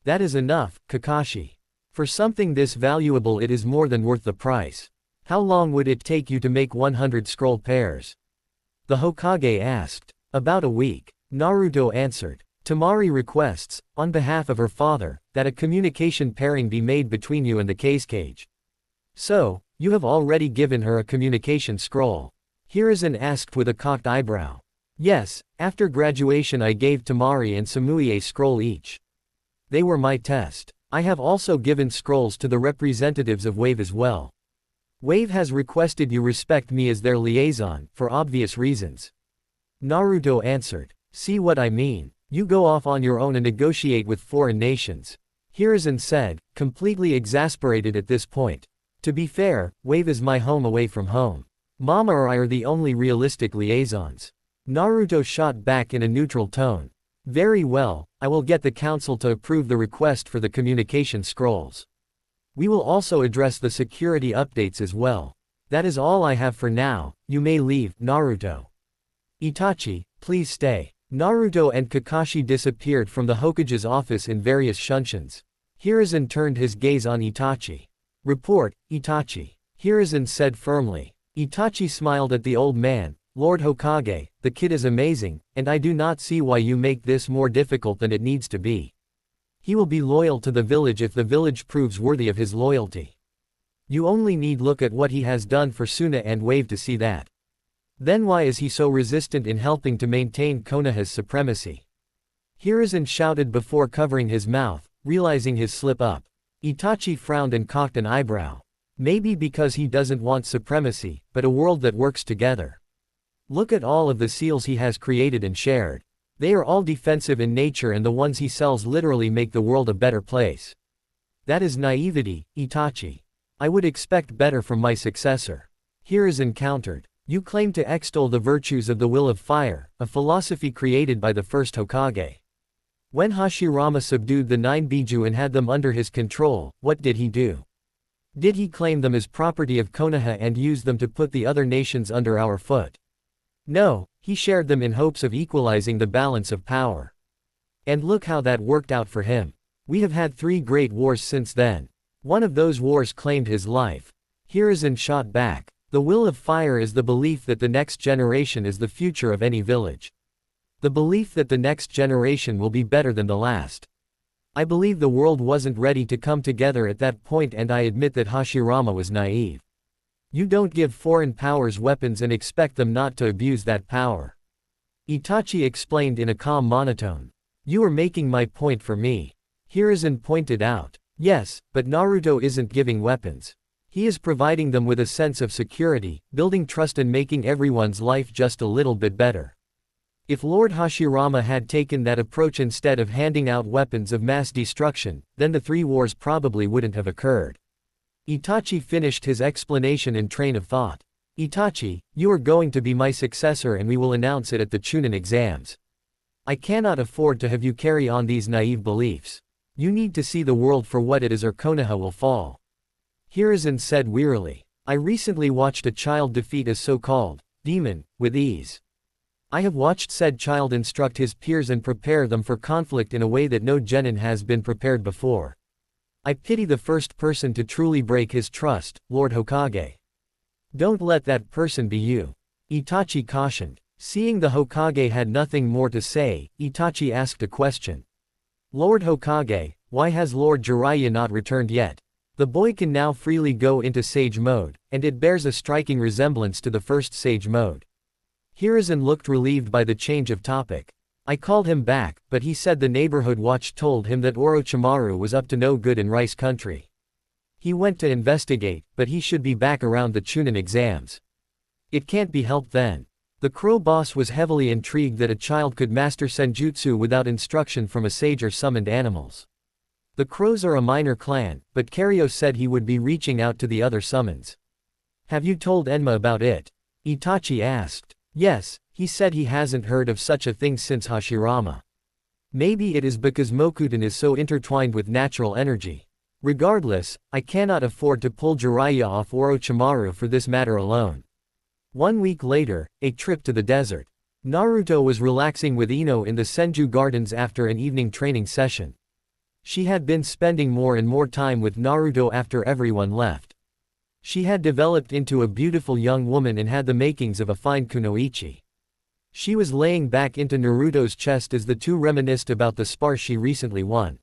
That is enough, Kakashi. For something this valuable it is more than worth the price. How long would it take you to make 100 scroll pairs? The Hokage asked. About a week. Naruto answered. Tamari requests, on behalf of her father, that a communication pairing be made between you and the Kazekage. So, you have already given her a communication scroll. Hiruzen asked with a cocked eyebrow. Yes, after graduation I gave Tamari and Samui a scroll each. They were my test. I have also given scrolls to the representatives of Wave as well. Wave has requested you respect me as their liaison, for obvious reasons. Naruto answered. See what I mean? You go off on your own and negotiate with foreign nations. Hiruzen said, completely exasperated at this point. To be fair, Wave is my home away from home. Mama or I are the only realistic liaisons. Naruto shot back in a neutral tone. Very well, I will get the council to approve the request for the communication scrolls. We will also address the security updates as well. That is all I have for now, you may leave, Naruto. Itachi, please stay. Naruto and Kakashi disappeared from the Hokage's office in various shunshuns. Hiruzen turned his gaze on Itachi. Report, Itachi. Hiruzen said firmly. Itachi smiled at the old man. Lord Hokage, the kid is amazing, and I do not see why you make this more difficult than it needs to be. He will be loyal to the village if the village proves worthy of his loyalty. You only need look at what he has done for Suna and Wave to see that. Then why is he so resistant in helping to maintain Konoha's supremacy? Hiruzen shouted before covering his mouth, realizing his slip-up. Itachi frowned and cocked an eyebrow. Maybe because he doesn't want supremacy, but a world that works together. Look at all of the seals he has created and shared. They are all defensive in nature and the ones he sells literally make the world a better place. That is naivety, Itachi. I would expect better from my successor. Hiruzen countered. You claim to extol the virtues of the will of fire, a philosophy created by the first Hokage. When Hashirama subdued the 9 Biju and had them under his control, what did he do? Did he claim them as property of Konoha and use them to put the other nations under our foot? No, he shared them in hopes of equalizing the balance of power. And look how that worked out for him. We have had 3 great wars since then. One of those wars claimed his life. Hiruzen shot back. The will of fire is the belief that the next generation is the future of any village. The belief that the next generation will be better than the last. I believe the world wasn't ready to come together at that point and I admit that Hashirama was naive. You don't give foreign powers weapons and expect them not to abuse that power. Itachi explained in a calm monotone. You are making my point for me. Hiruzen pointed out. Yes, but Naruto isn't giving weapons. He is providing them with a sense of security, building trust and making everyone's life just a little bit better. If Lord Hashirama had taken that approach instead of handing out weapons of mass destruction, then the 3 wars probably wouldn't have occurred. Itachi finished his explanation in train of thought. Itachi, you are going to be my successor and we will announce it at the Chunin exams. I cannot afford to have you carry on these naive beliefs. You need to see the world for what it is or Konoha will fall. Hiruzen said wearily. I recently watched a child defeat a so-called demon with ease. I have watched said child instruct his peers and prepare them for conflict in a way that no genin has been prepared before. I pity the first person to truly break his trust, Lord Hokage. Don't let that person be you. Itachi cautioned. Seeing the Hokage had nothing more to say, Itachi asked a question. Lord Hokage, why has Lord Jiraiya not returned yet? The boy can now freely go into Sage mode, and it bears a striking resemblance to the first Sage mode. Hiruzen looked relieved by the change of topic. I called him back, but he said the neighborhood watch told him that Orochimaru was up to no good in Rice Country. He went to investigate, but he should be back around the Chunin exams. It can't be helped then. The crow boss was heavily intrigued that a child could master senjutsu without instruction from a sage or summoned animals. The crows are a minor clan, but Kario said he would be reaching out to the other summons. Have you told Enma about it? Itachi asked. Yes, he said he hasn't heard of such a thing since Hashirama. Maybe it is because Mokuton is so intertwined with natural energy. Regardless, I cannot afford to pull Jiraiya off Orochimaru for this matter alone. 1 week later, a trip to the desert. Naruto was relaxing with Eno in the Senju Gardens after an evening training session. She had been spending more and more time with Naruto after everyone left. She had developed into a beautiful young woman and had the makings of a fine kunoichi. She was laying back into Naruto's chest as the two reminisced about the spar she recently won.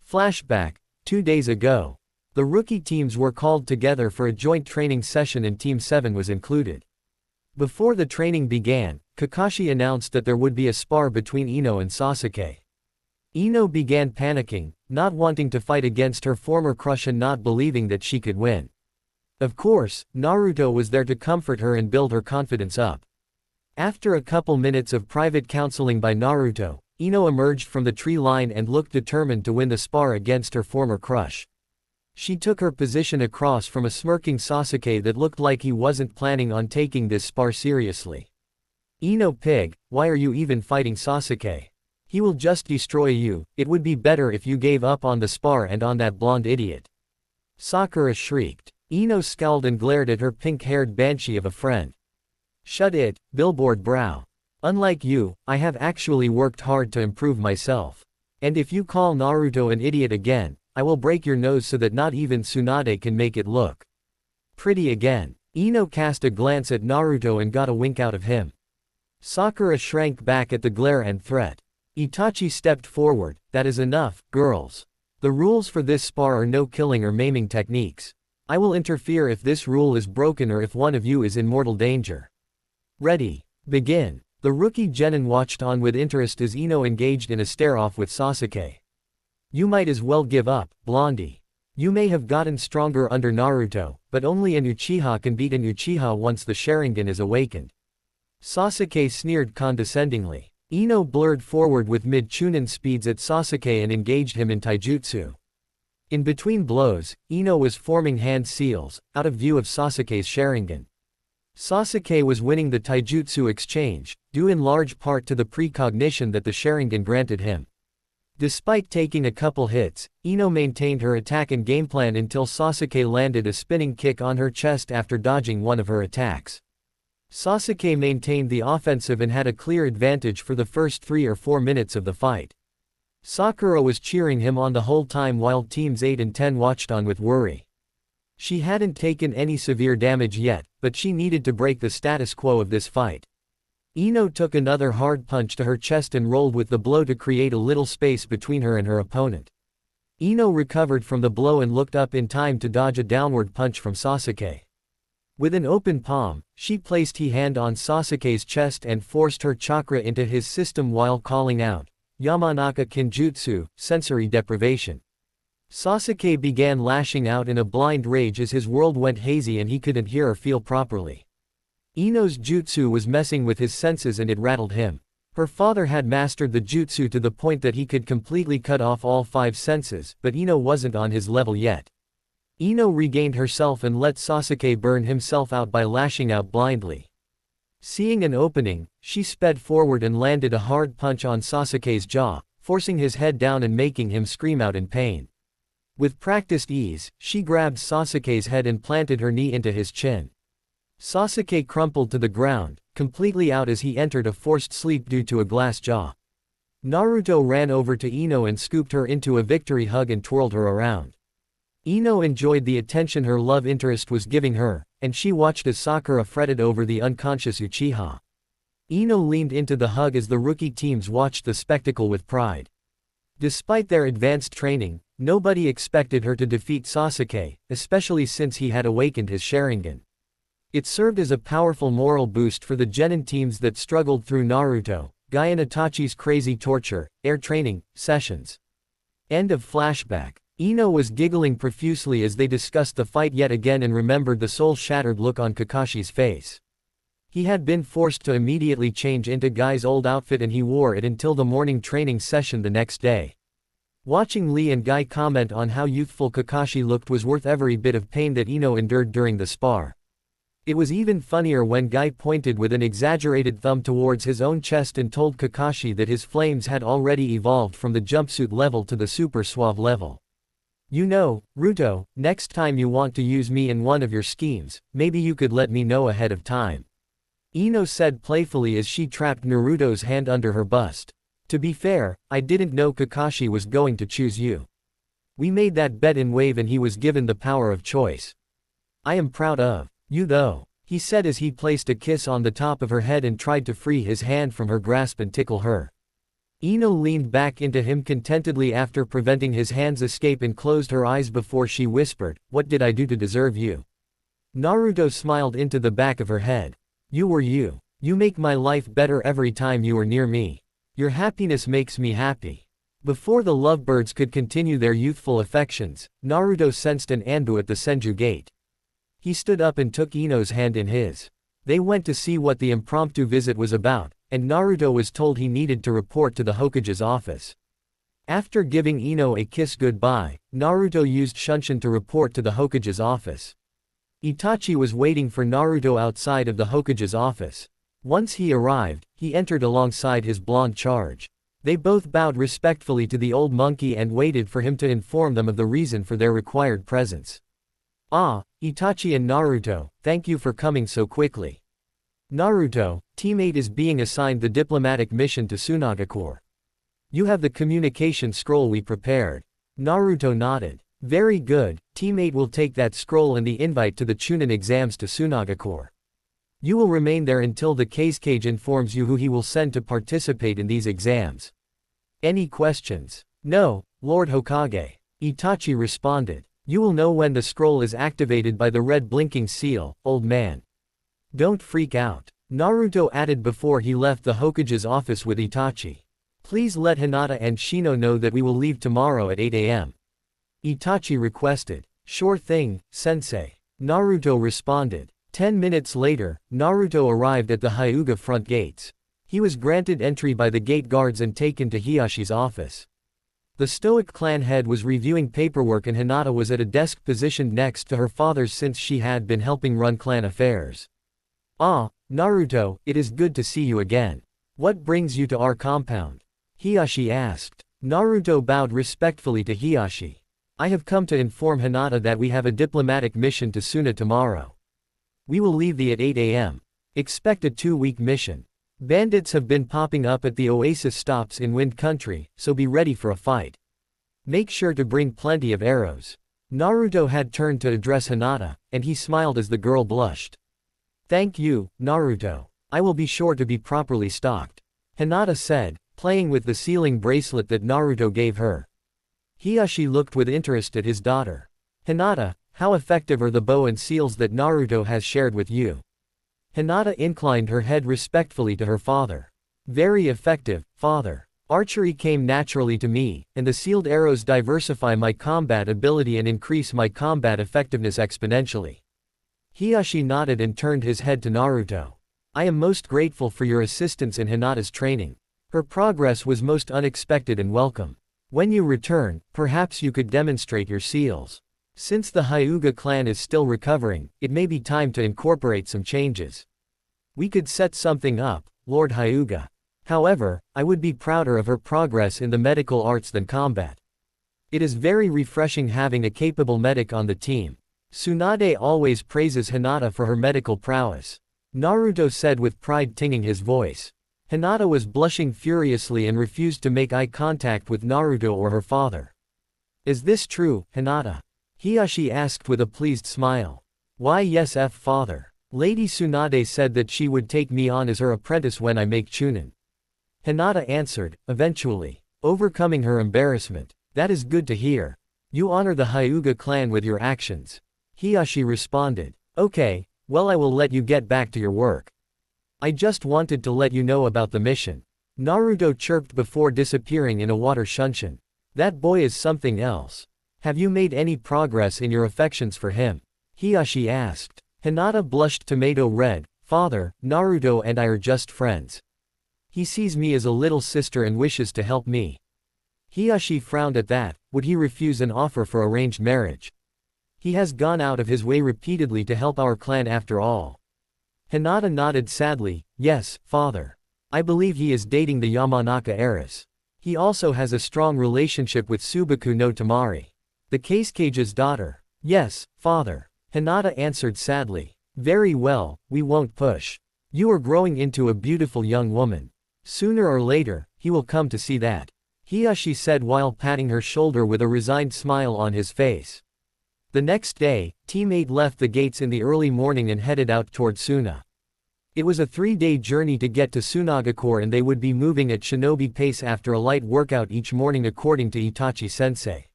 Flashback, 2 days ago. The rookie teams were called together for a joint training session and Team 7 was included. Before the training began, Kakashi announced that there would be a spar between Eno and Sasuke. Eno began panicking, not wanting to fight against her former crush and not believing that she could win. Of course, Naruto was there to comfort her and build her confidence up. After a couple minutes of private counseling by Naruto, Eno emerged from the tree line and looked determined to win the spar against her former crush. She took her position across from a smirking Sasuke that looked like he wasn't planning on taking this spar seriously. Eno pig, why are you even fighting Sasuke? He will just destroy you, it would be better if you gave up on the spar and on that blonde idiot. Sakura shrieked. Eno scowled and glared at her pink-haired banshee of a friend. Shut it, billboard brow. Unlike you, I have actually worked hard to improve myself. And if you call Naruto an idiot again, I will break your nose so that not even Tsunade can make it look pretty again. Eno cast a glance at Naruto and got a wink out of him. Sakura shrank back at the glare and threat. Itachi stepped forward. That is enough, girls. The rules for this spar are no killing or maiming techniques. I will interfere if this rule is broken or if one of you is in mortal danger. Ready. Begin. The rookie genin watched on with interest as Eno engaged in a stare-off with Sasuke. You might as well give up, blondie. You may have gotten stronger under Naruto, but only an Uchiha can beat an Uchiha once the Sharingan is awakened. Sasuke sneered condescendingly. Eno blurred forward with mid-chunin speeds at Sasuke and engaged him in taijutsu. In between blows, Eno was forming hand seals, out of view of Sasuke's Sharingan. Sasuke was winning the taijutsu exchange, due in large part to the precognition that the Sharingan granted him. Despite taking a couple hits, Eno maintained her attack and gameplan until Sasuke landed a spinning kick on her chest after dodging one of her attacks. Sasuke maintained the offensive and had a clear advantage for the first 3 or 4 minutes of the fight. Sakura was cheering him on the whole time while teams 8 and 10 watched on with worry. She hadn't taken any severe damage yet, but she needed to break the status quo of this fight. Eno took another hard punch to her chest and rolled with the blow to create a little space between her and her opponent. Eno recovered from the blow and looked up in time to dodge a downward punch from Sasuke. With an open palm, she placed his hand on Sasuke's chest and forced her chakra into his system while calling out, Yamanaka Kinjutsu, sensory deprivation. Sasuke began lashing out in a blind rage as his world went hazy and he couldn't hear or feel properly. Eno's jutsu was messing with his senses and it rattled him. Her father had mastered the jutsu to the point that he could completely cut off all 5 senses, but Eno wasn't on his level yet. Eno regained herself and let Sasuke burn himself out by lashing out blindly. Seeing an opening, she sped forward and landed a hard punch on Sasuke's jaw, forcing his head down and making him scream out in pain. With practiced ease, she grabbed Sasuke's head and planted her knee into his chin. Sasuke crumpled to the ground, completely out as he entered a forced sleep due to a glass jaw. Naruto ran over to Eno and scooped her into a victory hug and twirled her around. Eno enjoyed the attention her love interest was giving her, and she watched as Sakura fretted over the unconscious Uchiha. Eno leaned into the hug as the rookie teams watched the spectacle with pride. Despite their advanced training, nobody expected her to defeat Sasuke, especially since he had awakened his Sharingan. It served as a powerful moral boost for the genin teams that struggled through Naruto, Guy and Itachi's crazy torture, air training, sessions. End of flashback. Eno was giggling profusely as they discussed the fight yet again and remembered the soul-shattered look on Kakashi's face. He had been forced to immediately change into Guy's old outfit and he wore it until the morning training session the next day. Watching Lee and Guy comment on how youthful Kakashi looked was worth every bit of pain that Eno endured during the spar. It was even funnier when Guy pointed with an exaggerated thumb towards his own chest and told Kakashi that his flames had already evolved from the jumpsuit level to the super suave level. You know, Ruto, next time you want to use me in one of your schemes, maybe you could let me know ahead of time. Eno said playfully as she trapped Naruto's hand under her bust. To be fair, I didn't know Kakashi was going to choose you. We made that bet in Wave and he was given the power of choice. I am proud of you though, he said as he placed a kiss on the top of her head and tried to free his hand from her grasp and tickle her. Eno leaned back into him contentedly after preventing his hand's escape and closed her eyes before she whispered, "What did I do to deserve you?" Naruto smiled into the back of her head. You were you. You make my life better every time you are near me. Your happiness makes me happy. Before the lovebirds could continue their youthful affections, Naruto sensed an Anbu at the Senju gate. He stood up and took Eno's hand in his. They went to see what the impromptu visit was about, and Naruto was told he needed to report to the Hokage's office. After giving Eno a kiss goodbye, Naruto used Shunshin to report to the Hokage's office. Itachi was waiting for Naruto outside of the Hokage's office. Once he arrived, he entered alongside his blonde charge. They both bowed respectfully to the old monkey and waited for him to inform them of the reason for their required presence. Ah, Itachi and Naruto, thank you for coming so quickly. Naruto, teammate is being assigned the diplomatic mission to Sunagakure. You have the communication scroll we prepared. Naruto nodded. Very good, teammate will take that scroll and the invite to the Chunin exams to Sunagakure. You will remain there until the Kazekage informs you who he will send to participate in these exams. Any questions? No, Lord Hokage. Itachi responded. You will know when the scroll is activated by the red blinking seal, old man. Don't freak out, Naruto added before he left the Hokage's office with Itachi. Please let Hinata and Shino know that we will leave tomorrow at 8 a.m. Itachi requested. Sure thing, sensei. Naruto responded. 10 minutes later, Naruto arrived at the Hyuga front gates. He was granted entry by the gate guards and taken to Hiyashi's office. The stoic clan head was reviewing paperwork and Hinata was at a desk positioned next to her father's since she had been helping run clan affairs. Ah, Naruto, it is good to see you again. What brings you to our compound? Hiyashi asked. Naruto bowed respectfully to Hiyashi. I have come to inform Hinata that we have a diplomatic mission to Suna tomorrow. We will leave at 8 a.m. Expect a 2-week mission. Bandits have been popping up at the Oasis stops in Wind Country, so be ready for a fight. Make sure to bring plenty of arrows. Naruto had turned to address Hinata, and he smiled as the girl blushed. Thank you, Naruto. I will be sure to be properly stocked. Hinata said, playing with the sealing bracelet that Naruto gave her. Hiyashi looked with interest at his daughter. Hinata, how effective are the bow and seals that Naruto has shared with you? Hinata inclined her head respectfully to her father. Very effective, father. Archery came naturally to me, and the sealed arrows diversify my combat ability and increase my combat effectiveness exponentially. Hiyashi nodded and turned his head to Naruto. I am most grateful for your assistance in Hinata's training. Her progress was most unexpected and welcome. When you return, perhaps you could demonstrate your seals. Since the Hyuga clan is still recovering, it may be time to incorporate some changes. We could set something up, Lord Hyuga. However, I would be prouder of her progress in the medical arts than combat. It is very refreshing having a capable medic on the team. Tsunade always praises Hinata for her medical prowess. Naruto said with pride tinging his voice. Hinata was blushing furiously and refused to make eye contact with Naruto or her father. Is this true, Hinata? Hiyashi asked with a pleased smile. Why yes father. Lady Tsunade said that she would take me on as her apprentice when I make Chunin. Hinata answered, eventually, overcoming her embarrassment. That is good to hear. You honor the Hyuga clan with your actions. Hiyashi responded. Okay, well I will let you get back to your work. I just wanted to let you know about the mission. Naruto chirped before disappearing in a water shunshin. That boy is something else. Have you made any progress in your affections for him? Hiyashi asked. Hinata blushed tomato red. Father, Naruto and I are just friends. He sees me as a little sister and wishes to help me. Hiyashi frowned at that. Would he refuse an offer for arranged marriage? He has gone out of his way repeatedly to help our clan after all. Hanata nodded sadly, yes, father. I believe he is dating the Yamanaka heiress. He also has a strong relationship with Subaku no Tamari, the Kazekage's daughter. Yes, father. Hanata answered sadly. Very well, we won't push. You are growing into a beautiful young woman. Sooner or later, he will come to see that. Hiyashi said while patting her shoulder with a resigned smile on his face. The next day, Team 8 left the gates in the early morning and headed out toward Suna. It was a 3-day journey to get to Sunagakure, and they would be moving at shinobi pace after a light workout each morning according to Itachi-sensei.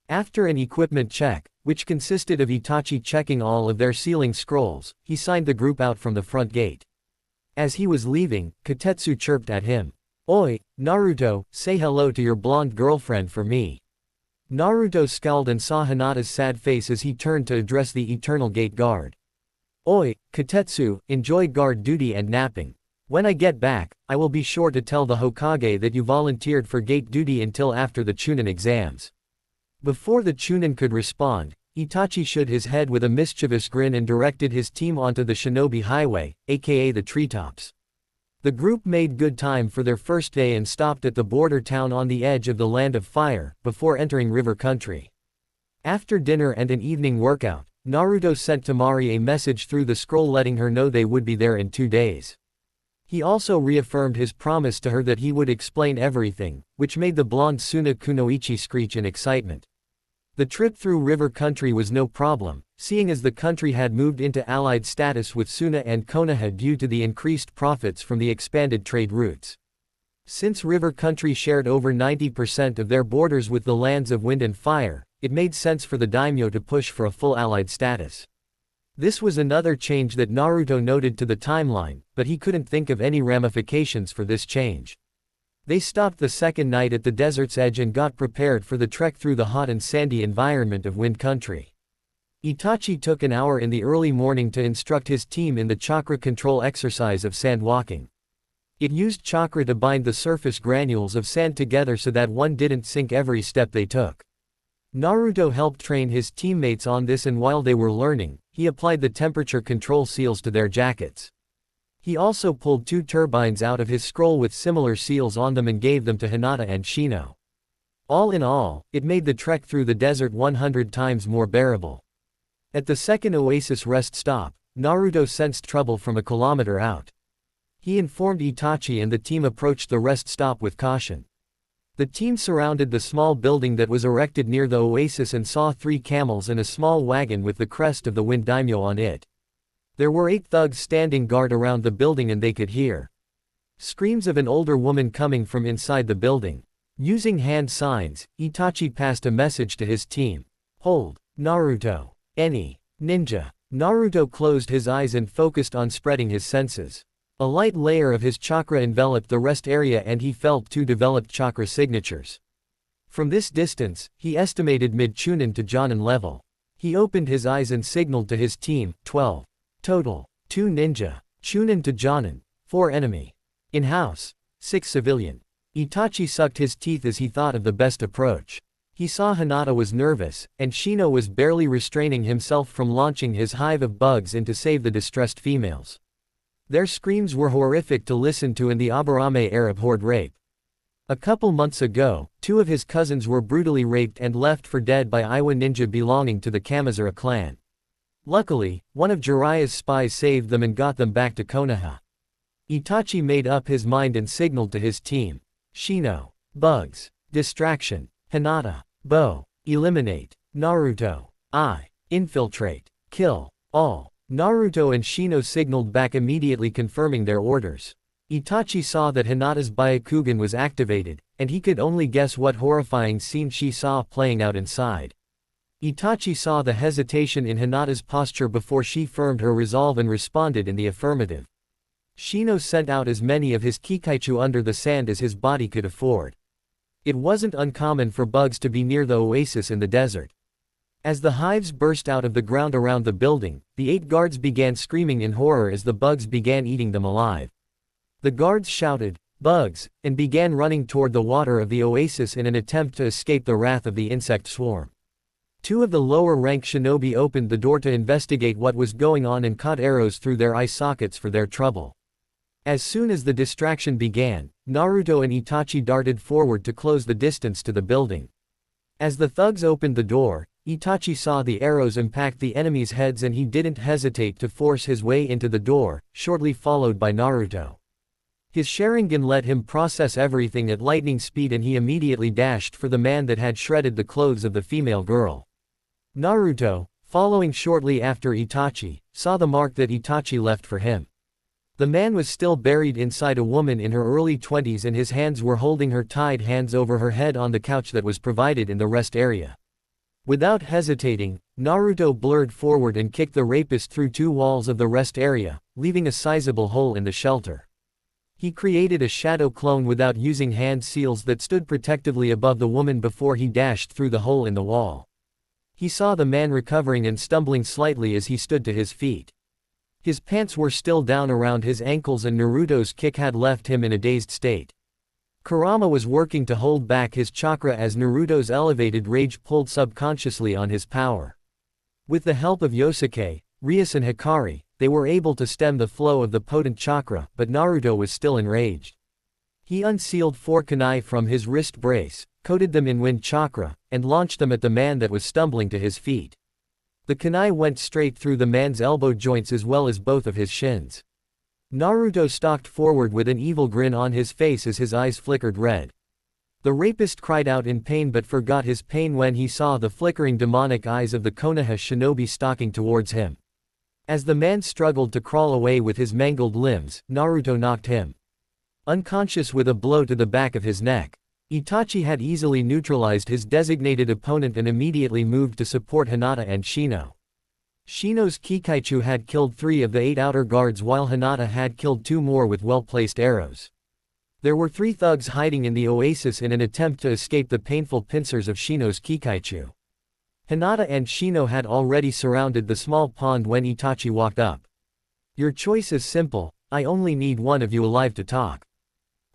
After an equipment check, which consisted of Itachi checking all of their sealing scrolls, he signed the group out from the front gate. As he was leaving, Kotetsu chirped at him. Oi, Naruto, say hello to your blonde girlfriend for me. Naruto scowled and saw Hinata's sad face as he turned to address the eternal gate guard. Oi, Kotetsu, enjoy guard duty and napping. When I get back, I will be sure to tell the Hokage that you volunteered for gate duty until after the Chunin exams. Before the Chunin could respond, Itachi shook his head with a mischievous grin and directed his team onto the Shinobi Highway, aka the treetops. The group made good time for their first day and stopped at the border town on the edge of the Land of Fire, before entering river country. After dinner and an evening workout, Naruto sent Tamari a message through the scroll letting her know they would be there in 2 days. He also reaffirmed his promise to her that he would explain everything, which made the blonde Suna Kunoichi screech in excitement. The trip through river country was no problem, seeing as the country had moved into allied status with Suna and Konoha due to the increased profits from the expanded trade routes. Since river country shared over 90% of their borders with the lands of wind and fire, it made sense for the daimyo to push for a full allied status. This was another change that Naruto noted to the timeline, but he couldn't think of any ramifications for this change. They stopped the second night at the desert's edge and got prepared for the trek through the hot and sandy environment of wind country. Itachi took an hour in the early morning to instruct his team in the chakra control exercise of sand walking. It used chakra to bind the surface granules of sand together so that one didn't sink every step they took. Naruto helped train his teammates on this, and while they were learning, he applied the temperature control seals to their jackets. He also pulled 2 turbines out of his scroll with similar seals on them and gave them to Hinata and Shino. All in all, it made the trek through the desert 100 times more bearable. At the second Oasis rest stop, Naruto sensed trouble from a kilometer out. He informed Itachi and the team approached the rest stop with caution. The team surrounded the small building that was erected near the oasis and saw 3 camels and a small wagon with the crest of the wind daimyo on it. There were 8 thugs standing guard around the building, and they could hear screams of an older woman coming from inside the building. Using hand signs, Itachi passed a message to his team. Hold, Naruto. Any ninja. Naruto closed his eyes and focused on spreading his senses. A light layer of his chakra enveloped the rest area and he felt 2 developed chakra signatures. From this distance, he estimated mid-Chunin to Jonin level. He opened his eyes and signaled to his team, 12. Total, 2 ninja. Chunin to Jonin, 4 enemy. In-house, 6 civilian. Itachi sucked his teeth as he thought of the best approach. He saw Hinata was nervous, and Shino was barely restraining himself from launching his hive of bugs in to save the distressed females. Their screams were horrific to listen to in the Aburame era of horde rape. A couple months ago, 2 of his cousins were brutally raped and left for dead by Iwa ninja belonging to the Kamizura clan. Luckily, one of Jiraiya's spies saved them and got them back to Konoha. Itachi made up his mind and signaled to his team. Shino. Bugs. Distraction. Hinata. Bow. Eliminate. Naruto. I. Infiltrate. Kill. All. Naruto and Shino signaled back immediately, confirming their orders. Itachi saw that Hinata's Byakugan was activated, and he could only guess what horrifying scene she saw playing out inside. Itachi saw the hesitation in Hinata's posture before she firmed her resolve and responded in the affirmative. Shino sent out as many of his Kikaichu under the sand as his body could afford. It wasn't uncommon for bugs to be near the oasis in the desert. As the hives burst out of the ground around the building, the 8 guards began screaming in horror as the bugs began eating them alive. The guards shouted, "Bugs," and began running toward the water of the oasis in an attempt to escape the wrath of the insect swarm. Two of the lower-rank shinobi opened the door to investigate what was going on and caught arrows through their eye sockets for their trouble. As soon as the distraction began, Naruto and Itachi darted forward to close the distance to the building. As the thugs opened the door, Itachi saw the arrows impact the enemies' heads and he didn't hesitate to force his way into the door, shortly followed by Naruto. His Sharingan let him process everything at lightning speed and he immediately dashed for the man that had shredded the clothes of the female girl. Naruto, following shortly after Itachi, saw the mark that Itachi left for him. The man was still buried inside a woman in her early 20s and his hands were holding her tied hands over her head on the couch that was provided in the rest area. Without hesitating, Naruto blurred forward and kicked the rapist through two walls of the rest area, leaving a sizable hole in the shelter. He created a shadow clone without using hand seals that stood protectively above the woman before he dashed through the hole in the wall. He saw the man recovering and stumbling slightly as he stood to his feet. His pants were still down around his ankles and Naruto's kick had left him in a dazed state. Kurama was working to hold back his chakra as Naruto's elevated rage pulled subconsciously on his power. With the help of Yosuke, Rias and Hikari, they were able to stem the flow of the potent chakra, but Naruto was still enraged. He unsealed 4 kunai from his wrist brace, coated them in wind chakra, and launched them at the man that was stumbling to his feet. The kunai went straight through the man's elbow joints as well as both of his shins. Naruto stalked forward with an evil grin on his face as his eyes flickered red. The rapist cried out in pain but forgot his pain when he saw the flickering demonic eyes of the Konoha shinobi stalking towards him. As the man struggled to crawl away with his mangled limbs, Naruto knocked him unconscious with a blow to the back of his neck. Itachi had easily neutralized his designated opponent and immediately moved to support Hanata and Shino. Shino's Kikaichu had killed 3 of the 8 outer guards while Hanata had killed 2 more with well-placed arrows. There were 3 thugs hiding in the Oasis in an attempt to escape the painful pincers of Shino's Kikaichu. Hanata and Shino had already surrounded the small pond when Itachi walked up. "Your choice is simple, I only need one of you alive to talk.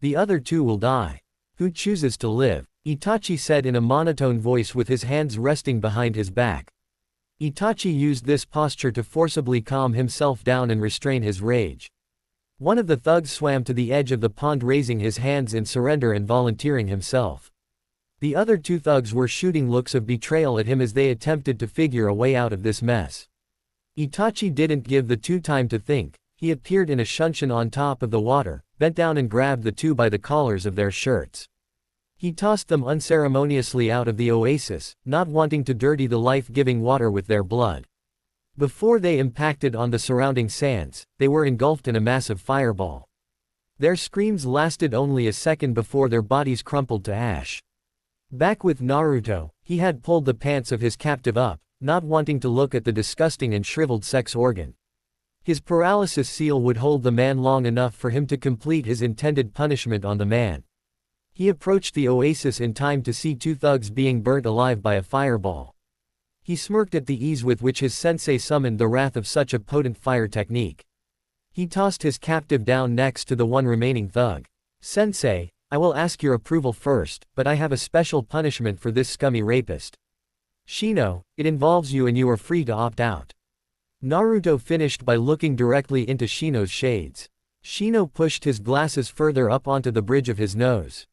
The other 2 will die. Who chooses to live?" Itachi said in a monotone voice with his hands resting behind his back. Itachi used this posture to forcibly calm himself down and restrain his rage. One of the thugs swam to the edge of the pond raising his hands in surrender and volunteering himself. The other 2 thugs were shooting looks of betrayal at him as they attempted to figure a way out of this mess. Itachi didn't give the 2 time to think, he appeared in a shunshin on top of the water, bent down and grabbed the 2 by the collars of their shirts. He tossed them unceremoniously out of the oasis, not wanting to dirty the life-giving water with their blood. Before they impacted on the surrounding sands, they were engulfed in a massive fireball. Their screams lasted only a second before their bodies crumpled to ash. Back with Naruto, he had pulled the pants of his captive up, not wanting to look at the disgusting and shriveled sex organ. His paralysis seal would hold the man long enough for him to complete his intended punishment on the man. He approached the oasis in time to see 2 thugs being burnt alive by a fireball. He smirked at the ease with which his sensei summoned the wrath of such a potent fire technique. He tossed his captive down next to the one remaining thug. "Sensei, I will ask your approval first, but I have a special punishment for this scummy rapist. Shino, it involves you and you are free to opt out." Naruto finished by looking directly into Shino's shades. Shino pushed his glasses further up onto the bridge of his nose.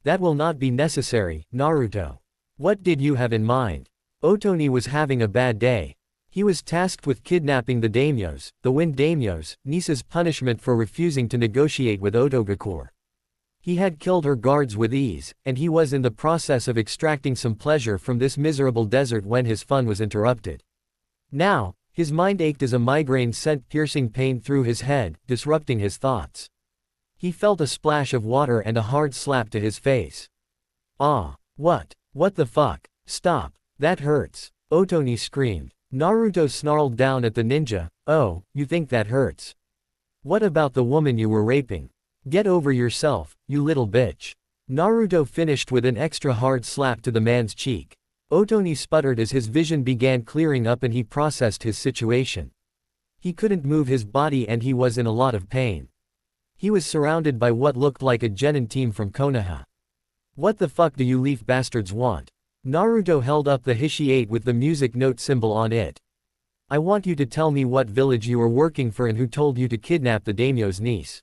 "That will not be necessary, Naruto. What did you have in mind?" Otoni was having a bad day. He was tasked with kidnapping the daimyos, the Wind Daimyos, Nisa's punishment for refusing to negotiate with Otogakure. He had killed her guards with ease, and he was in the process of extracting some pleasure from this miserable desert when his fun was interrupted. Now, his mind ached as a migraine sent piercing pain through his head, disrupting his thoughts. He felt a splash of water and a hard slap to his face. "Ah, what? What the fuck? Stop, that hurts," Otoni screamed. Naruto snarled down at the ninja. "Oh, you think that hurts? What about the woman you were raping? Get over yourself, you little bitch." Naruto finished with an extra hard slap to the man's cheek. Otoni sputtered as his vision began clearing up and he processed his situation. He couldn't move his body and he was in a lot of pain. He was surrounded by what looked like a genin team from Konoha. "What the fuck do you leaf bastards want? Naruto held up the Hishiate with the music note symbol on it. I want you to tell me what village you were working for and who told you to kidnap the daimyo's niece.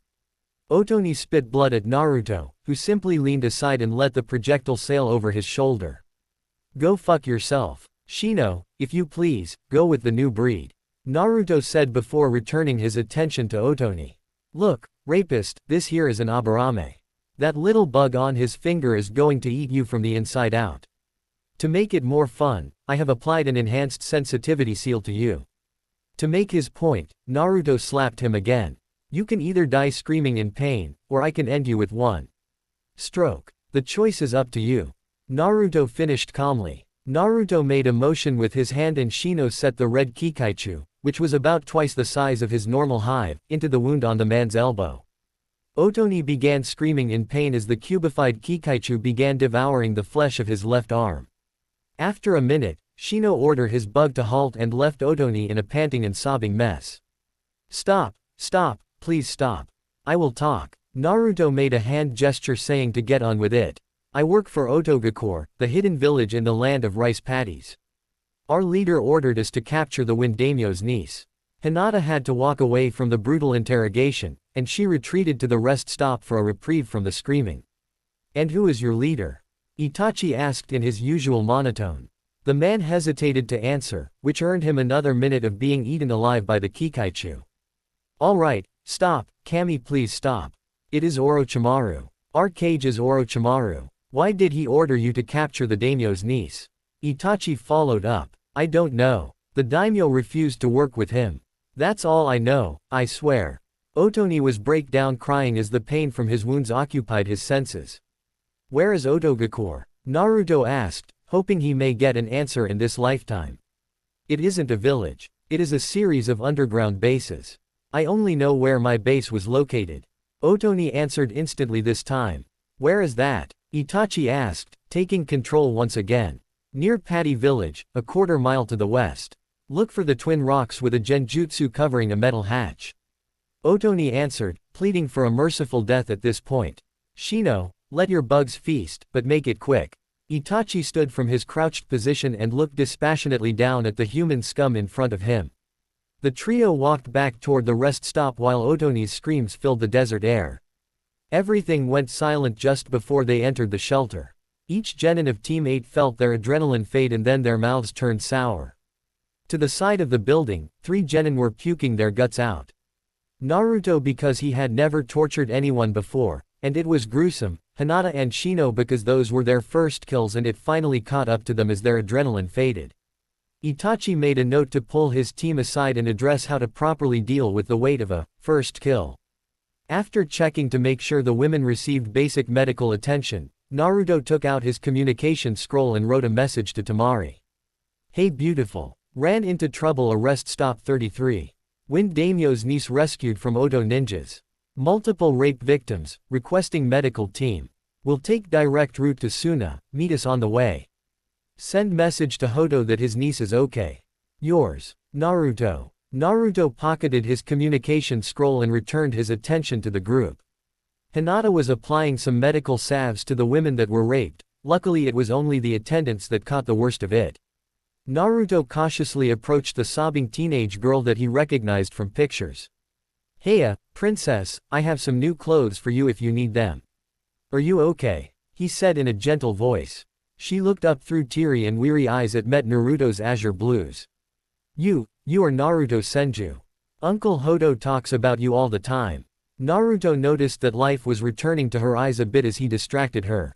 Otoni spit blood at Naruto, who simply leaned aside and let the projectile sail over his shoulder. Go fuck yourself. Shino, if you please, go with the new breed. Naruto said before returning his attention to Otoni. Look, rapist, this here is an Aburame. That little bug on his finger is going to eat you from the inside out. To make it more fun, I have applied an enhanced sensitivity seal to you. To make his point, Naruto slapped him again. You can either die screaming in pain, or I can end you with one stroke. The choice is up to you. Naruto finished calmly. Naruto made a motion with his hand and Shino set the red Kikaichu, which was about twice the size of his normal hive, into the wound on the man's elbow. Otoni began screaming in pain as the cubified Kikaichu began devouring the flesh of his left arm. After a minute, Shino ordered his bug to halt and left Otoni in a panting and sobbing mess. Stop, stop, please stop. I will talk. Naruto made a hand gesture saying to get on with it. I work for Otogakure, the hidden village in the land of rice paddies. Our leader ordered us to capture the Wind Daimyo's niece. Hanata had to walk away from the brutal interrogation, and she retreated to the rest stop for a reprieve from the screaming. And who is your leader? Itachi asked in his usual monotone. The man hesitated to answer, which earned him another minute of being eaten alive by the Kikaichu. Alright, stop, Keami, please stop. It is Orochimaru. Raikage is Orochimaru. Why did he order you to capture the daimyo's niece? Itachi followed up. I don't know. The daimyo refused to work with him. That's all I know, I swear. Otoni was break down crying as the pain from his wounds occupied his senses. Where is Otogakure? Naruto asked, hoping he may get an answer in this lifetime. It isn't a village. It is a series of underground bases. I only know where my base was located. Otoni answered instantly this time. Where is that? Itachi asked, taking control once again. Near Paddy Village, a quarter-mile to the west. Look for the twin rocks with a genjutsu covering a metal hatch. Otoni answered, pleading for a merciful death at this point. Shino, let your bugs feast, but make it quick. Itachi stood from his crouched position and looked dispassionately down at the human scum in front of him. The trio walked back toward the rest stop while Otoni's screams filled the desert air. Everything went silent just before they entered the shelter. Each genin of Team 8 felt their adrenaline fade and then their mouths turned sour. To the side of the building, 3 genin were puking their guts out. Naruto because he had never tortured anyone before, and it was gruesome, Hanata and Shino because those were their first kills and it finally caught up to them as their adrenaline faded. Itachi made a note to pull his team aside and address how to properly deal with the weight of a first kill. After checking to make sure the women received basic medical attention, Naruto took out his communication scroll and wrote a message to Temari. Hey beautiful. Ran into trouble arrest stop 33. Wind Daimyo's niece rescued from Odo ninjas. Multiple rape victims, requesting medical team. Will take direct route to Suna, meet us on the way. Send message to Hodo that his niece is okay. Yours, Naruto. Naruto pocketed his communication scroll and returned his attention to the group. Hanata was applying some medical salves to the women that were raped, luckily it was only the attendants that caught the worst of it. Naruto cautiously approached the sobbing teenage girl that he recognized from pictures. Heya, princess, I have some new clothes for you if you need them. Are you okay? He said in a gentle voice. She looked up through teary and weary eyes at met Naruto's azure blues. You are Naruto Senju. Uncle Hodo talks about you all the time. Naruto noticed that life was returning to her eyes a bit as he distracted her.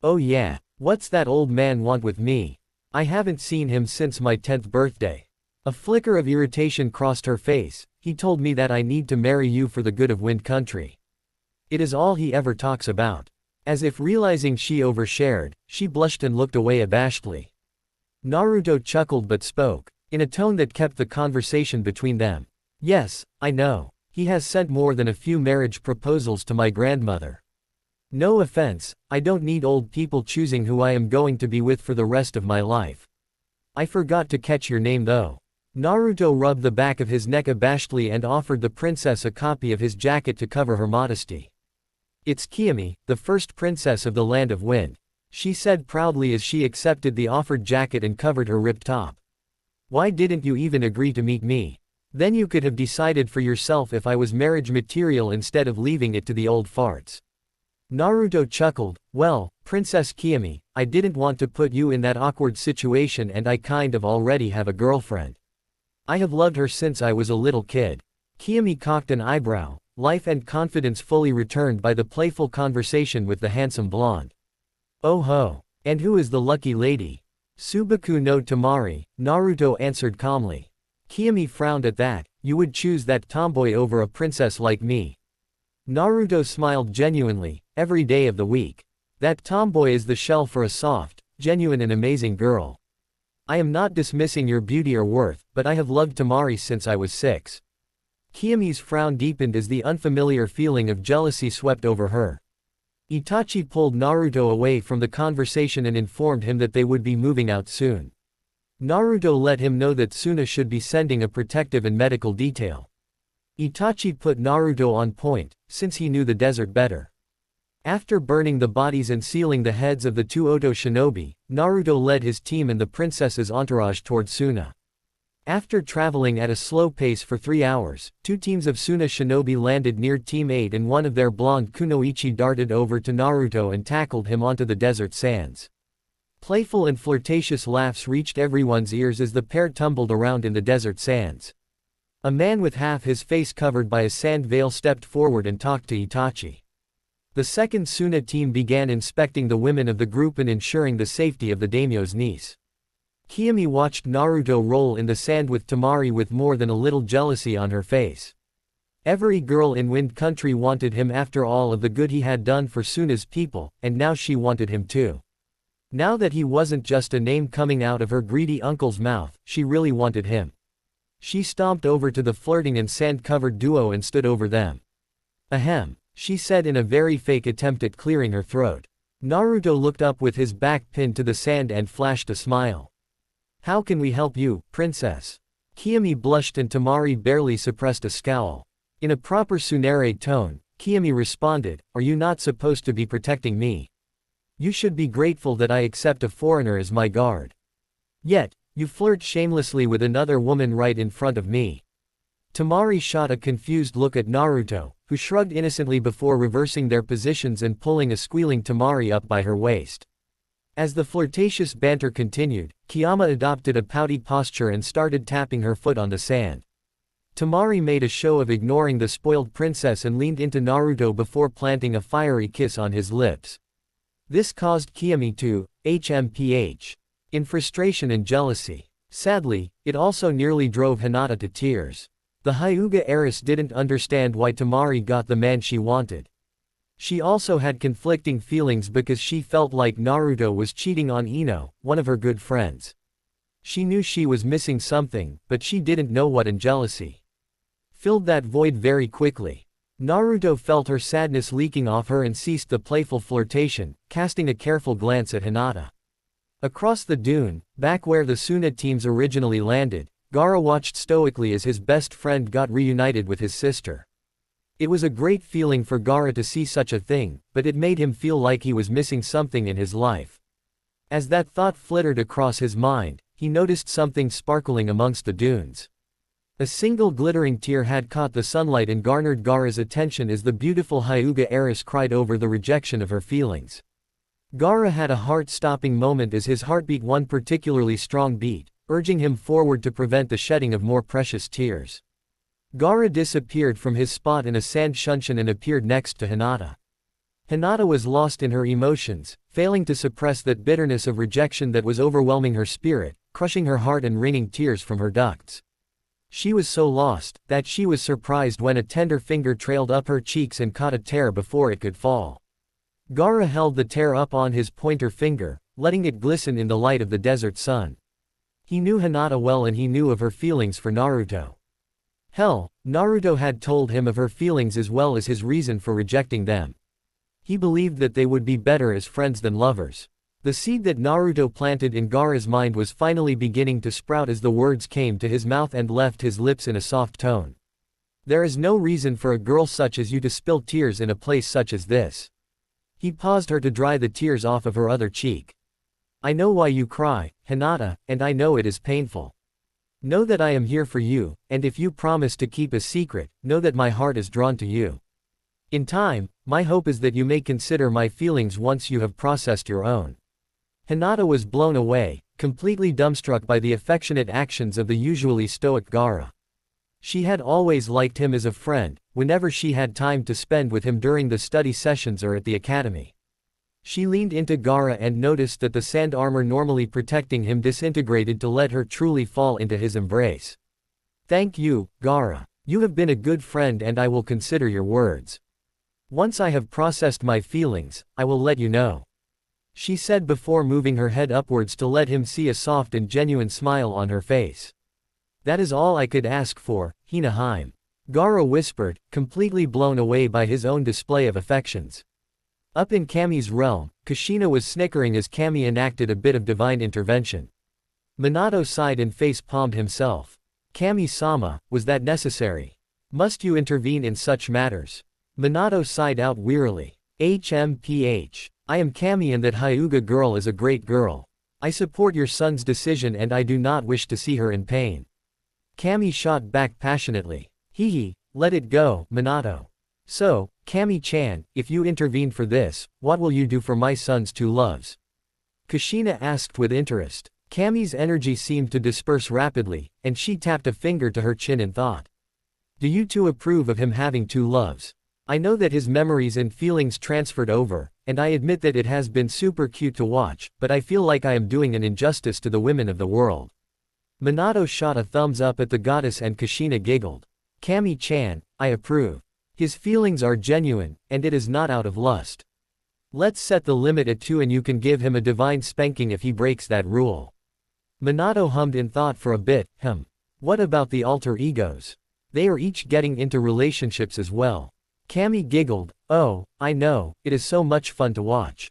Oh yeah, what's that old man want with me? I haven't seen him since my 10th birthday. A flicker of irritation crossed her face. He told me that I need to marry you for the good of Wind Country. It is all he ever talks about. As if realizing she overshared, she blushed and looked away abashedly. Naruto chuckled but spoke, in a tone that kept the conversation between them. Yes, I know. He has sent more than a few marriage proposals to my grandmother. No offense, I don't need old people choosing who I am going to be with for the rest of my life. I forgot to catch your name though. Naruto rubbed the back of his neck abashedly and offered the princess a copy of his jacket to cover her modesty. It's Keami, the first princess of the Land of Wind. she said proudly as she accepted the offered jacket and covered her ripped top. Why didn't you even agree to meet me? Then you could have decided for yourself if I was marriage material instead of leaving it to the old farts. Naruto chuckled, well, Princess Keami, I didn't want to put you in that awkward situation and I kind of already have a girlfriend. I have loved her since I was a little kid. Keami cocked an eyebrow, life and confidence fully returned by the playful conversation with the handsome blonde. Oh ho. And who is the lucky lady? Subaku no Tamari, Naruto answered calmly. Keami frowned at that, you would choose that tomboy over a princess like me. Naruto smiled genuinely, every day of the week. That tomboy is the shell for a soft, genuine and amazing girl. I am not dismissing your beauty or worth, but I have loved Tamari since I was 6. Kiami's frown deepened as the unfamiliar feeling of jealousy swept over her. Itachi pulled Naruto away from the conversation and informed him that they would be moving out soon. Naruto let him know that Suna should be sending a protective and medical detail. Itachi put Naruto on point, since he knew the desert better. After burning the bodies and sealing the heads of the 2 Oto shinobi, Naruto led his team and the princess's entourage toward Suna. After traveling at a slow pace for 3 hours, 2 teams of Suna shinobi landed near Team 8 and one of their blonde kunoichi darted over to Naruto and tackled him onto the desert sands. Playful and flirtatious laughs reached everyone's ears as the pair tumbled around in the desert sands. A man with half his face covered by a sand veil stepped forward and talked to Itachi. The second Suna team began inspecting the women of the group and ensuring the safety of the daimyo's niece. Keami watched Naruto roll in the sand with Tamari with more than a little jealousy on her face. Every girl in Wind Country wanted him after all of the good he had done for Suna's people, and now she wanted him too. Now that he wasn't just a name coming out of her greedy uncle's mouth, she really wanted him. She stomped over to the flirting and sand-covered duo and stood over them. Ahem, she said in a very fake attempt at clearing her throat. Naruto looked up with his back pinned to the sand and flashed a smile. How can we help you, princess? Keami blushed and Tamari barely suppressed a scowl. In a proper tsundere tone, Keami responded, are you not supposed to be protecting me? You should be grateful that I accept a foreigner as my guard. Yet, you flirt shamelessly with another woman right in front of me. Tamari shot a confused look at Naruto, who shrugged innocently before reversing their positions and pulling a squealing Tamari up by her waist. As the flirtatious banter continued, Keami adopted a pouty posture and started tapping her foot on the sand. Tamari made a show of ignoring the spoiled princess and leaned into Naruto before planting a fiery kiss on his lips. This caused Keami to HMPH in frustration and jealousy. Sadly, it also nearly drove Hanata to tears. The Hyuga heiress didn't understand why Tamari got the man she wanted. She also had conflicting feelings because she felt like Naruto was cheating on Eno, one of her good friends. She knew she was missing something, but she didn't know what, and jealousy filled that void very quickly. Naruto felt her sadness leaking off her and ceased the playful flirtation, casting a careful glance at Hanata. Across the dune, back where the Suna teams originally landed, Gaara watched stoically as his best friend got reunited with his sister. It was a great feeling for Gaara to see such a thing, but it made him feel like he was missing something in his life. As that thought flittered across his mind, he noticed something sparkling amongst the dunes. A single glittering tear had caught the sunlight and garnered Gaara's attention as the beautiful Hyuga heiress cried over the rejection of her feelings. Gaara had a heart-stopping moment as his heart beat one particularly strong beat, urging him forward to prevent the shedding of more precious tears. Gaara disappeared from his spot in a sand shunshin and appeared next to Hanata. Hanata was lost in her emotions, failing to suppress that bitterness of rejection that was overwhelming her spirit, crushing her heart and wringing tears from her ducts. She was so lost, that she was surprised when a tender finger trailed up her cheeks and caught a tear before it could fall. Gaara held the tear up on his pointer finger, letting it glisten in the light of the desert sun. He knew Hanata well and he knew of her feelings for Naruto. Hell, Naruto had told him of her feelings as well as his reason for rejecting them. He believed that they would be better as friends than lovers. The seed that Naruto planted in Gaara's mind was finally beginning to sprout as the words came to his mouth and left his lips in a soft tone. There is no reason for a girl such as you to spill tears in a place such as this. He paused her to dry the tears off of her other cheek. I know why you cry, Hanata, and I know it is painful. Know that I am here for you, and if you promise to keep a secret, know that my heart is drawn to you. In time, my hope is that you may consider my feelings once you have processed your own. Hanata was blown away, completely dumbstruck by the affectionate actions of the usually stoic Gaara. She had always liked him as a friend, whenever she had time to spend with him during the study sessions or at the academy. She leaned into Gaara and noticed that the sand armor normally protecting him disintegrated to let her truly fall into his embrace. Thank you, Gaara. You have been a good friend and I will consider your words. Once I have processed my feelings, I will let you know. She said before moving her head upwards to let him see a soft and genuine smile on her face. That is all I could ask for, Hina-heim. Gaara whispered, completely blown away by his own display of affections. Up in Kami's realm, Kushina was snickering as Keami enacted a bit of divine intervention. Minato sighed and face-palmed himself. Kami-sama, was that necessary? Must you intervene in such matters? Minato sighed out wearily. HMPH. I am Keami and that Hyuga girl is a great girl. I support your son's decision and I do not wish to see her in pain. Keami shot back passionately. Hee, let it go, Minato. So, Kami-chan, if you intervene for this, what will you do for my son's two loves? Kushina asked with interest. Kami's energy seemed to disperse rapidly, and she tapped a finger to her chin in thought. Do you two approve of him having two loves? I know that his memories and feelings transferred over, and I admit that it has been super cute to watch, but I feel like I am doing an injustice to the women of the world. Minato shot a thumbs up at the goddess and Kushina giggled. Kami-chan, I approve. His feelings are genuine, and it is not out of lust. Let's set the limit at 2 and you can give him a divine spanking if he breaks that rule. Minato hummed in thought for a bit, What about the alter egos? They are each getting into relationships as well. Keami giggled, oh, I know, it is so much fun to watch.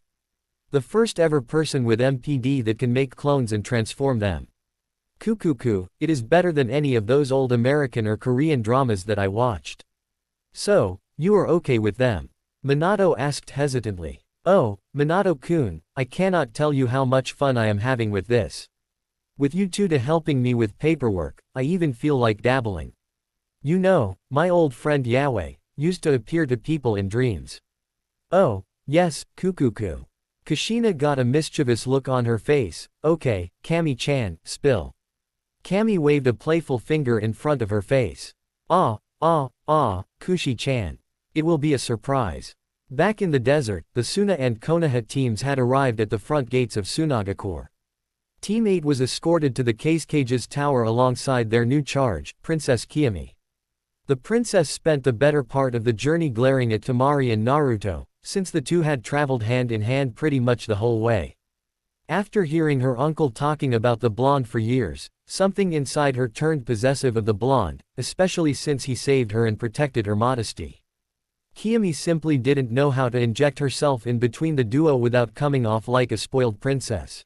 The first ever person with MPD that can make clones and transform them. Kukuku, it is better than any of those old American or Korean dramas that I watched. So, you are okay with them? Minato asked hesitantly. Oh, Minato-kun, I cannot tell you how much fun I am having with this. With you two to helping me with paperwork, I even feel like dabbling. You know, my old friend Yahweh used to appear to people in dreams. Oh, yes, Kukuku. Kushina got a mischievous look on her face. Okay, Kami-chan, spill. Keami waved a playful finger in front of her face. Kushi-chan. It will be a surprise. Back in the desert, the Suna and Konoha teams had arrived at the front gates of Sunagakure. Team 8 was escorted to the Kazekage's tower alongside their new charge, Princess Keami. The princess spent the better part of the journey glaring at Temari and Naruto, since the two had traveled hand in hand pretty much the whole way. After hearing her uncle talking about the blonde for years, something inside her turned possessive of the blonde, especially since he saved her and protected her modesty. Keami simply didn't know how to inject herself in between the duo without coming off like a spoiled princess.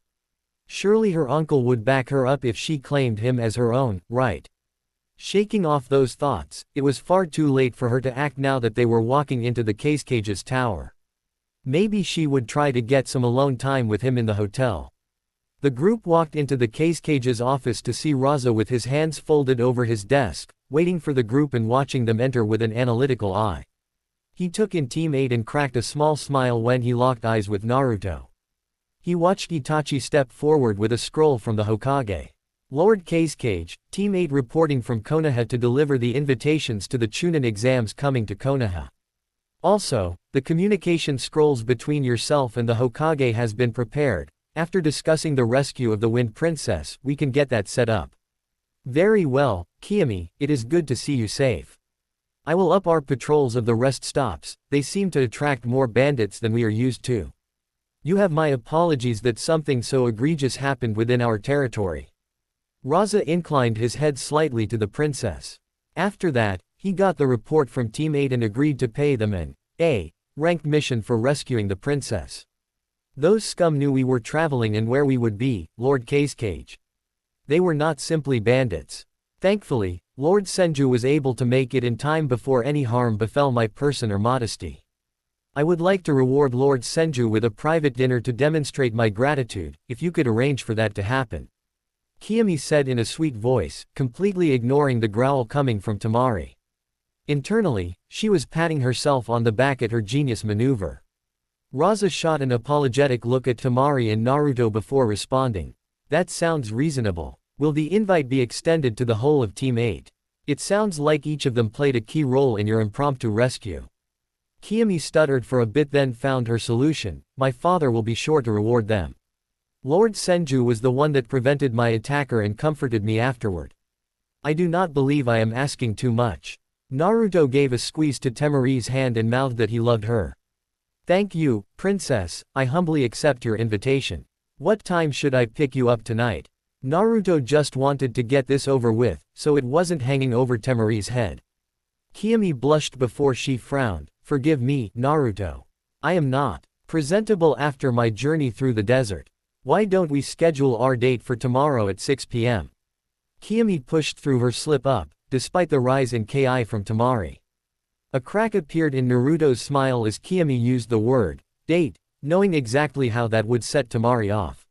Surely her uncle would back her up if she claimed him as her own, right? Shaking off those thoughts, it was far too late for her to act now that they were walking into the Kazekage's tower. Maybe she would try to get some alone time with him in the hotel. The group walked into the Kazekage's office to see Raza with his hands folded over his desk, waiting for the group and watching them enter with an analytical eye. He took in Team 8 and cracked a small smile when he locked eyes with Naruto. He watched Itachi step forward with a scroll from the Hokage. Lord Kazekage, Team 8 reporting from Konoha to deliver the invitations to the Chunin exams coming to Konoha. Also, the communication scrolls between yourself and the Hokage has been prepared. After discussing the rescue of the Wind Princess, we can get that set up. Very well, Keami, it is good to see you safe. I will up our patrols of the rest stops, they seem to attract more bandits than we are used to. You have my apologies that something so egregious happened within our territory. Raza inclined his head slightly to the princess. After that, he got the report from Team 8 and agreed to pay them an A-ranked mission for rescuing the princess. Those scum knew we were traveling and where we would be, Lord Kazekage. They were not simply bandits. Thankfully, Lord Senju was able to make it in time before any harm befell my person or modesty. I would like to reward Lord Senju with a private dinner to demonstrate my gratitude, if you could arrange for that to happen. Keami said in a sweet voice, completely ignoring the growl coming from Temari. Internally, she was patting herself on the back at her genius maneuver. Raza shot an apologetic look at Temari and Naruto before responding. That sounds reasonable. Will the invite be extended to the whole of Team 8? It sounds like each of them played a key role in your impromptu rescue. Keami stuttered for a bit then found her solution. My father will be sure to reward them. Lord Senju was the one that prevented my attacker and comforted me afterward. I do not believe I am asking too much. Naruto gave a squeeze to Temari's hand and mouthed that he loved her. Thank you, princess, I humbly accept your invitation. What time should I pick you up tonight? Naruto just wanted to get this over with, so it wasn't hanging over Temari's head. Keami blushed before she frowned. Forgive me, Naruto. I am not presentable after my journey through the desert. Why don't we schedule our date for tomorrow at 6 p.m.? Keami pushed through her slip-up, despite the rise in Ki from Temari. A crack appeared in Naruto's smile as Keami used the word, date, knowing exactly how that would set Temari off.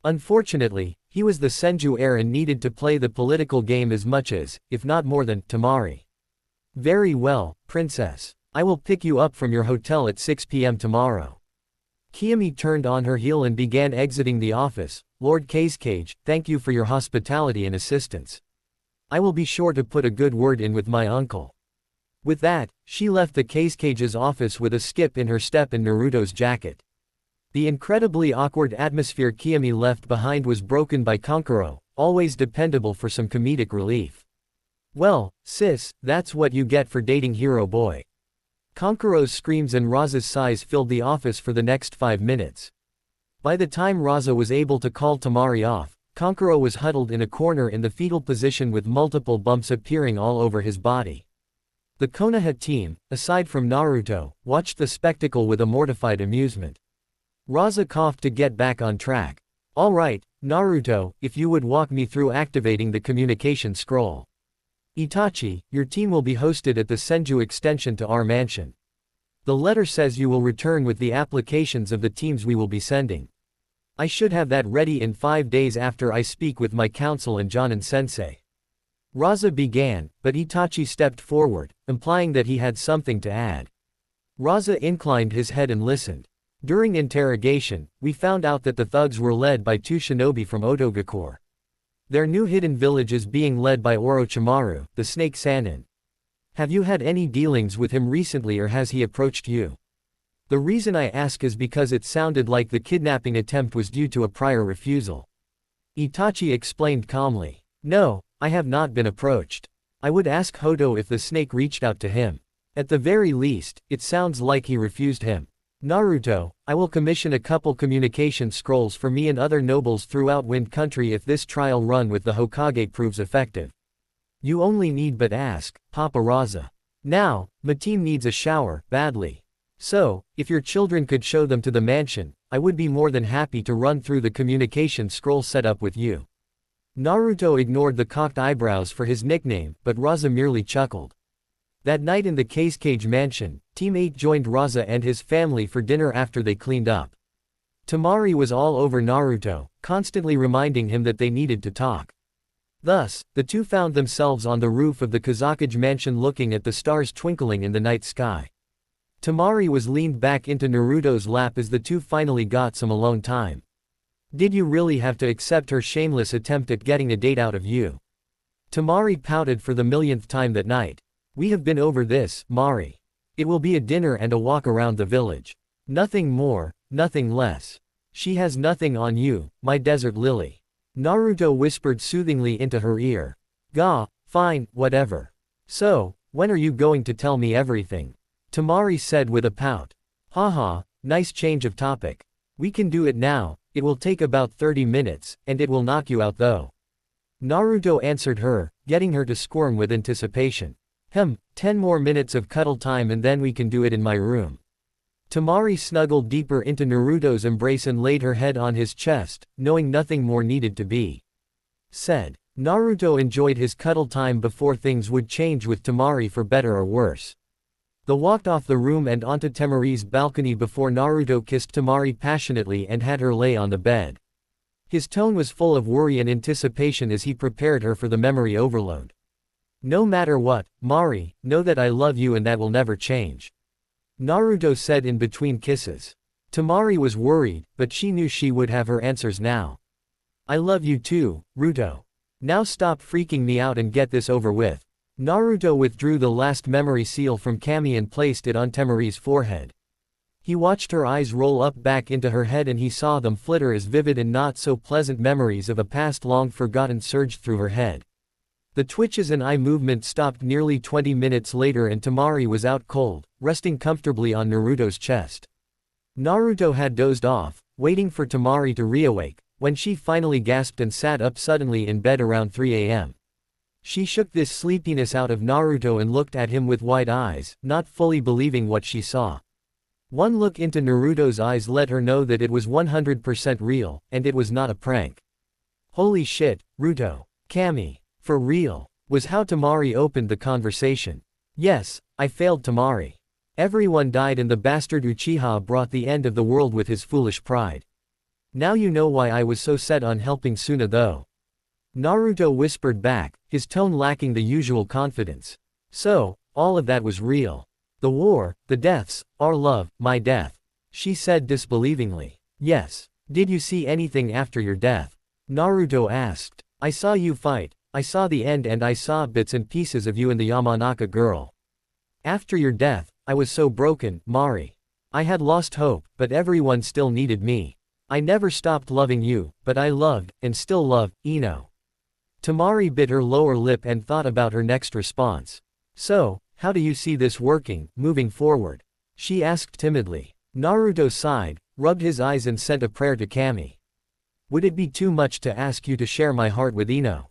Unfortunately, he was the Senju heir and needed to play the political game as much as, if not more than, Temari. Very well, princess. I will pick you up from your hotel at 6 p.m. tomorrow. Keami turned on her heel and began exiting the office. Lord Kazekage, thank you for your hospitality and assistance. I will be sure to put a good word in with my uncle. With that, she left the Kazekage's office with a skip in her step and Naruto's jacket. The incredibly awkward atmosphere Keami left behind was broken by Kankuro, always dependable for some comedic relief. Well, sis, that's what you get for dating hero boy. Kankuro's screams and Raza's sighs filled the office for the next 5 minutes. By the time Raza was able to call Temari off, Kankuro was huddled in a corner in the fetal position with multiple bumps appearing all over his body. The Konoha team, aside from Naruto, watched the spectacle with a mortified amusement. Raza coughed to get back on track. All right, Naruto, if you would walk me through activating the communication scroll. Itachi, your team will be hosted at the Senju extension to our mansion. The letter says you will return with the applications of the teams we will be sending. I should have that ready in 5 days after I speak with my council and Jonin-sensei. Raza began, but Itachi stepped forward, implying that he had something to add. Raza inclined his head and listened. During interrogation, we found out that the thugs were led by 2 shinobi from Otogakure. Their new hidden village is being led by Orochimaru, the Snake Sannin. Have you had any dealings with him recently or has he approached you? The reason I ask is because it sounded like the kidnapping attempt was due to a prior refusal. Itachi explained calmly. No, I have not been approached. I would ask Hodo if the snake reached out to him. At the very least, it sounds like he refused him. Naruto, I will commission a couple communication scrolls for me and other nobles throughout Wind Country if this trial run with the Hokage proves effective. You only need but ask, Papa Raza. Now, my team needs a shower, badly. So, if your children could show them to the mansion, I would be more than happy to run through the communication scroll setup with you. Naruto ignored the cocked eyebrows for his nickname, but Raza merely chuckled. That night in the Kazekage mansion, Team 8 joined Raza and his family for dinner after they cleaned up. Temari was all over Naruto, constantly reminding him that they needed to talk. Thus, the two found themselves on the roof of the Kazekage mansion looking at the stars twinkling in the night sky. Temari was leaned back into Naruto's lap as the two finally got some alone time. Did you really have to accept her shameless attempt at getting a date out of you? Temari pouted for the millionth time that night. We have been over this, Mari. It will be a dinner and a walk around the village. Nothing more, nothing less. She has nothing on you, my desert lily. Naruto whispered soothingly into her ear. Fine, whatever. So, when are you going to tell me everything? Temari said with a pout. Haha, nice change of topic. We can do it now, it will take about 30 minutes, and it will knock you out though. Naruto answered her, getting her to squirm with anticipation. 10 more minutes of cuddle time and then we can do it in my room. Temari snuggled deeper into Naruto's embrace and laid her head on his chest, knowing nothing more needed to be said. Naruto enjoyed his cuddle time before things would change with Temari for better or worse. They walked off the room and onto Temari's balcony before Naruto kissed Temari passionately and had her lay on the bed. His tone was full of worry and anticipation as he prepared her for the memory overload. "No matter what, Mari, know that I love you and that will never change," Naruto said in between kisses. Temari was worried, but she knew she would have her answers now. "I love you too, Ruto. Now stop freaking me out and get this over with." Naruto withdrew the last memory seal from Keami and placed it on Temari's forehead. He watched her eyes roll up back into her head and he saw them flitter as vivid and not so pleasant memories of a past long forgotten surged through her head. The twitches and eye movement stopped nearly 20 minutes later and Temari was out cold, resting comfortably on Naruto's chest. Naruto had dozed off, waiting for Temari to reawake, when she finally gasped and sat up suddenly in bed around 3 a.m. She shook this sleepiness out of Naruto and looked at him with wide eyes, not fully believing what she saw. One look into Naruto's eyes let her know that it was 100% real, and it was not a prank. "Holy shit, Ruto. Keami. For real," was how Temari opened the conversation. "Yes, I failed Temari. Everyone died and the bastard Uchiha brought the end of the world with his foolish pride. Now you know why I was so set on helping Suna though." Naruto whispered back, his tone lacking the usual confidence. "So, all of that was real. The war, the deaths, our love, my death," she said disbelievingly. "Yes. Did you see anything after your death?" Naruto asked. "I saw you fight, I saw the end and I saw bits and pieces of you and the Yamanaka girl. After your death, I was so broken, Mari. I had lost hope, but everyone still needed me. I never stopped loving you, but I loved, and still love, Eno." Temari bit her lower lip and thought about her next response. "So, how do you see this working, moving forward?" she asked timidly. Naruto sighed, rubbed his eyes and sent a prayer to Keami. "Would it be too much to ask you to share my heart with Eno?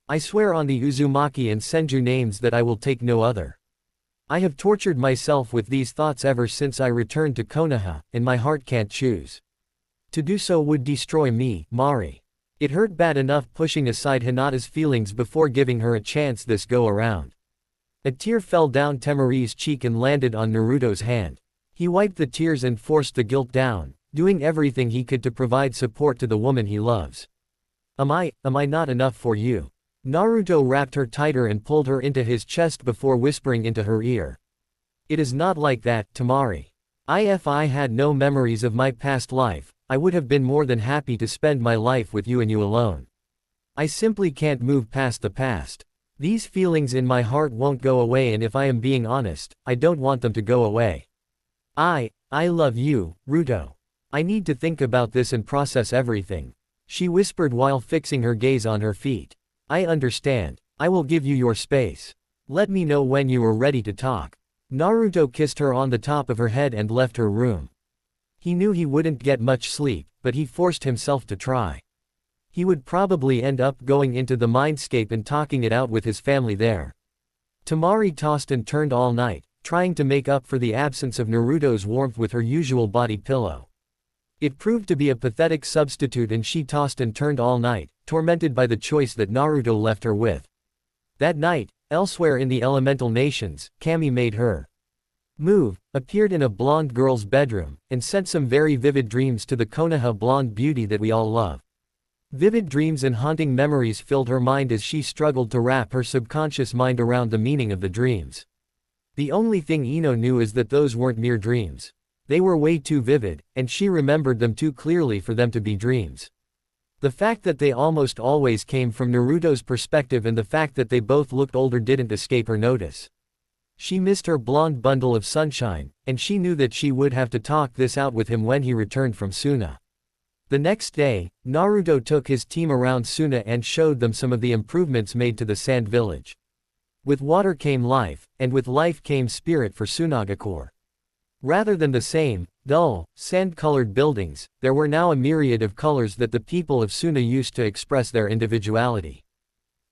I swear on the Uzumaki and Senju names that I will take no other. I have tortured myself with these thoughts ever since I returned to Konoha, and my heart can't choose. To do so would destroy me, Mari." It hurt bad enough pushing aside Hinata's feelings before giving her a chance this go around. A tear fell down Temari's cheek and landed on Naruto's hand. He wiped the tears and forced the guilt down, doing everything he could to provide support to the woman he loves. Am I not enough for you?" Naruto wrapped her tighter and pulled her into his chest before whispering into her ear. "It is not like that, Temari. If I had no memories of my past life, I would have been more than happy to spend my life with you and you alone. I simply can't move past the past. These feelings in my heart won't go away, and if I am being honest, I don't want them to go away. I love you, Ruto. I need to think about this and process everything," she whispered while fixing her gaze on her feet. "I understand. I will give you your space. Let me know when you are ready to talk." Naruto kissed her on the top of her head and left her room. He knew he wouldn't get much sleep, but he forced himself to try. He would probably end up going into the mindscape and talking it out with his family there. Temari tossed and turned all night, trying to make up for the absence of Naruto's warmth with her usual body pillow. It proved to be a pathetic substitute and she tossed and turned all night, tormented by the choice that Naruto left her with. That night, elsewhere in the elemental nations, Keami made her move, appeared in a blonde girl's bedroom, and sent some very vivid dreams to the Konoha blonde beauty that we all love. Vivid dreams and haunting memories filled her mind as she struggled to wrap her subconscious mind around the meaning of the dreams. The only thing Eno knew is that those weren't mere dreams. They were way too vivid, and she remembered them too clearly for them to be dreams. The fact that they almost always came from Naruto's perspective and the fact that they both looked older didn't escape her notice. She missed her blonde bundle of sunshine, and she knew that she would have to talk this out with him when he returned from Suna. The next day, Naruto took his team around Suna and showed them some of the improvements made to the sand village. With water came life, and with life came spirit for Sunagakure. Rather than the same, dull, sand-colored buildings, there were now a myriad of colors that the people of Suna used to express their individuality.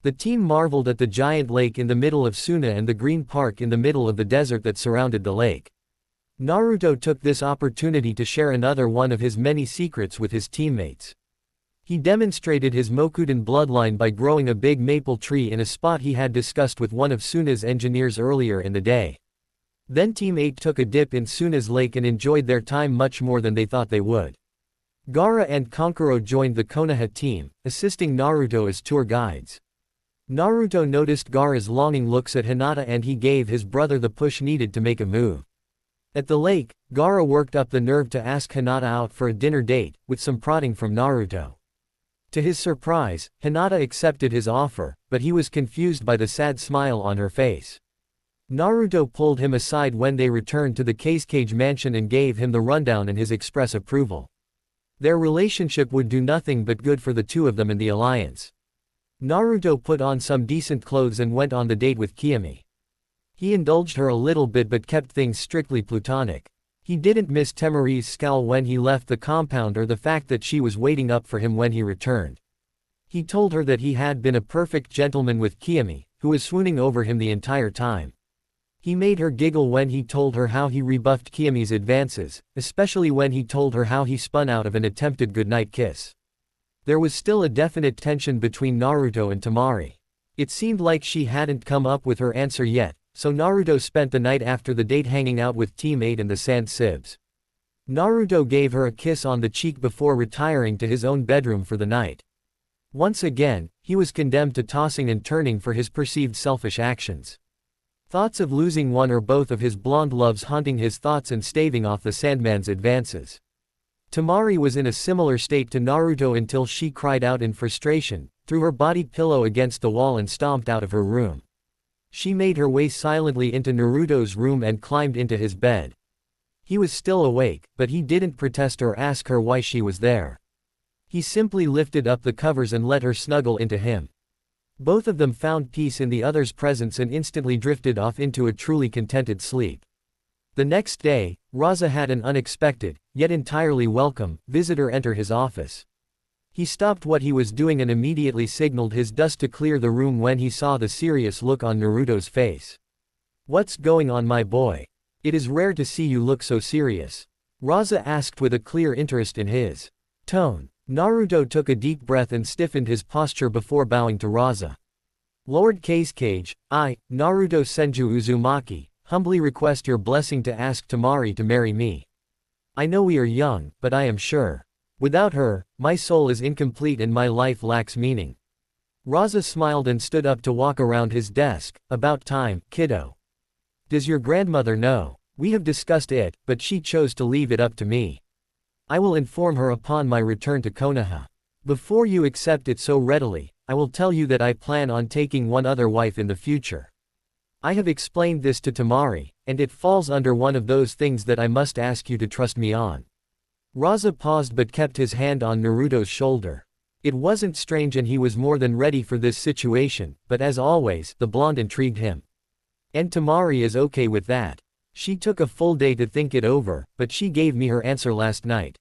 The team marveled at the giant lake in the middle of Suna and the green park in the middle of the desert that surrounded the lake. Naruto took this opportunity to share another one of his many secrets with his teammates. He demonstrated his Mokuden bloodline by growing a big maple tree in a spot he had discussed with one of Suna's engineers earlier in the day. Then Team 8 took a dip in Suna's lake and enjoyed their time much more than they thought they would. Gaara and Kankuro joined the Konoha team, assisting Naruto as tour guides. Naruto noticed Gaara's longing looks at Hanata and he gave his brother the push needed to make a move. At the lake, Gaara worked up the nerve to ask Hanata out for a dinner date, with some prodding from Naruto. To his surprise, Hanata accepted his offer, but he was confused by the sad smile on her face. Naruto pulled him aside when they returned to the Kazekage mansion and gave him the rundown and his express approval. Their relationship would do nothing but good for the two of them and the alliance. Naruto put on some decent clothes and went on the date with Keami. He indulged her a little bit but kept things strictly platonic. He didn't miss Temari's scowl when he left the compound or the fact that she was waiting up for him when he returned. He told her that he had been a perfect gentleman with Keami, who was swooning over him the entire time. He made her giggle when he told her how he rebuffed Kiami's advances, especially when he told her how he spun out of an attempted goodnight kiss. There was still a definite tension between Naruto and Temari. It seemed like she hadn't come up with her answer yet, so Naruto spent the night after the date hanging out with Team 8 and the Sand Sibs. Naruto gave her a kiss on the cheek before retiring to his own bedroom for the night. Once again, he was condemned to tossing and turning for his perceived selfish actions. Thoughts of losing one or both of his blonde loves haunting his thoughts and staving off the Sandman's advances. Temari was in a similar state to Naruto until she cried out in frustration, threw her body pillow against the wall and stomped out of her room. She made her way silently into Naruto's room and climbed into his bed. He was still awake, but he didn't protest or ask her why she was there. He simply lifted up the covers and let her snuggle into him. Both of them found peace in the other's presence and instantly drifted off into a truly contented sleep. The next day, Raza had an unexpected, yet entirely welcome, visitor enter his office. He stopped what he was doing and immediately signaled his dust to clear the room when he saw the serious look on Naruto's face. "What's going on, my boy? It is rare to see you look so serious," Raza asked with a clear interest in his tone. Naruto took a deep breath and stiffened his posture before bowing to Raza. "Lord Kazekage, I, Naruto Senju Uzumaki, humbly request your blessing to ask Temari to marry me. I know we are young, but I am sure. Without her, my soul is incomplete and my life lacks meaning." Raza smiled and stood up to walk around his desk. "About time, kiddo. Does your grandmother know? We have discussed it, but she chose to leave it up to me. I will inform her upon my return to Konoha. Before you accept it so readily, I will tell you that I plan on taking one other wife in the future. I have explained this to Temari, and it falls under one of those things that I must ask you to trust me on." Raza paused but kept his hand on Naruto's shoulder. It wasn't strange and he was more than ready for this situation, but as always, the blonde intrigued him. "And Temari is okay with that. She took a full day to think it over, but she gave me her answer last night.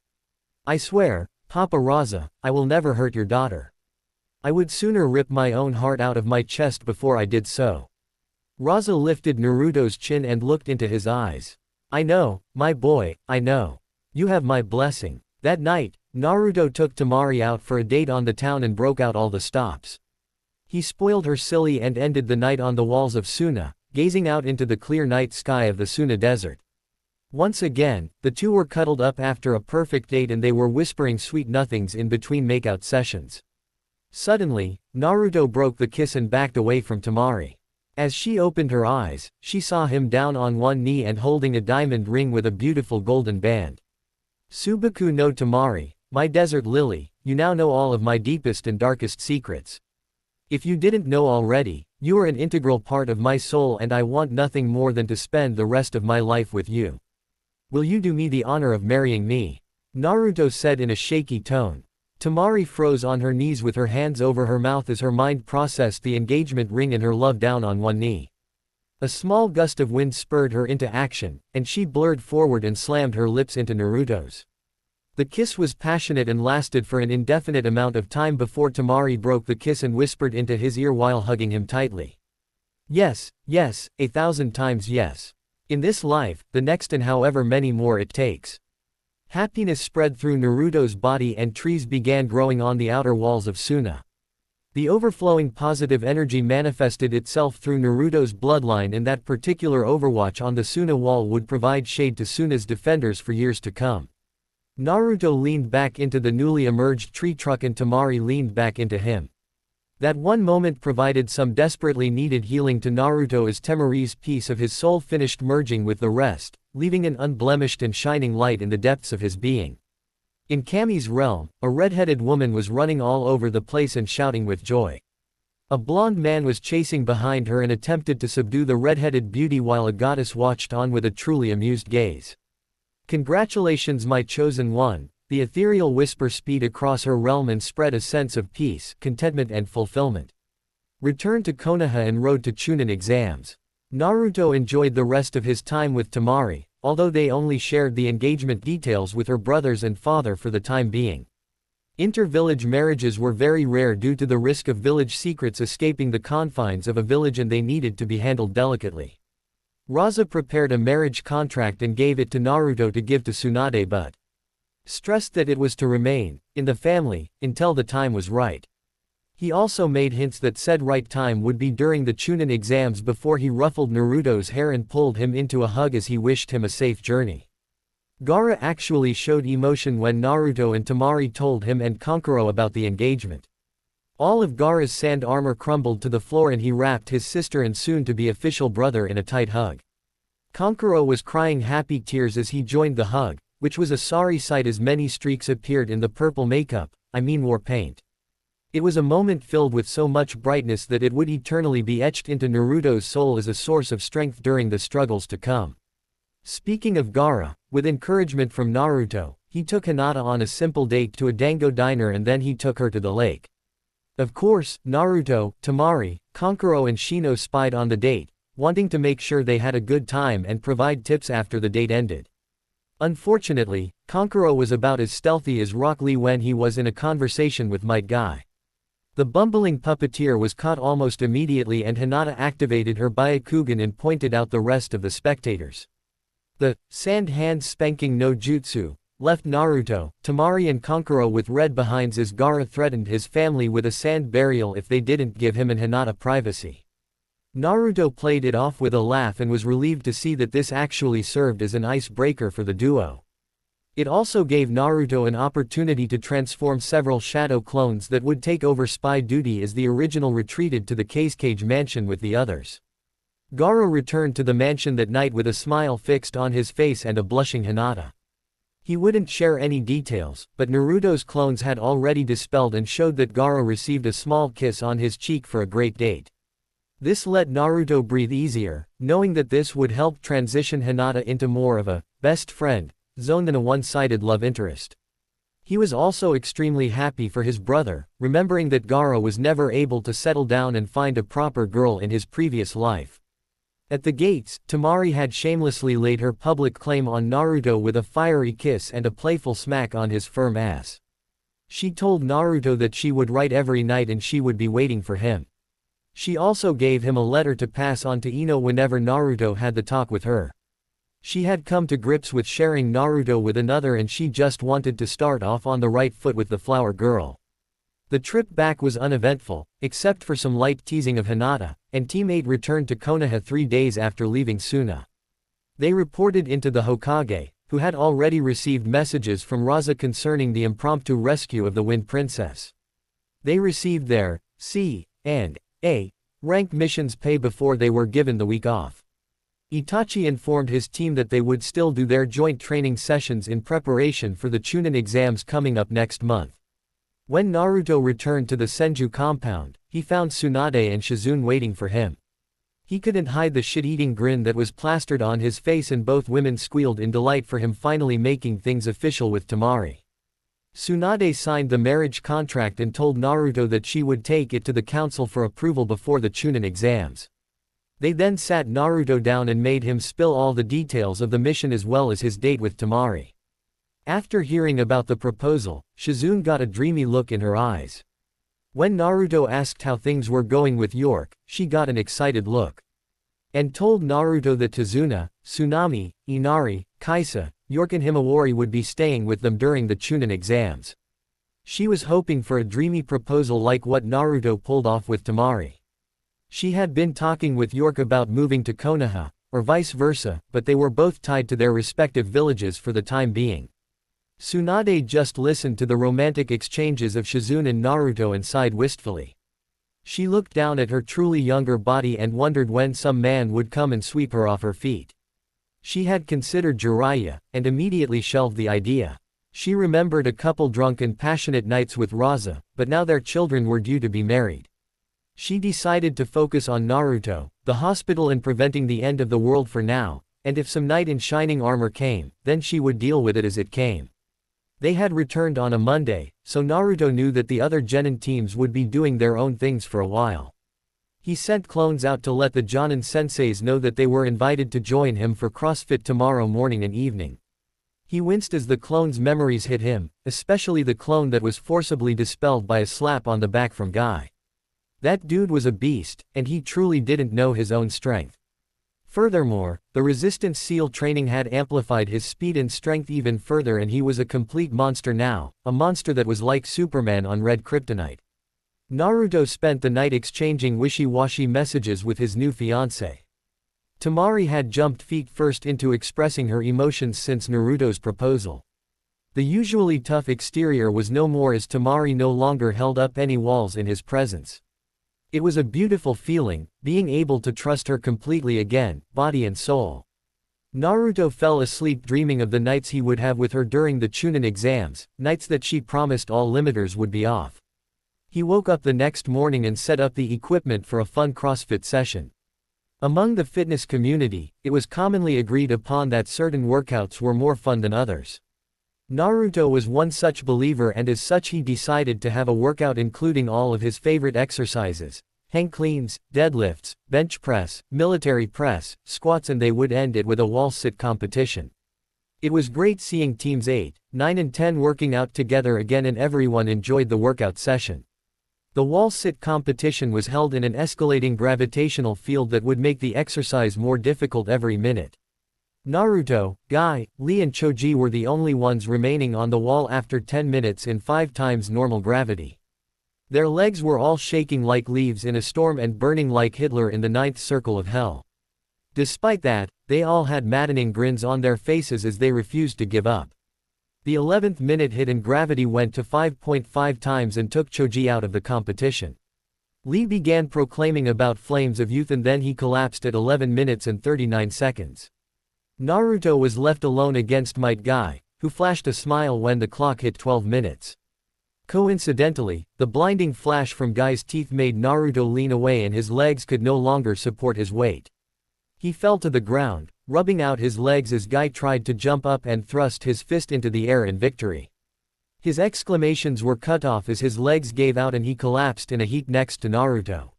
I swear, Papa Raza, I will never hurt your daughter. I would sooner rip my own heart out of my chest before I did so." Raza lifted Naruto's chin and looked into his eyes. "I know, my boy, I know. You have my blessing." That night, Naruto took Temari out for a date on the town and broke out all the stops. He spoiled her silly and ended the night on the walls of Suna, gazing out into the clear night sky of the Suna desert. Once again, the two were cuddled up after a perfect date and they were whispering sweet nothings in between makeout sessions. Suddenly, Naruto broke the kiss and backed away from Temari. As she opened her eyes, she saw him down on one knee and holding a diamond ring with a beautiful golden band. "Subaku no Temari, my desert lily, you now know all of my deepest and darkest secrets. If you didn't know already, you are an integral part of my soul and I want nothing more than to spend the rest of my life with you. Will you do me the honor of marrying me?" Naruto said in a shaky tone. Temari froze on her knees with her hands over her mouth as her mind processed the engagement ring and her love down on one knee. A small gust of wind spurred her into action, and she blurred forward and slammed her lips into Naruto's. The kiss was passionate and lasted for an indefinite amount of time before Temari broke the kiss and whispered into his ear while hugging him tightly. "Yes, yes, 1,000 times yes. In this life, the next and however many more it takes." Happiness spread through Naruto's body and trees began growing on the outer walls of Suna. The overflowing positive energy manifested itself through Naruto's bloodline, and that particular overwatch on the Suna wall would provide shade to Suna's defenders for years to come. Naruto leaned back into the newly emerged tree trunk and Temari leaned back into him. That one moment provided some desperately needed healing to Naruto as Temari's piece of his soul finished merging with the rest, leaving an unblemished and shining light in the depths of his being. In Keami's realm, a red-headed woman was running all over the place and shouting with joy. A blonde man was chasing behind her and attempted to subdue the red-headed beauty while a goddess watched on with a truly amused gaze. "Congratulations, my chosen one," the ethereal whisper sped across her realm and spread a sense of peace, contentment and fulfillment. Returned to Konoha and rode to Chunin exams. Naruto enjoyed the rest of his time with Temari, although they only shared the engagement details with her brothers and father for the time being. Inter-village marriages were very rare due to the risk of village secrets escaping the confines of a village, and they needed to be handled delicately. Raza prepared a marriage contract and gave it to Naruto to give to Tsunade, but stressed that it was to remain in the family until the time was right. He also made hints that said right time would be during the Chunin exams before he ruffled Naruto's hair and pulled him into a hug as he wished him a safe journey. Gaara actually showed emotion when Naruto and Temari told him and Kankuro about the engagement. All of Gaara's sand armor crumbled to the floor and he wrapped his sister and soon-to-be official brother in a tight hug. Kankuro was crying happy tears as he joined the hug, which was a sorry sight as many streaks appeared in the purple makeup, war paint. It was a moment filled with so much brightness that it would eternally be etched into Naruto's soul as a source of strength during the struggles to come. Speaking of Gaara, with encouragement from Naruto, he took Hanata on a simple date to a dango diner and then he took her to the lake. Of course, Naruto, Temari, Kankuro and Shino spied on the date, wanting to make sure they had a good time and provide tips after the date ended. Unfortunately, Kankuro was about as stealthy as Rock Lee when he was in a conversation with Might Guy. The bumbling puppeteer was caught almost immediately and Hanata activated her Byakugan and pointed out the rest of the spectators. The sand hand spanking no jutsu left Naruto, Temari and Kankuro with red behinds as Gaara threatened his family with a sand burial if they didn't give him and Hanata privacy. Naruto played it off with a laugh and was relieved to see that this actually served as an icebreaker for the duo. It also gave Naruto an opportunity to transform several shadow clones that would take over spy duty as the original retreated to the Kazekage mansion with the others. Gaara returned to the mansion that night with a smile fixed on his face and a blushing Hanata. He wouldn't share any details, but Naruto's clones had already dispelled and showed that Gaara received a small kiss on his cheek for a great date. This let Naruto breathe easier, knowing that this would help transition Hanata into more of a best friend zone than a one-sided love interest. He was also extremely happy for his brother, remembering that Gaara was never able to settle down and find a proper girl in his previous life. At the gates, Temari had shamelessly laid her public claim on Naruto with a fiery kiss and a playful smack on his firm ass. She told Naruto that she would write every night and she would be waiting for him. She also gave him a letter to pass on to Eno whenever Naruto had the talk with her. She had come to grips with sharing Naruto with another and she just wanted to start off on the right foot with the flower girl. The trip back was uneventful, except for some light teasing of Hanata, and Team 8 returned to Konoha 3 days after leaving Suna. They reported into the Hokage, who had already received messages from Raza concerning the impromptu rescue of the Wind Princess. They received their C and A rank missions pay before they were given the week off. Itachi informed his team that they would still do their joint training sessions in preparation for the Chunin exams coming up next month. When Naruto returned to the Senju compound, he found Tsunade and Shizune waiting for him. He couldn't hide the shit-eating grin that was plastered on his face and both women squealed in delight for him finally making things official with Temari. Tsunade signed the marriage contract and told Naruto that she would take it to the council for approval before the Chunin exams. They then sat Naruto down and made him spill all the details of the mission as well as his date with Temari. After hearing about the proposal, Shizune got a dreamy look in her eyes. When Naruto asked how things were going with York, she got an excited look. And told Naruto that Tazuna, Tsunami, Inari, Kaisa, York and Himawari would be staying with them during the Chunin exams. She was hoping for a dreamy proposal like what Naruto pulled off with Temari. She had been talking with York about moving to Konoha, or vice versa, but they were both tied to their respective villages for the time being. Tsunade just listened to the romantic exchanges of Shizune and Naruto and sighed wistfully. She looked down at her truly younger body and wondered when some man would come and sweep her off her feet. She had considered Jiraiya, and immediately shelved the idea. She remembered a couple drunk and passionate nights with Raza, but now their children were due to be married. She decided to focus on Naruto, the hospital and preventing the end of the world for now, and if some knight in shining armor came, then she would deal with it as it came. They had returned on a Monday, so Naruto knew that the other genin teams would be doing their own things for a while. He sent clones out to let the Jonin senseis know that they were invited to join him for CrossFit tomorrow morning and evening. He winced as the clones' memories hit him, especially the clone that was forcibly dispelled by a slap on the back from Guy. That dude was a beast, and he truly didn't know his own strength. Furthermore, the resistance seal training had amplified his speed and strength even further, and he was a complete monster now, a monster that was like Superman on red kryptonite. Naruto spent the night exchanging wishy-washy messages with his new fiancée. Temari had jumped feet first into expressing her emotions since Naruto's proposal. The usually tough exterior was no more as Temari no longer held up any walls in his presence. It was a beautiful feeling, being able to trust her completely again, body and soul. Naruto fell asleep dreaming of the nights he would have with her during the Chunin exams, nights that she promised all limiters would be off. He woke up the next morning and set up the equipment for a fun CrossFit session. Among the fitness community, it was commonly agreed upon that certain workouts were more fun than others. Naruto was one such believer, and as such he decided to have a workout including all of his favorite exercises: hang cleans, deadlifts, bench press, military press, squats, and they would end it with a wall sit competition. It was great seeing teams 8, 9 and 10 working out together again, and everyone enjoyed the workout session. The wall sit competition was held in an escalating gravitational field that would make the exercise more difficult every minute. Naruto, Guy, Lee and Choji were the only ones remaining on the wall after 10 minutes in 5 times normal gravity. Their legs were all shaking like leaves in a storm and burning like Hitler in the 9th circle of hell. Despite that, they all had maddening grins on their faces as they refused to give up. The 11th minute hit and gravity went to 5.5 times and took Choji out of the competition. Lee began proclaiming about flames of youth, and then he collapsed at 11 minutes and 39 seconds. Naruto was left alone against Might Guy, who flashed a smile when the clock hit 12 minutes. Coincidentally, the blinding flash from Guy's teeth made Naruto lean away and his legs could no longer support his weight. He fell to the ground, rubbing out his legs as Guy tried to jump up and thrust his fist into the air in victory. His exclamations were cut off as his legs gave out and he collapsed in a heap next to Naruto.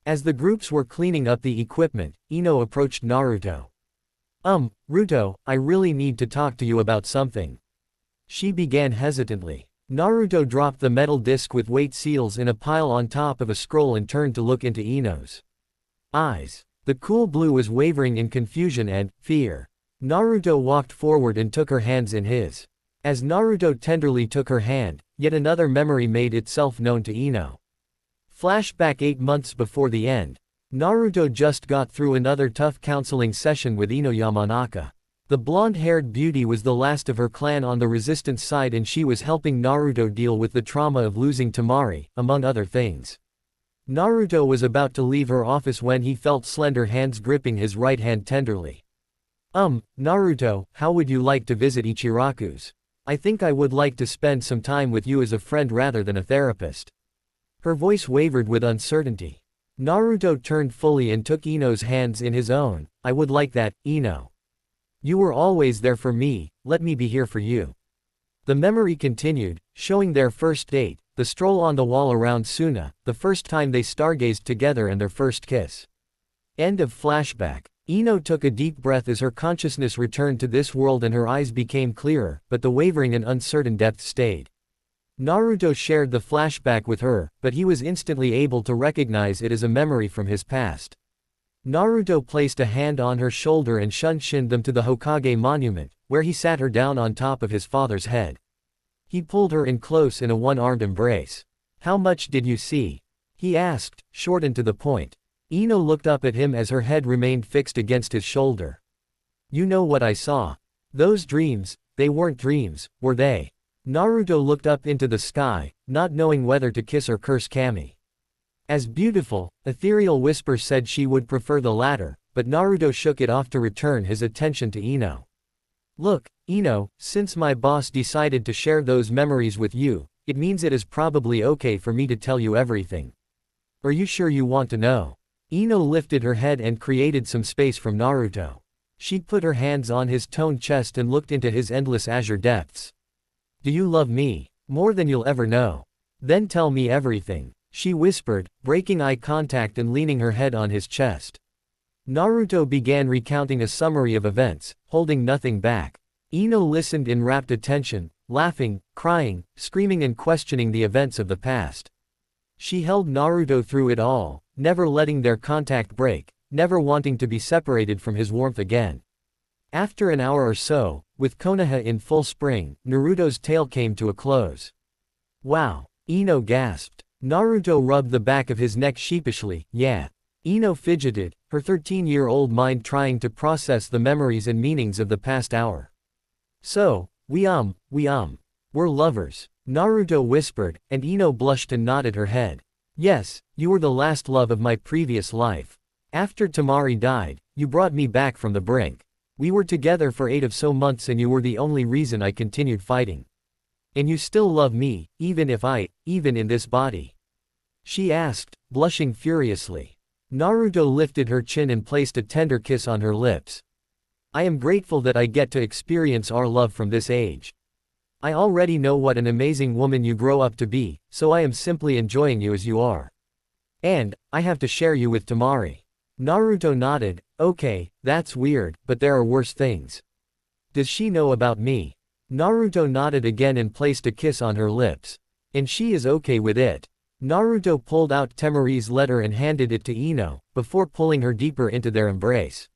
As the groups were cleaning up the equipment, Eno approached Naruto. Ruto, I really need to talk to you about something. She began hesitantly. Naruto dropped the metal disc with weight seals in a pile on top of a scroll and turned to look into Eno's eyes. The cool blue was wavering in confusion and fear. Naruto walked forward and took her hands in his. As Naruto tenderly took her hand, yet another memory made itself known to Eno. Flashback 8 months before the end. Naruto just got through another tough counseling session with Eno Yamanaka. The blonde-haired beauty was the last of her clan on the resistance side, and she was helping Naruto deal with the trauma of losing Temari, among other things. Naruto was about to leave her office when he felt slender hands gripping his right hand tenderly. Naruto, how would you like to visit Ichiraku's? I think I would like to spend some time with you as a friend rather than a therapist. Her voice wavered with uncertainty. Naruto turned fully and took Eno's hands in his own. I would like that, Eno. You were always there for me, let me be here for you. The memory continued, showing their first date, the stroll on the wall around Suna, the first time they stargazed together, and their first kiss. End of flashback. Eno took a deep breath as her consciousness returned to this world and her eyes became clearer, but the wavering and uncertain depth stayed. Naruto shared the flashback with her, but he was instantly able to recognize it as a memory from his past. Naruto placed a hand on her shoulder and shunshined them to the Hokage monument, where he sat her down on top of his father's head. He pulled her in close in a one-armed embrace. How much did you see? He asked, short and to the point. Eno looked up at him as her head remained fixed against his shoulder. You know what I saw. Those dreams, they weren't dreams, were they? Naruto looked up into the sky, not knowing whether to kiss or curse Keami. As beautiful, ethereal whisper said she would prefer the latter, but Naruto shook it off to return his attention to Eno. Look, Eno, since my boss decided to share those memories with you, it means it is probably okay for me to tell you everything. Are you sure you want to know? Eno lifted her head and created some space from Naruto. She put her hands on his toned chest and looked into his endless azure depths. Do you love me? More than you'll ever know. Then tell me everything, she whispered, breaking eye contact and leaning her head on his chest. Naruto began recounting a summary of events, holding nothing back. Eno listened in rapt attention, laughing, crying, screaming and questioning the events of the past. She held Naruto through it all, never letting their contact break, never wanting to be separated from his warmth again. After an hour or so, with Konoha in full spring, Naruto's tale came to a close. Wow! Eno gasped. Naruto rubbed the back of his neck sheepishly. Yeah. Eno fidgeted, her 13-year-old mind trying to process the memories and meanings of the past hour. So, we're lovers, Naruto whispered, and Eno blushed and nodded her head. Yes, you were the last love of my previous life. After Tamari died, you brought me back from the brink. We were together for 8 months and you were the only reason I continued fighting. And you still love me, even in this body? She asked, blushing furiously. Naruto lifted her chin and placed a tender kiss on her lips. I am grateful that I get to experience our love from this age. I already know what an amazing woman you grow up to be, so I am simply enjoying you as you are. And, I have to share you with Tamari. Naruto nodded. Okay, that's weird, but there are worse things. Does she know about me? Naruto nodded again and placed a kiss on her lips. And she is okay with it. Naruto pulled out Temari's letter and handed it to Eno, before pulling her deeper into their embrace.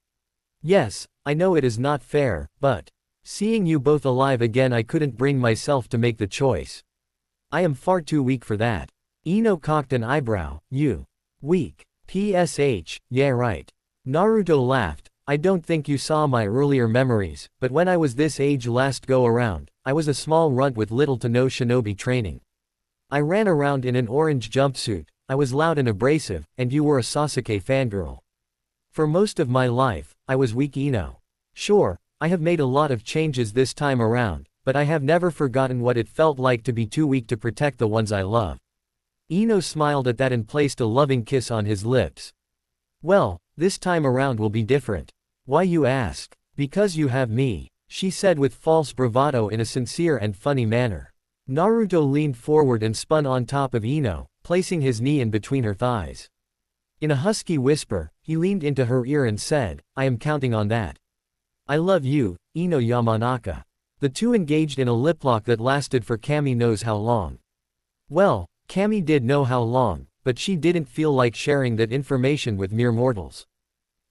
Yes, I know it is not fair, but seeing you both alive again I couldn't bring myself to make the choice. I am far too weak for that. Eno cocked an eyebrow. You. Weak. PSH, yeah right. Naruto laughed. I don't think you saw my earlier memories, but when I was this age last go around, I was a small runt with little to no shinobi training. I ran around in an orange jumpsuit, I was loud and abrasive, and you were a Sasuke fangirl. For most of my life, I was weak Eno. Sure, I have made a lot of changes this time around, but I have never forgotten what it felt like to be too weak to protect the ones I love. Eno smiled at that and placed a loving kiss on his lips. Well, this time around will be different. Why you ask? Because you have me, she said with false bravado in a sincere and funny manner. Naruto leaned forward and spun on top of Eno, placing his knee in between her thighs. In a husky whisper, he leaned into her ear and said, I am counting on that. I love you, Eno Yamanaka. The two engaged in a lip lock that lasted for Keami knows how long. Well, Keami did know how long, but she didn't feel like sharing that information with mere mortals.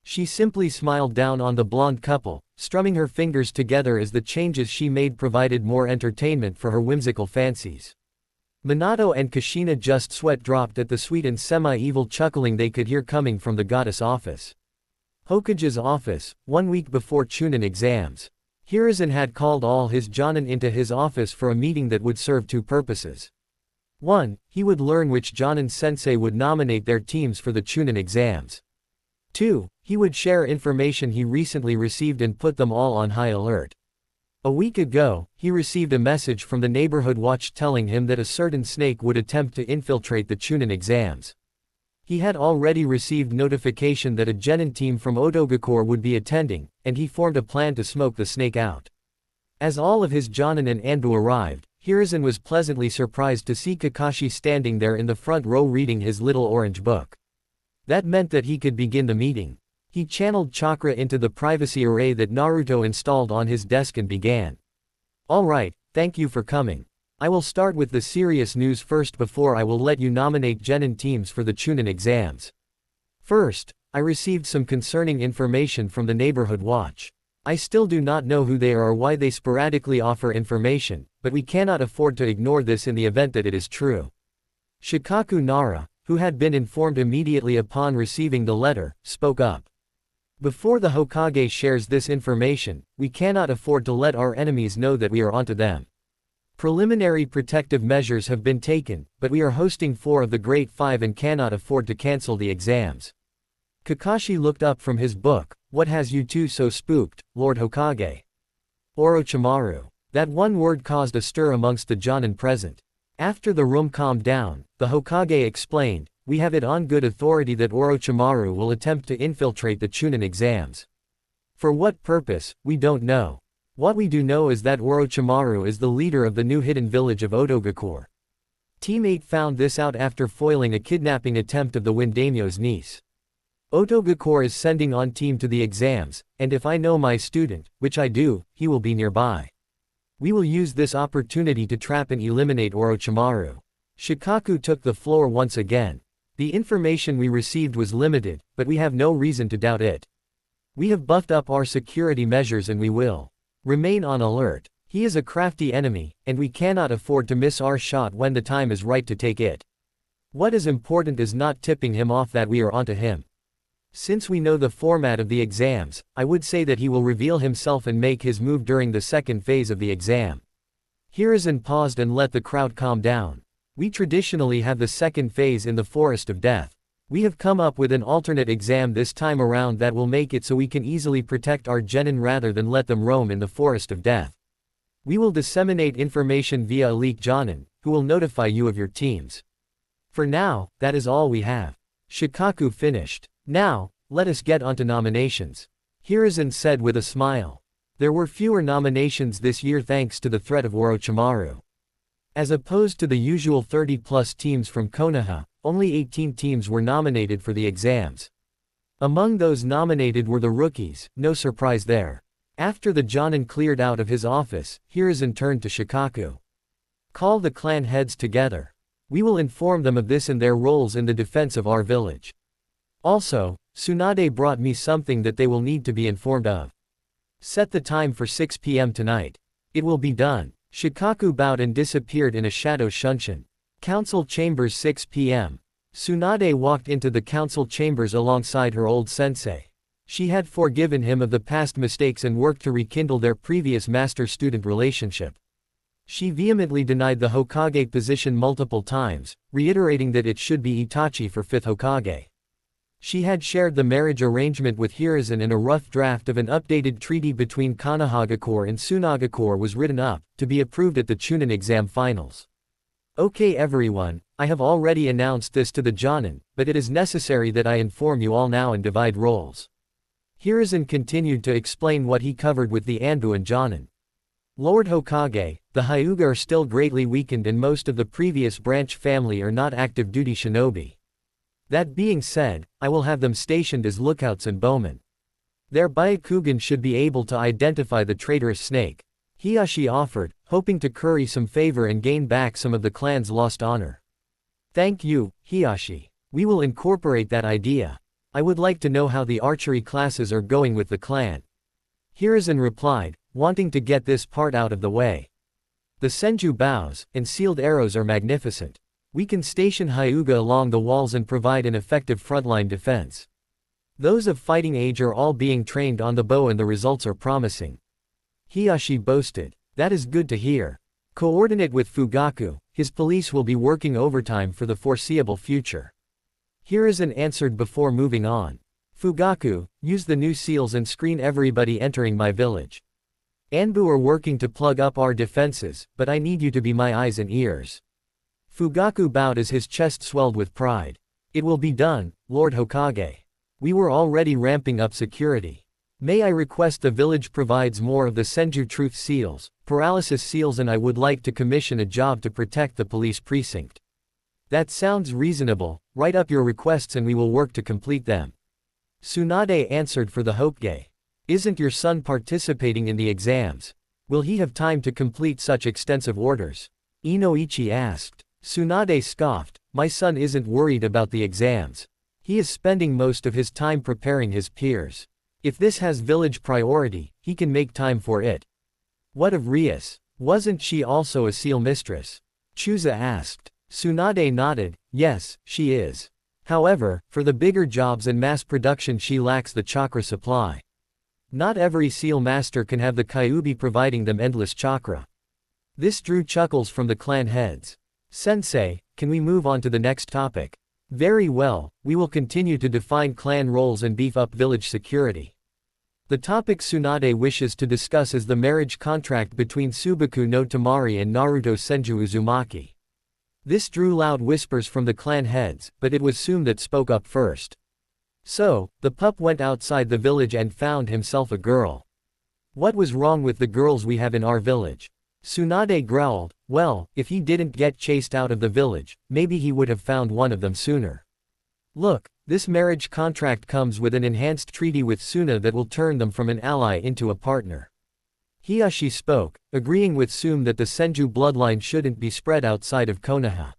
She simply smiled down on the blonde couple, strumming her fingers together as the changes she made provided more entertainment for her whimsical fancies. Minato and Kushina just sweat dropped at the sweet and semi-evil chuckling they could hear coming from the goddess office. Hokage's office, 1 week before Chunin exams. Hiruzen had called all his Jonin into his office for a meeting that would serve 2 purposes. 1. He would learn which Jonin sensei would nominate their teams for the Chunin exams. 2. He would share information he recently received and put them all on high alert. A week ago, he received a message from the neighborhood watch telling him that a certain snake would attempt to infiltrate the Chunin exams. He had already received notification that a genin team from Otogakure would be attending, and he formed a plan to smoke the snake out. As all of his Jonin and Anbu arrived, Hiruzen was pleasantly surprised to see Kakashi standing there in the front row reading his little orange book. That meant that he could begin the meeting. He channeled chakra into the privacy array that Naruto installed on his desk and began. Alright, thank you for coming. I will start with the serious news first before I will let you nominate genin teams for the Chunin exams. First, I received some concerning information from the neighborhood watch. I still do not know who they are or why they sporadically offer information, but we cannot afford to ignore this in the event that it is true. Shikaku Nara, who had been informed immediately upon receiving the letter, spoke up. Before the Hokage shares this information, we cannot afford to let our enemies know that we are onto them. Preliminary protective measures have been taken, but we are hosting 4 of the Great Five and cannot afford to cancel the exams. Kakashi looked up from his book. What has you two so spooked, Lord Hokage? Orochimaru. That one word caused a stir amongst the Jonin present. After the room calmed down, the Hokage explained, we have it on good authority that Orochimaru will attempt to infiltrate the Chunin exams. For what purpose, we don't know. What we do know is that Orochimaru is the leader of the new hidden village of Otogakure. Team 8 found this out after foiling a kidnapping attempt of the Windaimyo's niece. Otogakure is sending on team to the exams, and if I know my student, which I do, he will be nearby. We will use this opportunity to trap and eliminate Orochimaru. Shikaku took the floor once again. The information we received was limited, but we have no reason to doubt it. We have buffed up our security measures and we will remain on alert. He is a crafty enemy, and we cannot afford to miss our shot when the time is right to take it. What is important is not tipping him off that we are onto him. Since we know the format of the exams, I would say that he will reveal himself and make his move during the second phase of the exam. Hiruzen paused and let the crowd calm down. We traditionally have the second phase in the Forest of Death. We have come up with an alternate exam this time around that will make it so we can easily protect our genin rather than let them roam in the Forest of Death. We will disseminate information via a leak jonin, who will notify you of your teams. For now, that is all we have. Shikaku finished. Now, let us get onto nominations. Hiruzen said with a smile. There were fewer nominations this year thanks to the threat of Orochimaru. As opposed to the usual 30-plus teams from Konoha, only 18 teams were nominated for the exams. Among those nominated were the rookies, no surprise there. After the Jonin cleared out of his office, Hiruzen turned to Shikaku. Call the clan heads together. We will inform them of this and their roles in the defense of our village. Also, Tsunade brought me something that they will need to be informed of. Set the time for 6 p.m. tonight. It will be done. Shikaku bowed and disappeared in a shadow shunshin. Council chambers 6 p.m. Tsunade walked into the council chambers alongside her old sensei. She had forgiven him of the past mistakes and worked to rekindle their previous master-student relationship. She vehemently denied the Hokage position multiple times, reiterating that it should be Itachi for 5th Hokage. She had shared the marriage arrangement with Hiruzen and a rough draft of an updated treaty between Konohagakure and Sunagakure was written up, to be approved at the Chunin exam finals. Okay everyone, I have already announced this to the Jonin, but it is necessary that I inform you all now and divide roles. Hiruzen continued to explain what he covered with the Anbu and Jonin. Lord Hokage, the Hyuga are still greatly weakened and most of the previous branch family are not active duty shinobi. That being said, I will have them stationed as lookouts and bowmen. Their Byakugan should be able to identify the traitorous snake. Hiyashi offered, hoping to curry some favor and gain back some of the clan's lost honor. Thank you, Hiyashi. We will incorporate that idea. I would like to know how the archery classes are going with the clan. Hiruzen replied, wanting to get this part out of the way. The Senju bows, and sealed arrows are magnificent. We can station Hyuga along the walls and provide an effective frontline defense. Those of fighting age are all being trained on the bow and the results are promising. Hiyashi boasted. That is good to hear. Coordinate with Fugaku, his police will be working overtime for the foreseeable future. Hiruzen answered before moving on. Fugaku, use the new seals and screen everybody entering my village. Anbu are working to plug up our defenses, but I need you to be my eyes and ears. Fugaku bowed as his chest swelled with pride. It will be done, Lord Hokage. We were already ramping up security. May I request the village provides more of the Senju Truth Seals, Paralysis Seals, and I would like to commission a job to protect the police precinct. That sounds reasonable, write up your requests and we will work to complete them. Tsunade answered for the Hokage. Isn't your son participating in the exams? Will he have time to complete such extensive orders? Inoichi asked. Tsunade scoffed, my son isn't worried about the exams. He is spending most of his time preparing his peers. If this has village priority, he can make time for it. What of Rias? Wasn't she also a seal mistress? Chusa asked. Tsunade nodded, yes, she is. However, for the bigger jobs and mass production she lacks the chakra supply. Not every seal master can have the Kyuubi providing them endless chakra. This drew chuckles from the clan heads. Sensei, can we move on to the next topic? Very well, we will continue to define clan roles and beef up village security. The topic Tsunade wishes to discuss is the marriage contract between Subaku no Tamari and Naruto Senju Uzumaki. This drew loud whispers from the clan heads, but it was Sum that spoke up first. So, the pup went outside the village and found himself a girl. What was wrong with the girls we have in our village? Tsunade growled, well, if he didn't get chased out of the village, maybe he would have found one of them sooner. Look, this marriage contract comes with an enhanced treaty with Suna that will turn them from an ally into a partner. Hiyashi spoke, agreeing with Sum that the Senju bloodline shouldn't be spread outside of Konoha.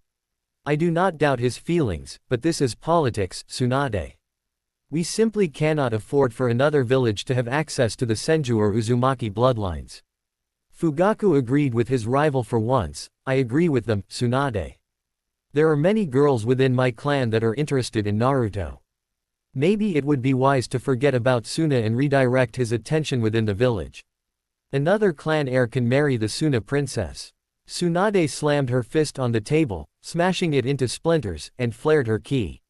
I do not doubt his feelings, but this is politics, Tsunade. We simply cannot afford for another village to have access to the Senju or Uzumaki bloodlines. Fugaku agreed with his rival for once, I agree with them, Tsunade. There are many girls within my clan that are interested in Naruto. Maybe it would be wise to forget about Suna and redirect his attention within the village. Another clan heir can marry the Suna princess. Tsunade slammed her fist on the table, smashing it into splinters, and flared her ki.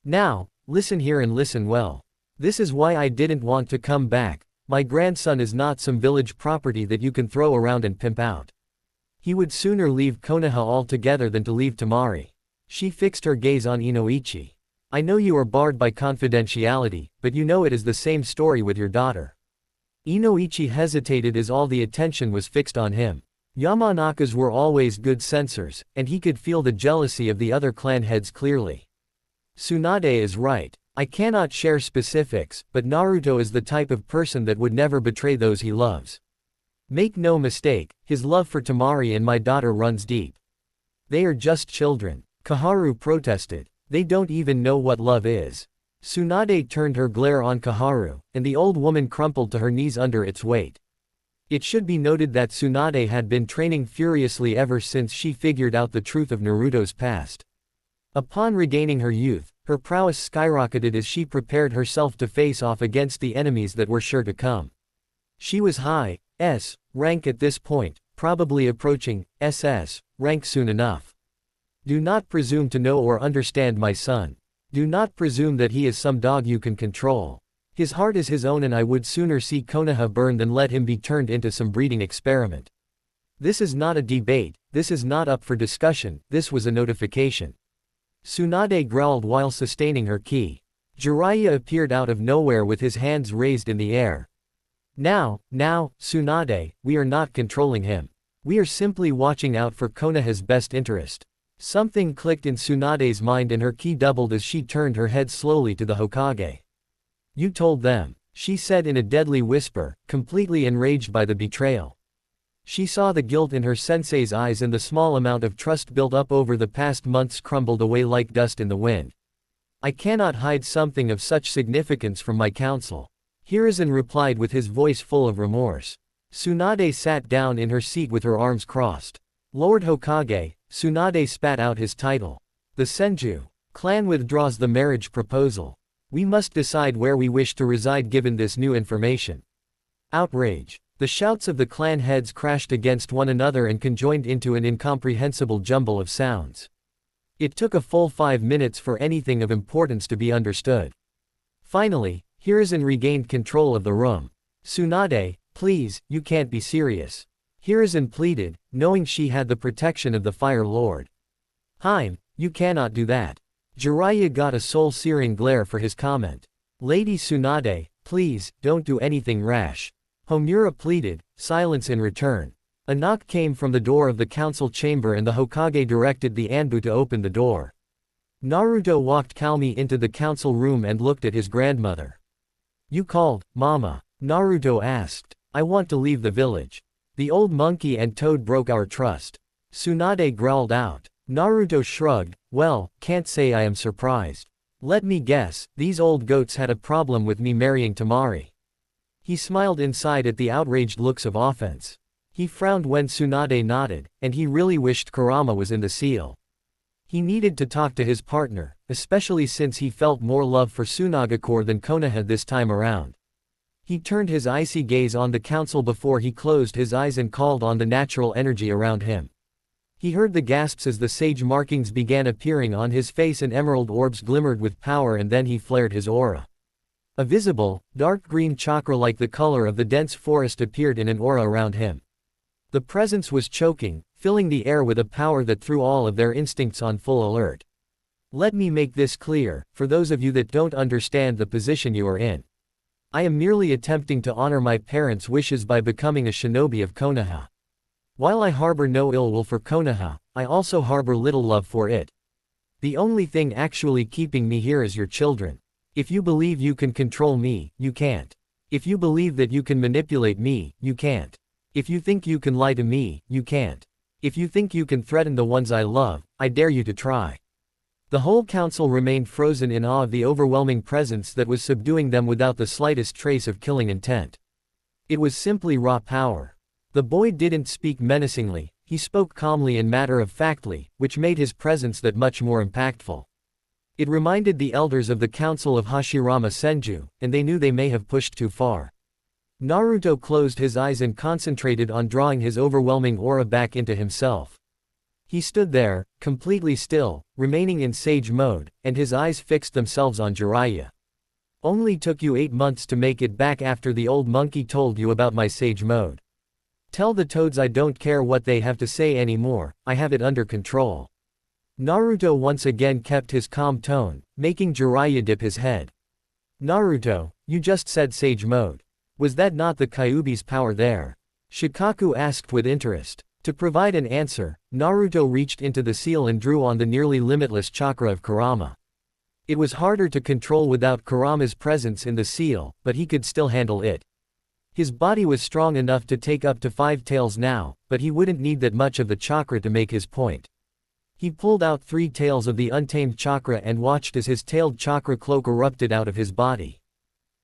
Now, listen here and listen well. This is why I didn't want to come back. My grandson is not some village property that you can throw around and pimp out. He would sooner leave Konoha altogether than to leave Tamari. She fixed her gaze on Inoichi. I know you are barred by confidentiality, but you know it is the same story with your daughter. Inoichi hesitated as all the attention was fixed on him. Yamanakas were always good censors, and he could feel the jealousy of the other clan heads clearly. Tsunade is right. I cannot share specifics, but Naruto is the type of person that would never betray those he loves. Make no mistake, his love for Tamari and my daughter runs deep. They are just children. Kaharu protested. They don't even know what love is. Tsunade turned her glare on Kaharu, and the old woman crumpled to her knees under its weight. It should be noted that Tsunade had been training furiously ever since she figured out the truth of Naruto's past. Upon regaining her youth, her prowess skyrocketed as she prepared herself to face off against the enemies that were sure to come. She was high S rank at this point, probably approaching SS rank soon enough. Do not presume to know or understand my son. Do not presume that he is some dog you can control. His heart is his own and I would sooner see Konoha burn than let him be turned into some breeding experiment. This is not a debate, this is not up for discussion, this was a notification. Tsunade growled while sustaining her ki. Jiraiya appeared out of nowhere with his hands raised in the air. Now, Tsunade, we are not controlling him. We are simply watching out for Konoha's best interest. Something clicked in Tsunade's mind and her ki doubled as she turned her head slowly to the Hokage. You told them, she said in a deadly whisper, completely enraged by the betrayal. She saw the guilt in her sensei's eyes and the small amount of trust built up over the past months crumbled away like dust in the wind. I cannot hide something of such significance from my council. Hiruzen replied with his voice full of remorse. Tsunade sat down in her seat with her arms crossed. Lord Hokage, Tsunade spat out his title. The Senju clan withdraws the marriage proposal. We must decide where we wish to reside given this new information. Outrage. The shouts of the clan heads crashed against one another and conjoined into an incomprehensible jumble of sounds. It took a full 5 minutes for anything of importance to be understood. Finally, Hiruzen regained control of the room. Tsunade, please, you can't be serious. Hiruzen pleaded, knowing she had the protection of the Fire Lord. Haim, you cannot do that. Jiraiya got a soul-searing glare for his comment. Lady Tsunade, please, don't do anything rash. Homura pleaded, silence in return. A knock came from the door of the council chamber and the Hokage directed the Anbu to open the door. Naruto walked calmly into the council room and looked at his grandmother. You called, Mama? Naruto asked. I want to leave the village. The old monkey and toad broke our trust. Tsunade growled out. Naruto shrugged, well, can't say I am surprised. Let me guess, these old goats had a problem with me marrying Tamari. He smiled inside at the outraged looks of offense. He frowned when Tsunade nodded, and he really wished Kurama was in the seal. He needed to talk to his partner, especially since he felt more love for Sunagakure than Konoha this time around. He turned his icy gaze on the council before he closed his eyes and called on the natural energy around him. He heard the gasps as the sage markings began appearing on his face and emerald orbs glimmered with power, and then he flared his aura. A visible, dark green chakra like the color of the dense forest appeared in an aura around him. The presence was choking, filling the air with a power that threw all of their instincts on full alert. Let me make this clear, for those of you that don't understand the position you are in. I am merely attempting to honor my parents' wishes by becoming a shinobi of Konoha. While I harbor no ill will for Konoha, I also harbor little love for it. The only thing actually keeping me here is your children. If you believe you can control me, you can't. If you believe that you can manipulate me, you can't. If you think you can lie to me, you can't. If you think you can threaten the ones I love, I dare you to try. The whole council remained frozen in awe of the overwhelming presence that was subduing them without the slightest trace of killing intent. It was simply raw power. The boy didn't speak menacingly, he spoke calmly and matter-of-factly, which made his presence that much more impactful. It reminded the elders of the council of Hashirama Senju, and they knew they may have pushed too far. Naruto closed his eyes and concentrated on drawing his overwhelming aura back into himself. He stood there, completely still, remaining in sage mode, and his eyes fixed themselves on Jiraiya. Only took you 8 months to make it back after the old monkey told you about my sage mode. Tell the toads I don't care what they have to say anymore, I have it under control. Naruto once again kept his calm tone, making Jiraiya dip his head. Naruto, you just said sage mode. Was that not the Kyuubi's power there? Shikaku asked with interest. To provide an answer, Naruto reached into the seal and drew on the nearly limitless chakra of Kurama. It was harder to control without Kurama's presence in the seal, but he could still handle it. His body was strong enough to take up to 5 tails now, but he wouldn't need that much of the chakra to make his point. He pulled out 3 tails of the untamed chakra and watched as his tailed chakra cloak erupted out of his body.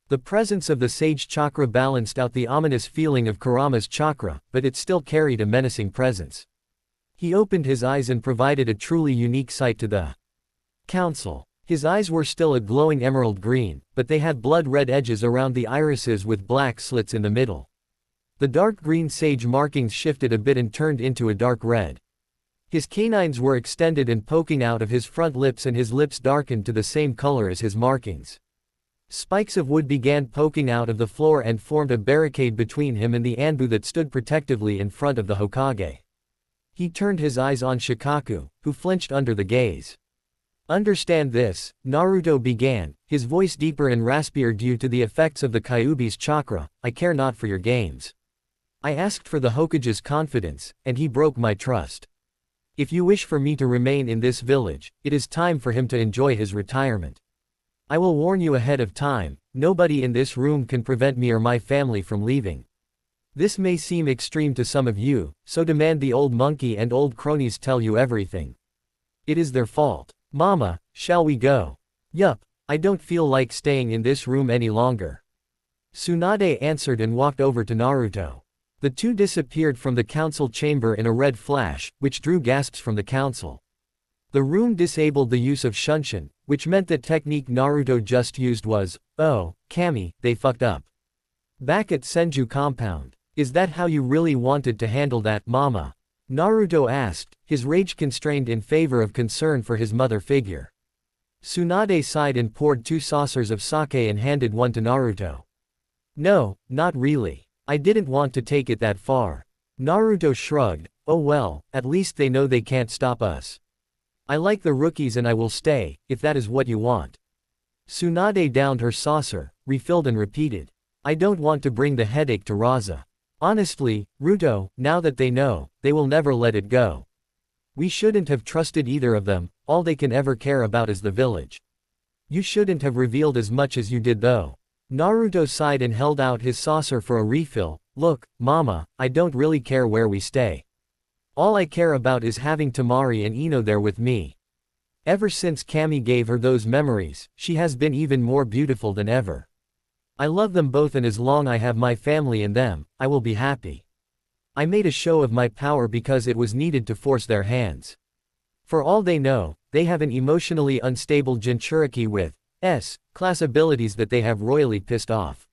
The presence of the sage chakra balanced out the ominous feeling of Kurama's chakra, but it still carried a menacing presence. He opened his eyes and provided a truly unique sight to the council. His eyes were still a glowing emerald green, but they had blood-red edges around the irises with black slits in the middle. The dark green sage markings shifted a bit and turned into a dark red. His canines were extended and poking out of his front lips, and his lips darkened to the same color as his markings. Spikes of wood began poking out of the floor and formed a barricade between him and the Anbu that stood protectively in front of the Hokage. He turned his eyes on Shikaku, who flinched under the gaze. Understand this, Naruto began, his voice deeper and raspier due to the effects of the Kyuubi's chakra. I care not for your games. I asked for the Hokage's confidence, and he broke my trust. If you wish for me to remain in this village, it is time for him to enjoy his retirement. I will warn you ahead of time, nobody in this room can prevent me or my family from leaving. This may seem extreme to some of you, so demand the old monkey and old cronies tell you everything. It is their fault. Mama, shall we go? Yup, I don't feel like staying in this room any longer. Tsunade answered and walked over to Naruto. The two disappeared from the council chamber in a red flash, which drew gasps from the council. The room disabled the use of Shunshin, which meant that technique Naruto just used was, oh, Keami, they fucked up. Back at Senju compound. Is that how you really wanted to handle that, Mama? Naruto asked, his rage constrained in favor of concern for his mother figure. Tsunade sighed and poured 2 saucers of sake and handed one to Naruto. No, not really. I didn't want to take it that far. Naruto shrugged, oh well, at least they know they can't stop us. I like the rookies and I will stay, if that is what you want. Tsunade downed her saucer, refilled and repeated. I don't want to bring the headache to Raza. Honestly, Ruto, now that they know, they will never let it go. We shouldn't have trusted either of them, all they can ever care about is the village. You shouldn't have revealed as much as you did though. Naruto sighed and held out his saucer for a refill. Look, Mama, I don't really care where we stay. All I care about is having Temari and Eno there with me. Ever since Keami gave her those memories, she has been even more beautiful than ever. I love them both, and as long I have my family and them, I will be happy. I made a show of my power because it was needed to force their hands. For all they know, they have an emotionally unstable Jinchuriki with class abilities that they have royally pissed off.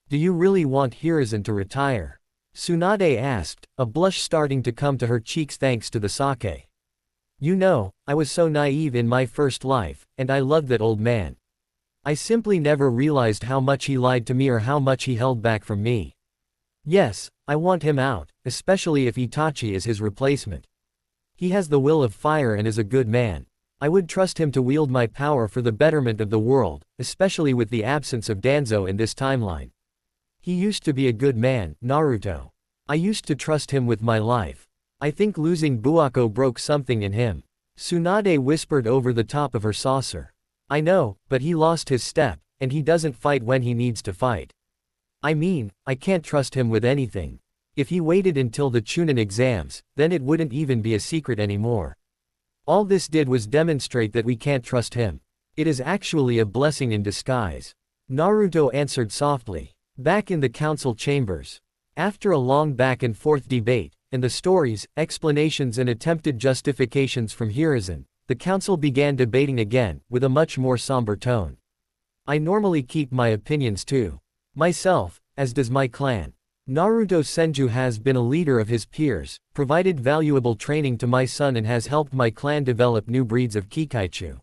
Do you really want Hiruzen to retire? Tsunade asked, a blush starting to come to her cheeks thanks to the sake. You know, I was so naive in my first life, and I loved that old man. I simply never realized how much he lied to me or how much he held back from me. Yes, I want him out, especially if Itachi is his replacement. He has the will of fire and is a good man. I would trust him to wield my power for the betterment of the world, especially with the absence of Danzo in this timeline. He used to be a good man, Naruto. I used to trust him with my life. I think losing Buako broke something in him. Tsunade whispered over the top of her saucer. I know, but he lost his step, and he doesn't fight when he needs to fight. I mean, I can't trust him with anything. If he waited until the Chunin exams, then it wouldn't even be a secret anymore. All this did was demonstrate that we can't trust him. It is actually a blessing in disguise. Naruto answered softly. Back in the council chambers. After a long back and forth debate, and the stories, explanations and attempted justifications from Hiruzen, the council began debating again, with a much more somber tone. I normally keep my opinions to myself, as does my clan. Naruto Senju has been a leader of his peers, provided valuable training to my son and has helped my clan develop new breeds of Kikaichu.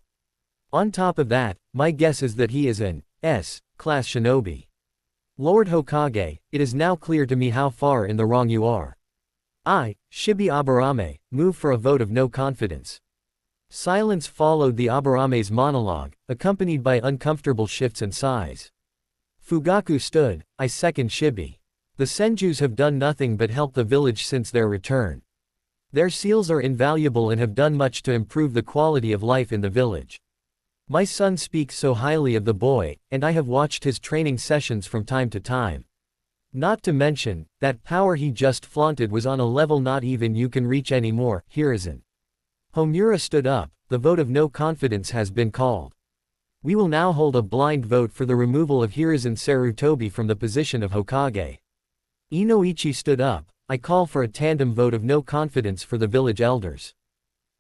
On top of that, my guess is that he is an S-class shinobi. Lord Hokage, it is now clear to me how far in the wrong you are. I, Shibi Aburame, move for a vote of no confidence. Silence followed the Aburame's monologue, accompanied by uncomfortable shifts and sighs. Fugaku stood, I second Shibi. The Senjus have done nothing but help the village since their return. Their seals are invaluable and have done much to improve the quality of life in the village. My son speaks so highly of the boy, and I have watched his training sessions from time to time. Not to mention, that power he just flaunted was on a level not even you can reach anymore, Hiruzen. Homura stood up, the vote of no confidence has been called. We will now hold a blind vote for the removal of Hiruzen Sarutobi from the position of Hokage. Inoichi stood up, I call for a tandem vote of no confidence for the village elders.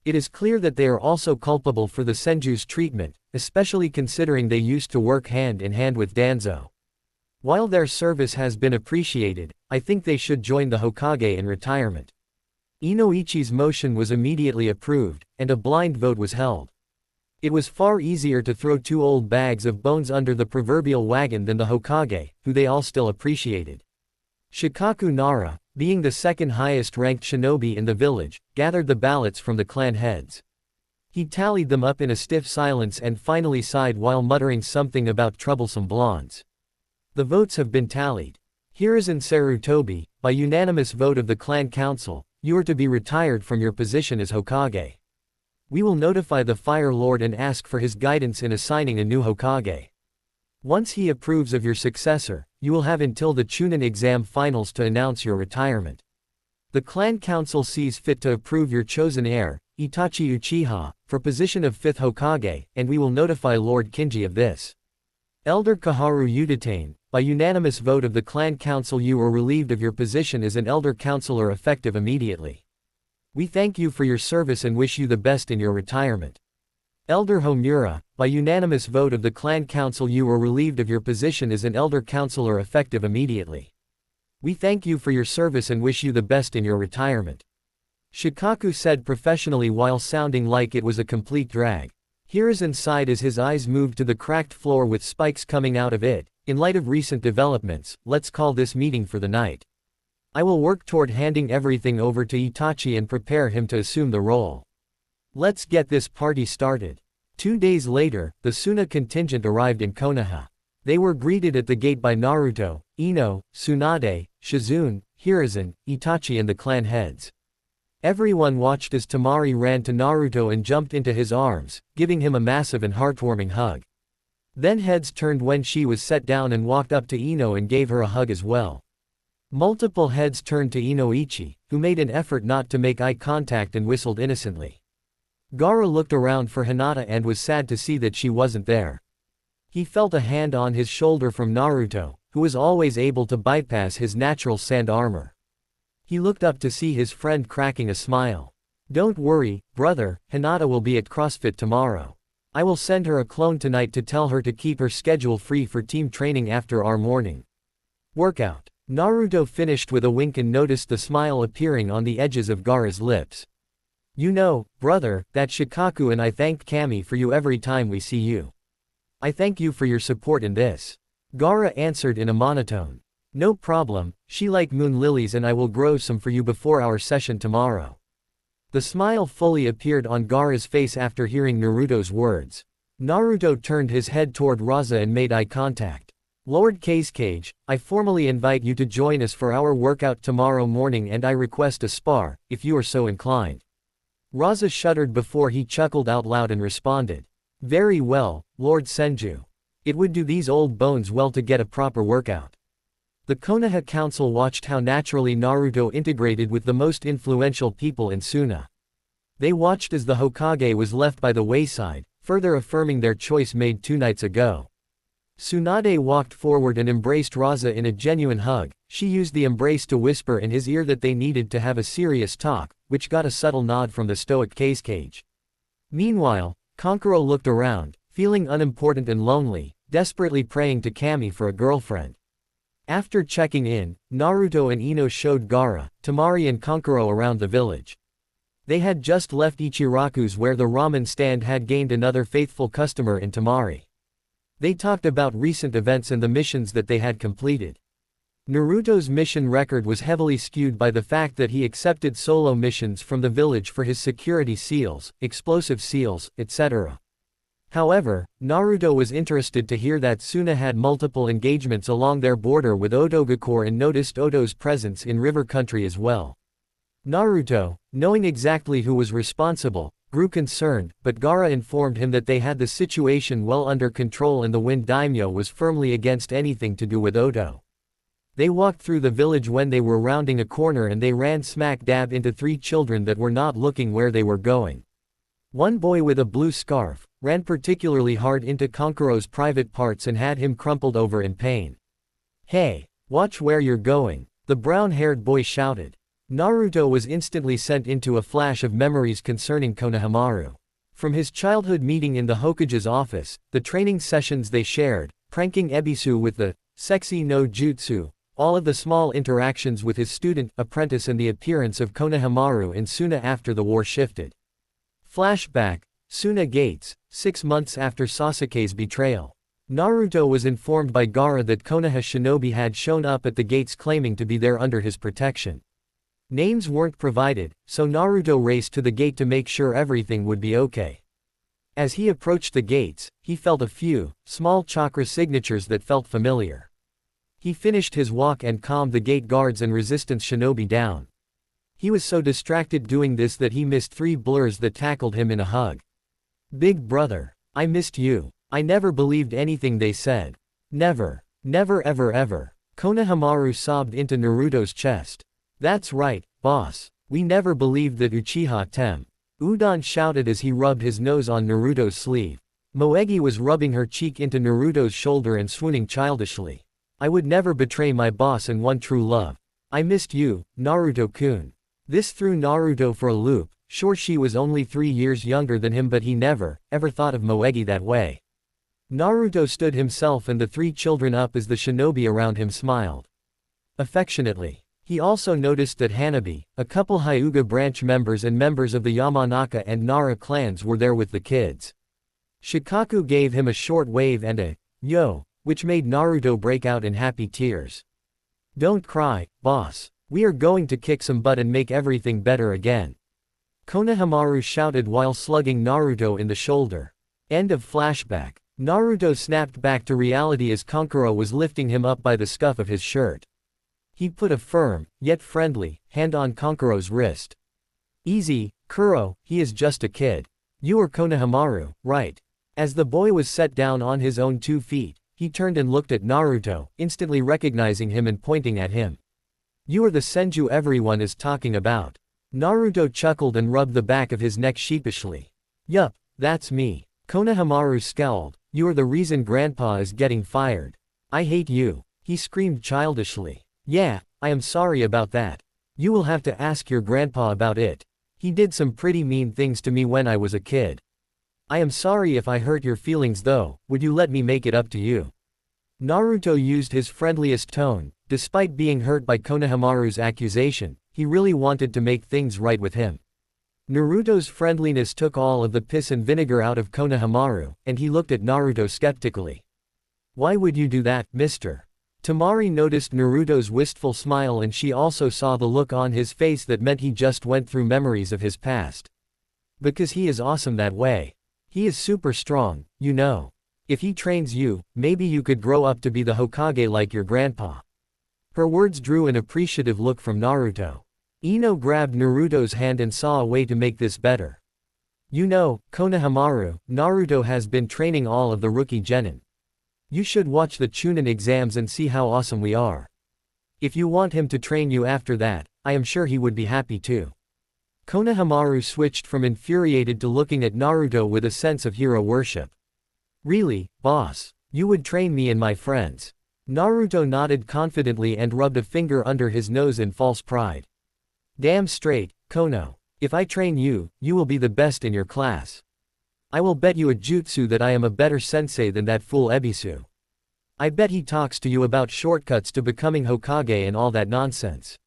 It is clear that they are also culpable for the Senju's treatment, especially considering they used to work hand in hand with Danzo. While their service has been appreciated, I think they should join the Hokage in retirement. Inoichi's motion was immediately approved, and a blind vote was held. It was far easier to throw two old bags of bones under the proverbial wagon than the Hokage, who they all still appreciated. Shikaku Nara, being the second highest ranked shinobi in the village, gathered the ballots from the clan heads. He tallied them up in a stiff silence and finally sighed while muttering something about troublesome blondes. The votes have been tallied. Hiruzen Sarutobi, by unanimous vote of the clan council, you are to be retired from your position as Hokage. We will notify the Fire Lord and ask for his guidance in assigning a new Hokage. Once he approves of your successor, you will have until the Chunin exam finals to announce your retirement. The clan council sees fit to approve your chosen heir, Itachi Uchiha, for position of 5th Hokage, and we will notify Lord Kinji of this. Elder Kaharu Udatane, by unanimous vote of the clan council you are relieved of your position as an elder counselor effective immediately. We thank you for your service and wish you the best in your retirement. Elder Homura, by unanimous vote of the clan council you are relieved of your position as an elder counselor effective immediately. We thank you for your service and wish you the best in your retirement. Shikaku said professionally while sounding like it was a complete drag. Hiruzen sighed as his eyes moved to the cracked floor with spikes coming out of it. In light of recent developments, let's call this meeting for the night. I will work toward handing everything over to Itachi and prepare him to assume the role. Let's get this party started. 2 days later, the Suna contingent arrived in Konoha. They were greeted at the gate by Naruto, Ino, Tsunade, Shizune, Hiruzen, Itachi and the clan heads. Everyone watched as Temari ran to Naruto and jumped into his arms, giving him a massive and heartwarming hug. Then heads turned when she was set down and walked up to Ino and gave her a hug as well. Multiple heads turned to Inoichi, who made an effort not to make eye contact and whistled innocently. Gaara looked around for Hanata and was sad to see that she wasn't there. He felt a hand on his shoulder from Naruto, who was always able to bypass his natural sand armor. He looked up to see his friend cracking a smile. "Don't worry, brother, Hanata will be at CrossFit tomorrow. I will send her a clone tonight to tell her to keep her schedule free for team training after our morning workout." Naruto finished with a wink and noticed the smile appearing on the edges of Gaara's lips. "You know, brother, that Shikaku and I thank Keami for you every time we see you. I thank you for your support in this." Gaara answered in a monotone. "No problem, she like moon lilies and I will grow some for you before our session tomorrow." The smile fully appeared on Gaara's face after hearing Naruto's words. Naruto turned his head toward Raza and made eye contact. "Lord Kazekage, I formally invite you to join us for our workout tomorrow morning and I request a spar, if you are so inclined." Raza shuddered before he chuckled out loud and responded. "Very well, Lord Senju. It would do these old bones well to get a proper workout." The Konoha Council watched how naturally Naruto integrated with the most influential people in Suna. They watched as the Hokage was left by the wayside, further affirming their choice made 2 nights ago. Tsunade walked forward and embraced Raza in a genuine hug. She used the embrace to whisper in his ear that they needed to have a serious talk, which got a subtle nod from the stoic Kazekage. Meanwhile, Kankuro looked around, feeling unimportant and lonely, desperately praying to Keami for a girlfriend. After checking in, Naruto and Ino showed Gaara, Temari and Kankuro around the village. They had just left Ichiraku's where the ramen stand had gained another faithful customer in Temari. They talked about recent events and the missions that they had completed. Naruto's mission record was heavily skewed by the fact that he accepted solo missions from the village for his security seals, explosive seals, etc. However, Naruto was interested to hear that Suna had multiple engagements along their border with Otogakure and noticed Oto's presence in river country as well. Naruto, knowing exactly who was responsible, grew concerned, but Gaara informed him that they had the situation well under control and the Wind Daimyo was firmly against anything to do with Oto. They walked through the village when they were rounding a corner and they ran smack dab into 3 children that were not looking where they were going. One boy with a blue scarf ran particularly hard into Kankuro's private parts and had him crumpled over in pain. "Hey, watch where you're going," the brown-haired boy shouted. Naruto was instantly sent into a flash of memories concerning Konohamaru. From his childhood meeting in the Hokage's office, the training sessions they shared, pranking Ebisu with the sexy no jutsu, all of the small interactions with his student, apprentice and the appearance of Konohamaru in Suna after the war shifted. Flashback, Suna Gates, 6 months after Sasuke's betrayal. Naruto was informed by Gaara that Konoha shinobi had shown up at the gates claiming to be there under his protection. Names weren't provided, so Naruto raced to the gate to make sure everything would be okay. As he approached the gates, he felt a few, small chakra signatures that felt familiar. He finished his walk and calmed the gate guards and resistance shinobi down. He was so distracted doing this that he missed 3 blurs that tackled him in a hug. "Big brother, I missed you. I never believed anything they said. Never, never ever ever." Konohamaru sobbed into Naruto's chest. "That's right, boss. We never believed that Uchiha Tem." Udon shouted as he rubbed his nose on Naruto's sleeve. Moegi was rubbing her cheek into Naruto's shoulder and swooning childishly. "I would never betray my boss and one true love. I missed you, Naruto-kun." This threw Naruto for a loop. Sure, she was only 3 years younger than him, but he never, ever thought of Moegi that way. Naruto stood himself and the 3 children up as the shinobi around him smiled affectionately. He also noticed that Hanabi, a couple Hyuga branch members and members of the Yamanaka and Nara clans were there with the kids. Shikaku gave him a short wave and a yo, which made Naruto break out in happy tears. "Don't cry, boss. We are going to kick some butt and make everything better again." Konohamaru shouted while slugging Naruto in the shoulder. End of flashback. Naruto snapped back to reality as Kankuro was lifting him up by the scuff of his shirt. He put a firm, yet friendly, hand on Kankuro's wrist. "Easy, Kuro, he is just a kid. You are Konohamaru, right?" As the boy was set down on his own 2 feet, he turned and looked at Naruto, instantly recognizing him and pointing at him. "You are the Senju everyone is talking about." Naruto chuckled and rubbed the back of his neck sheepishly. "Yup, that's me." Konohamaru scowled. You are the reason Grandpa is getting fired. I hate you. He screamed childishly. Yeah, I am sorry about that. You will have to ask your grandpa about it. He did some pretty mean things to me when I was a kid. I am sorry if I hurt your feelings though, would you let me make it up to you? Naruto used his friendliest tone. Despite being hurt by Konohamaru's accusation, he really wanted to make things right with him. Naruto's friendliness took all of the piss and vinegar out of Konohamaru, and he looked at Naruto skeptically. Why would you do that, mister? Temari noticed Naruto's wistful smile and she also saw the look on his face that meant he just went through memories of his past. Because he is awesome that way. He is super strong, you know. If he trains you, maybe you could grow up to be the Hokage like your grandpa. Her words drew an appreciative look from Naruto. Eno grabbed Naruto's hand and saw a way to make this better. You know, Konohamaru, Naruto has been training all of the rookie genin. You should watch the Chunin exams and see how awesome we are. If you want him to train you after that, I am sure he would be happy too. Konohamaru switched from infuriated to looking at Naruto with a sense of hero worship. Really, boss? You would train me and my friends? Naruto nodded confidently and rubbed a finger under his nose in false pride. Damn straight, Kono. If I train you, you will be the best in your class. I will bet you a jutsu that I am a better sensei than that fool Ebisu. I bet he talks to you about shortcuts to becoming Hokage and all that nonsense.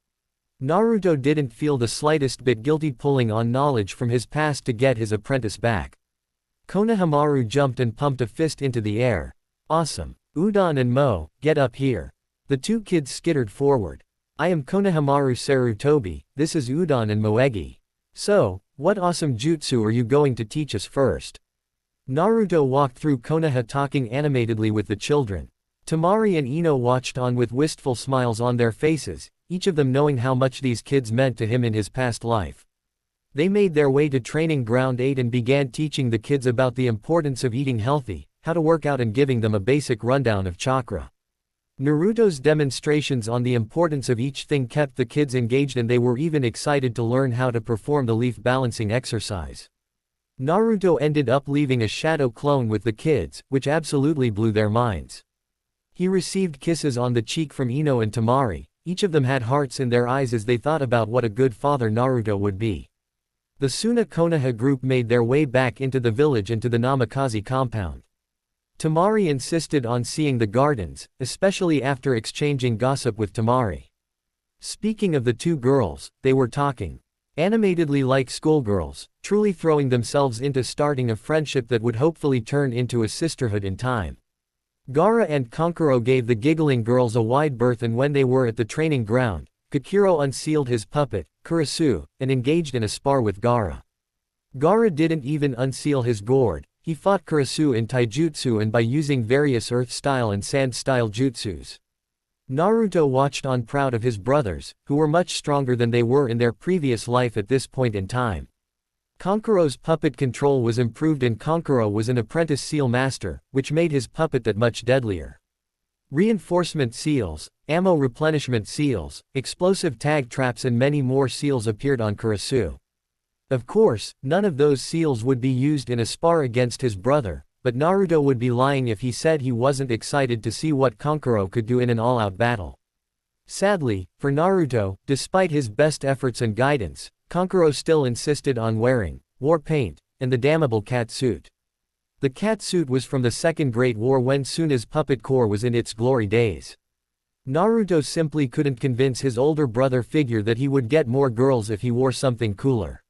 Naruto didn't feel the slightest bit guilty pulling on knowledge from his past to get his apprentice back. Konohamaru jumped and pumped a fist into the air. Awesome. Udon and Mo, get up here. The two kids skittered forward. I am Konohamaru Sarutobi, this is Udon and Moegi. So, what awesome jutsu are you going to teach us first? Naruto walked through Konoha talking animatedly with the children. Temari and Eno watched on with wistful smiles on their faces, each of them knowing how much these kids meant to him in his past life. They made their way to Training Ground 8 and began teaching the kids about the importance of eating healthy, how to work out and giving them a basic rundown of chakra. Naruto's demonstrations on the importance of each thing kept the kids engaged and they were even excited to learn how to perform the leaf balancing exercise. Naruto ended up leaving a shadow clone with the kids, which absolutely blew their minds. He received kisses on the cheek from Eno and Temari, each of them had hearts in their eyes as they thought about what a good father Naruto would be. The Suna Konoha group made their way back into the village and to the Namikaze compound. Temari insisted on seeing the gardens, especially after exchanging gossip with Temari. Speaking of the two girls, they were talking animatedly like schoolgirls, truly throwing themselves into starting a friendship that would hopefully turn into a sisterhood in time. Gaara and Kankuro gave the giggling girls a wide berth and when they were at the training ground, Kakuro unsealed his puppet, Kurisu, and engaged in a spar with Gaara. Gaara didn't even unseal his gourd. He fought Kurisu in taijutsu and by using various earth-style and sand-style jutsus. Naruto watched on proud of his brothers, who were much stronger than they were in their previous life at this point in time. Kankuro's puppet control was improved and Kankuro was an apprentice seal master, which made his puppet that much deadlier. Reinforcement seals, ammo replenishment seals, explosive tag traps and many more seals appeared on Kurisu. Of course, none of those seals would be used in a spar against his brother, but Naruto would be lying if he said he wasn't excited to see what Kankuro could do in an all-out battle. Sadly, for Naruto, despite his best efforts and guidance, Kankuro still insisted on wearing war paint and the damnable cat suit. The cat suit was from the Second Great War when Suna's puppet corps was in its glory days. Naruto simply couldn't convince his older brother figure that he would get more girls if he wore something cooler.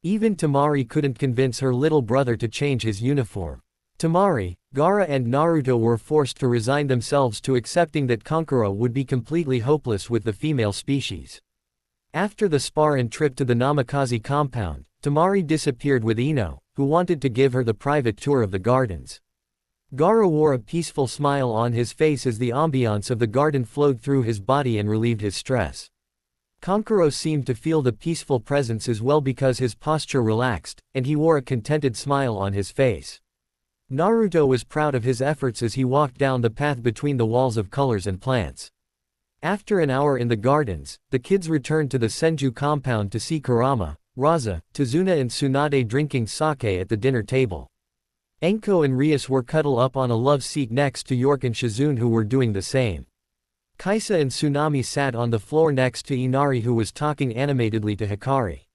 Even Temari couldn't convince her little brother to change his uniform. Temari, Gaara and Naruto were forced to resign themselves to accepting that Kankuro would be completely hopeless with the female species. After the spar and trip to the Namikaze compound, Temari disappeared with Eno, who wanted to give her the private tour of the gardens. Gaara wore a peaceful smile on his face as the ambiance of the garden flowed through his body and relieved his stress. Kankuro seemed to feel the peaceful presence as well because his posture relaxed, and he wore a contented smile on his face. Naruto was proud of his efforts as he walked down the path between the walls of colors and plants. After an hour in the gardens, the kids returned to the Senju compound to see Kurama, Raza, Tazuna and Tsunade drinking sake at the dinner table. Enko and Rias were cuddled up on a love seat next to York and Shizune, who were doing the same. Kaisa and Tsunami sat on the floor next to Inari, who was talking animatedly to Hikari.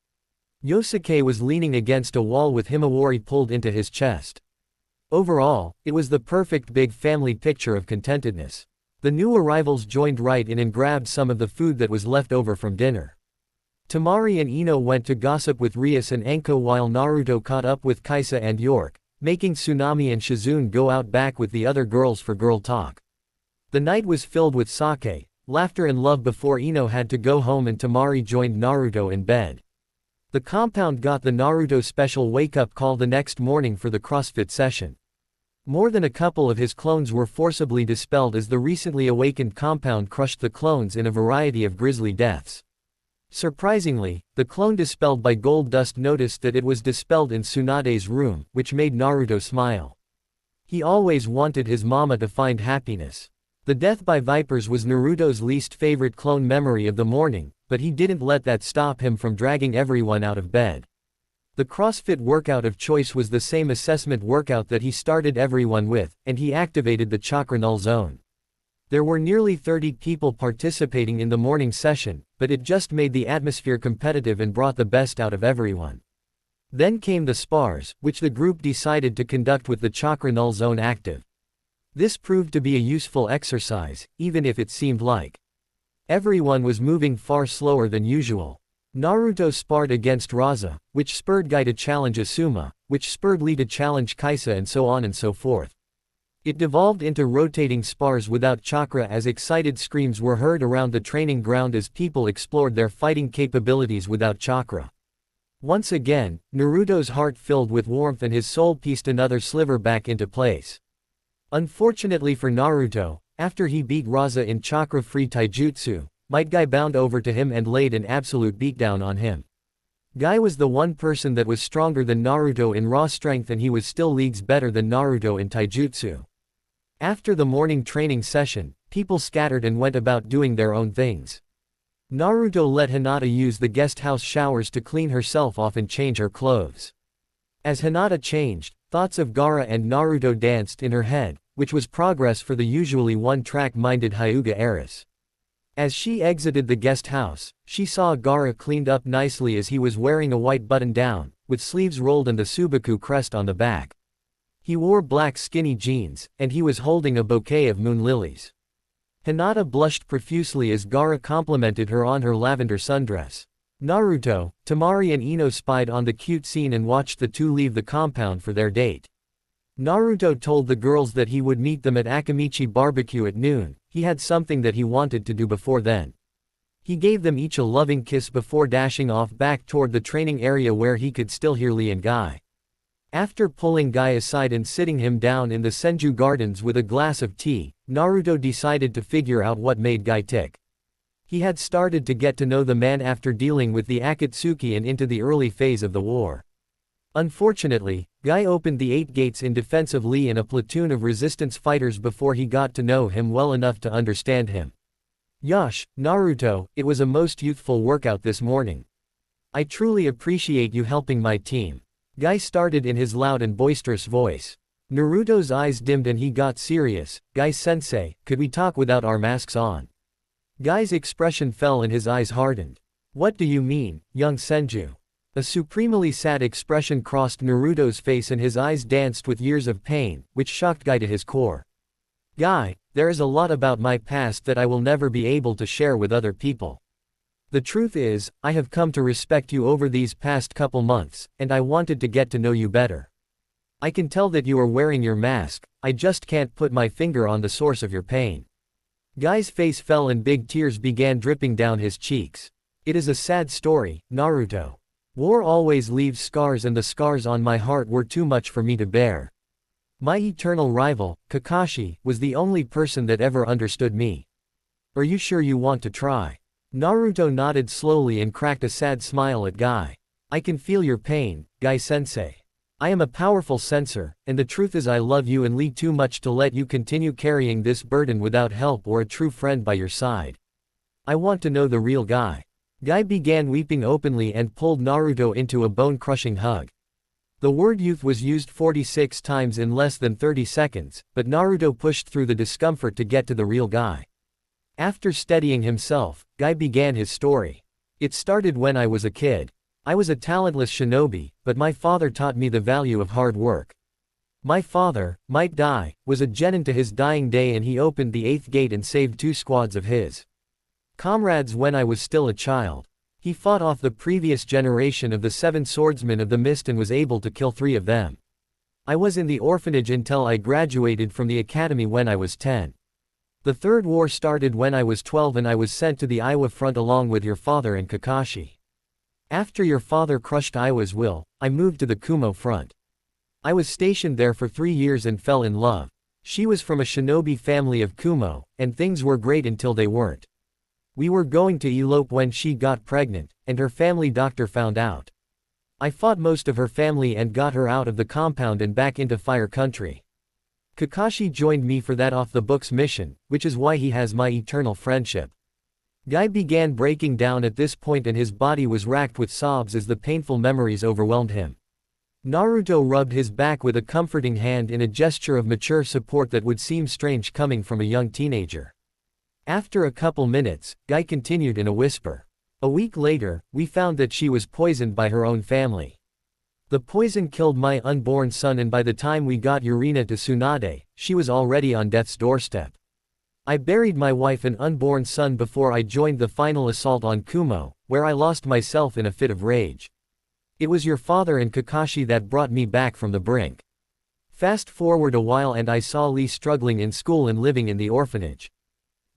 Yosuke was leaning against a wall with Himawari pulled into his chest. Overall, it was the perfect big family picture of contentedness. The new arrivals joined right in and grabbed some of the food that was left over from dinner. Tamari and Ino went to gossip with Rias and Enko while Naruto caught up with Kaisa and York, making Tsunami and Shizune go out back with the other girls for girl talk. The night was filled with sake, laughter and love before Ino had to go home and Tamari joined Naruto in bed. The compound got the Naruto special wake-up call the next morning for the CrossFit session. More than a couple of his clones were forcibly dispelled as the recently awakened compound crushed the clones in a variety of grisly deaths. Surprisingly, the clone dispelled by Gold Dust noticed that it was dispelled in Tsunade's room, which made Naruto smile. He always wanted his mama to find happiness. The death by vipers was Naruto's least favorite clone memory of the morning, but he didn't let that stop him from dragging everyone out of bed. The CrossFit workout of choice was the same assessment workout that he started everyone with, and he activated the chakra null zone. There were nearly 30 people participating in the morning session, but it just made the atmosphere competitive and brought the best out of everyone. Then came the spars, which the group decided to conduct with the chakra null zone active. This proved to be a useful exercise, even if it seemed like everyone was moving far slower than usual. Naruto sparred against Raza, which spurred Guy to challenge Asuma, which spurred Lee to challenge Kaisa, and so on and so forth. It devolved into rotating spars without chakra as excited screams were heard around the training ground as people explored their fighting capabilities without chakra. Once again, Naruto's heart filled with warmth and his soul pieced another sliver back into place. Unfortunately for Naruto, after he beat Raza in chakra-free taijutsu, Might Guy bound over to him and laid an absolute beatdown on him. Guy was the one person that was stronger than Naruto in raw strength, and he was still leagues better than Naruto in taijutsu. After the morning training session, people scattered and went about doing their own things. Naruto let Hinata use the guest house showers to clean herself off and change her clothes. As Hinata changed, thoughts of Gaara and Naruto danced in her head, which was progress for the usually one-track-minded Hyuga heiress. As she exited the guest house, she saw Gaara cleaned up nicely as he was wearing a white button-down, with sleeves rolled and the Subaku crest on the back. He wore black skinny jeans, and he was holding a bouquet of moon lilies. Hinata blushed profusely as Gaara complimented her on her lavender sundress. Naruto, Tamari and Ino spied on the cute scene and watched the two leave the compound for their date. Naruto told the girls that he would meet them at Akamichi Barbecue at noon. He had something that he wanted to do before then. He gave them each a loving kiss before dashing off back toward the training area where he could still hear Lee and Guy. After pulling Guy aside and sitting him down in the Senju Gardens with a glass of tea, Naruto decided to figure out what made Guy tick. He had started to get to know the man after dealing with the Akatsuki and into the early phase of the war. Unfortunately, Guy opened the 8 gates in defense of Lee and a platoon of resistance fighters before he got to know him well enough to understand him. Yosh, Naruto, it was a most youthful workout this morning. I truly appreciate you helping my team. Guy started in his loud and boisterous voice. Naruto's eyes dimmed and he got serious. Guy-sensei, could we talk without our masks on? Guy's expression fell and his eyes hardened. What do you mean, young Senju? A supremely sad expression crossed Naruto's face and his eyes danced with years of pain, which shocked Guy to his core. Guy, there is a lot about my past that I will never be able to share with other people. The truth is, I have come to respect you over these past couple months, and I wanted to get to know you better. I can tell that you are wearing your mask, I just can't put my finger on the source of your pain. Guy's face fell and big tears began dripping down his cheeks. It is a sad story, Naruto. War always leaves scars, and the scars on my heart were too much for me to bear. My eternal rival, Kakashi, was the only person that ever understood me. Are you sure you want to try? Naruto nodded slowly and cracked a sad smile at Guy. I can feel your pain, Guy-sensei. I am a powerful censor, and the truth is I love you and Lee too much to let you continue carrying this burden without help or a true friend by your side. I want to know the real Guy. Guy began weeping openly and pulled Naruto into a bone-crushing hug. The word youth was used 46 times in less than 30 seconds, but Naruto pushed through the discomfort to get to the real Guy. After steadying himself, Guy began his story. It started when I was a kid. I was a talentless shinobi, but my father taught me the value of hard work. My father, Might Dai, was a genin to his dying day, and he opened the 8th gate and saved 2 squads of his comrades when I was still a child. He fought off the previous generation of the 7 swordsmen of the mist and was able to kill 3 of them. I was in the orphanage until I graduated from the academy when I was 10. The Third War started when I was 12 and I was sent to the Iwa front along with your father and Kakashi. After your father crushed Iwa's will, I moved to the Kumo front. I was stationed there for 3 years and fell in love. She was from a shinobi family of Kumo, and things were great until they weren't. We were going to elope when she got pregnant, and her family doctor found out. I fought most of her family and got her out of the compound and back into Fire Country. Kakashi joined me for that off-the-books mission, which is why he has my eternal friendship. Guy began breaking down at this point and his body was racked with sobs as the painful memories overwhelmed him. Naruto rubbed his back with a comforting hand in a gesture of mature support that would seem strange coming from a young teenager. After a couple minutes, Guy continued in a whisper. A week later, we found that she was poisoned by her own family. The poison killed my unborn son, and by the time we got Yurina to Tsunade, she was already on death's doorstep. I buried my wife and unborn son before I joined the final assault on Kumo, where I lost myself in a fit of rage. It was your father and Kakashi that brought me back from the brink. Fast forward a while and I saw Lee struggling in school and living in the orphanage.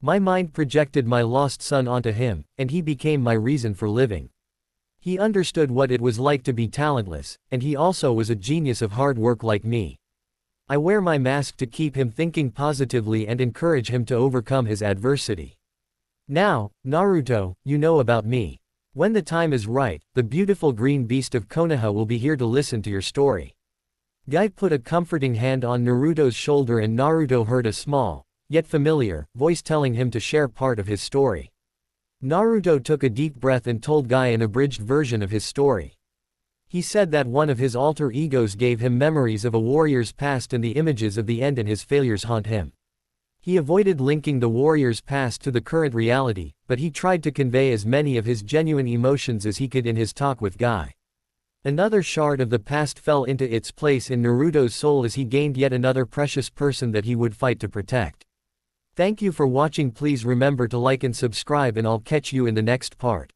My mind projected my lost son onto him, and he became my reason for living. He understood what it was like to be talentless, and he also was a genius of hard work like me. I wear my mask to keep him thinking positively and encourage him to overcome his adversity. Now, Naruto, you know about me. When the time is right, the beautiful green beast of Konoha will be here to listen to your story. Guy put a comforting hand on Naruto's shoulder and Naruto heard a small, yet familiar, voice telling him to share part of his story. Naruto took a deep breath and told Guy an abridged version of his story. He said that one of his alter egos gave him memories of a warrior's past and the images of the end and his failures haunt him. He avoided linking the warrior's past to the current reality, but he tried to convey as many of his genuine emotions as he could in his talk with Guy. Another shard of the past fell into its place in Naruto's soul as he gained yet another precious person that he would fight to protect. Thank you for watching. Please remember to like and subscribe, and I'll catch you in the next part.